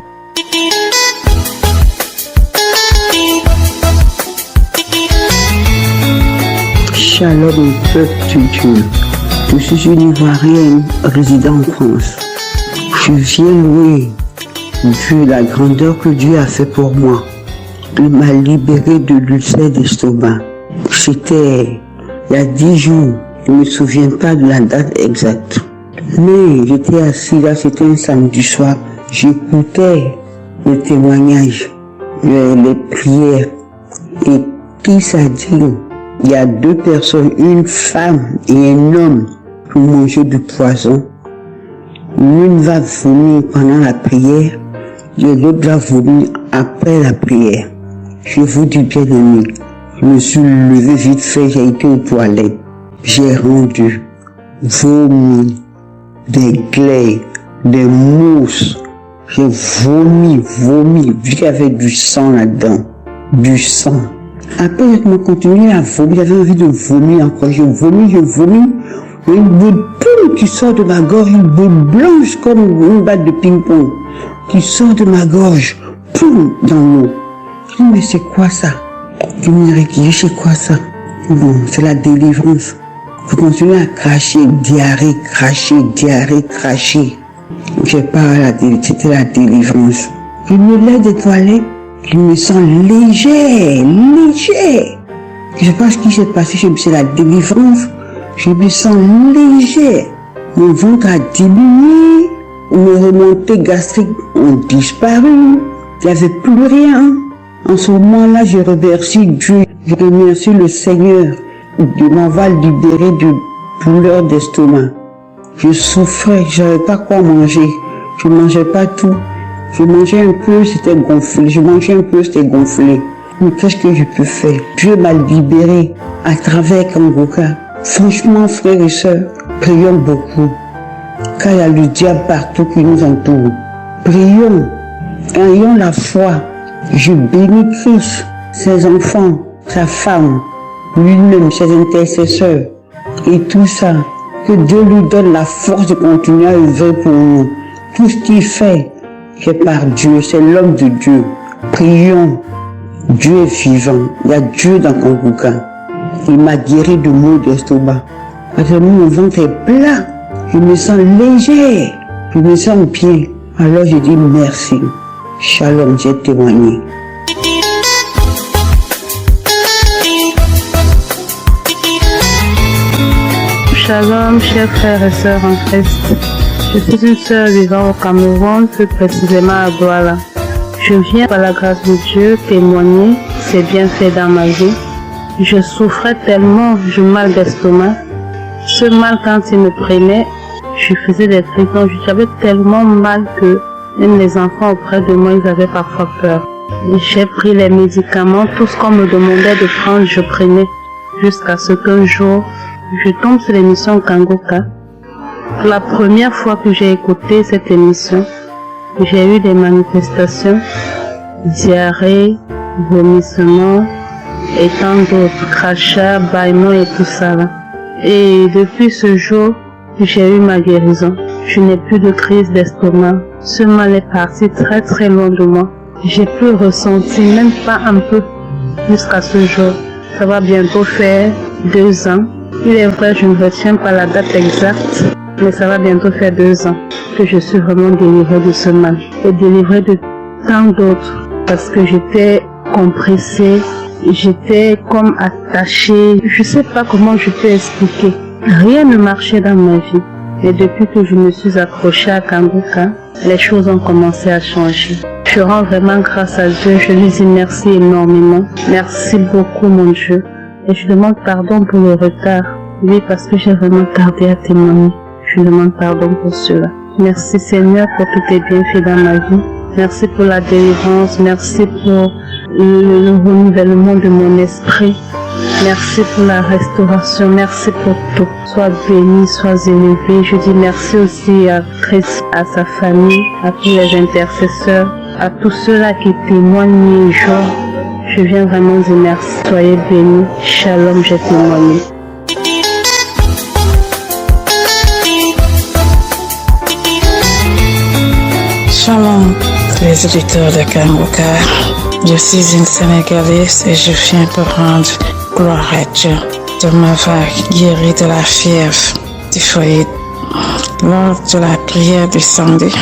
Shalom, peuple de Dieu. Je suis une Ivoirienne résidant en France. Je viens louer Dieu, la grandeur que Dieu a fait pour moi. Il m'a libéré de l'ulcère d'estomac. C'était il y a 10 jours. Je ne me souviens pas de la date exacte. Mais j'étais assis là, c'était un samedi soir. J'écoutais le témoignage, les prières. Et qui s'est dit, il y a 2 personnes, une femme et un homme, qui ont mangé du poison. L'une va vomir pendant la prière, et l'autre va vomir après la prière. Je vous dis bien aimé, je me suis levé vite fait, j'ai été aux toilettes. J'ai rendu vomi, des glaies, des mousses. J'ai vomi, vu qu'il y avait du sang là-dedans. Du sang. Après, je continue à vomir. J'avais envie de vomir encore. Je vomis. Il y a une boule qui sort de ma gorge, une boule blanche comme une balle de ping-pong qui sort de ma gorge, poum, dans l'eau. Je dis, mais c'est quoi ça? Je me dis, c'est quoi ça? Bon, c'est la délivrance. Je continue à cracher, diarrhée, cracher. J'ai pas c'était la délivrance. Je me lève des toilettes, je me sens léger. Je sais pas ce qui s'est passé, c'est la délivrance. Je me sens léger. Mon ventre a diminué, mes remontées gastriques ont disparu. Il n'y avait plus rien. En ce moment-là, je remercie Dieu, je remercie le Seigneur de m'avoir libéré de douleurs d'estomac. Je souffrais, je savais pas quoi manger. Je mangeais pas tout. Je mangeais un peu, c'était gonflé. Je mangeais un peu, c'était gonflé. Mais qu'est-ce que je peux faire? Dieu m'a libéré à travers Kangoka. Franchement, frères et sœurs, prions beaucoup. Car il y a le diable partout qui nous entoure. Prions, ayons la foi. Je bénis Christ, ses enfants, sa femme, lui-même, ses intercesseurs et tout ça. Que Dieu lui donne la force de continuer à œuvrer pour nous. Tout ce qu'il fait, c'est par Dieu, c'est l'homme de Dieu. Prions. Dieu est vivant. Il y a Dieu dans Kangoka. Il m'a guéri de maux d'estomac. Parce que mon ventre est plat. Je me sens léger. Je me sens bien. Alors je dis merci. Shalom, j'ai témoigné. Shalom, chers frères et sœurs en Christ. Je suis une sœur vivant au Cameroun, plus précisément à Douala. Je viens par la grâce de Dieu témoigner ses bienfaits dans ma vie. Je souffrais tellement du mal d'estomac. Ce mal, quand il me prenait, je faisais des cris. J'avais tellement mal que même les enfants auprès de moi, ils avaient parfois peur. J'ai pris les médicaments, tout ce qu'on me demandait de prendre, je prenais. Jusqu'à ce qu'un jour, je tombe sur l'émission Kangoka. Pour la première fois que j'ai écouté cette émission, j'ai eu des manifestations, diarrhée, vomissements, et tant d'autres, crachats, bâillements et tout ça là. Et depuis ce jour, j'ai eu ma guérison. Je n'ai plus de crise d'estomac. Ce mal est parti très très loin de moi. J'ai plus ressenti, même pas un peu, jusqu'à ce jour. Ça va bientôt faire 2 ans. Il est vrai, je ne retiens pas la date exacte, mais ça va bientôt faire 2 ans que je suis vraiment délivrée de ce mal. Et délivrée de tant d'autres, parce que j'étais compressée, j'étais comme attachée. Je sais pas comment je peux expliquer. Rien ne marchait dans ma vie. Et depuis que je me suis accrochée à Kangoka, les choses ont commencé à changer. Je rends vraiment grâce à Dieu. Je lui dis merci énormément. Merci beaucoup, mon Dieu. Et je demande pardon pour le retard. Oui, parce que j'ai vraiment tardé à témoigner. Je demande pardon pour cela. Merci Seigneur pour tous tes bienfaits dans ma vie. Merci pour la délivrance. Merci pour le renouvellement de mon esprit. Merci pour la restauration. Merci pour tout. Sois béni, sois élevé. Je dis merci aussi à Christ, à sa famille, à tous les intercesseurs, à tous ceux-là qui témoignent jour. Je viens vraiment dire merci. Soyez bénis. Shalom, j'ai témoigné. Shalom, les auditeurs de Kangoka. Je suis une Sénégalaise et je viens pour rendre gloire à Dieu de m'avoir guéri de la fièvre typhoïde lors de la prière du samedi.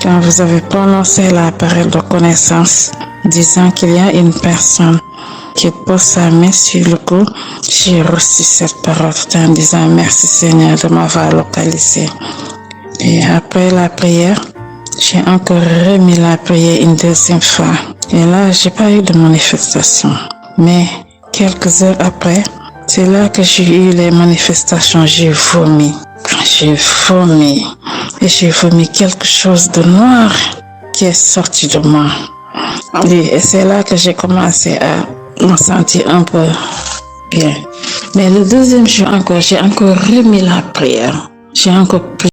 Quand vous avez prononcé la parole de connaissance, disant qu'il y a une personne qui pose sa main sur le cou, j'ai reçu cette parole en disant merci Seigneur de m'avoir localisé. Et après la prière, j'ai encore remis la prière une deuxième fois. Et là, j'ai pas eu de manifestation. Mais quelques heures après, c'est là que j'ai eu les manifestations. J'ai vomi. Et j'ai vomi quelque chose de noir qui est sorti de moi. Et c'est là que j'ai commencé à me sentir un peu bien. Mais le deuxième jour encore, j'ai encore remis la prière. J'ai encore prié.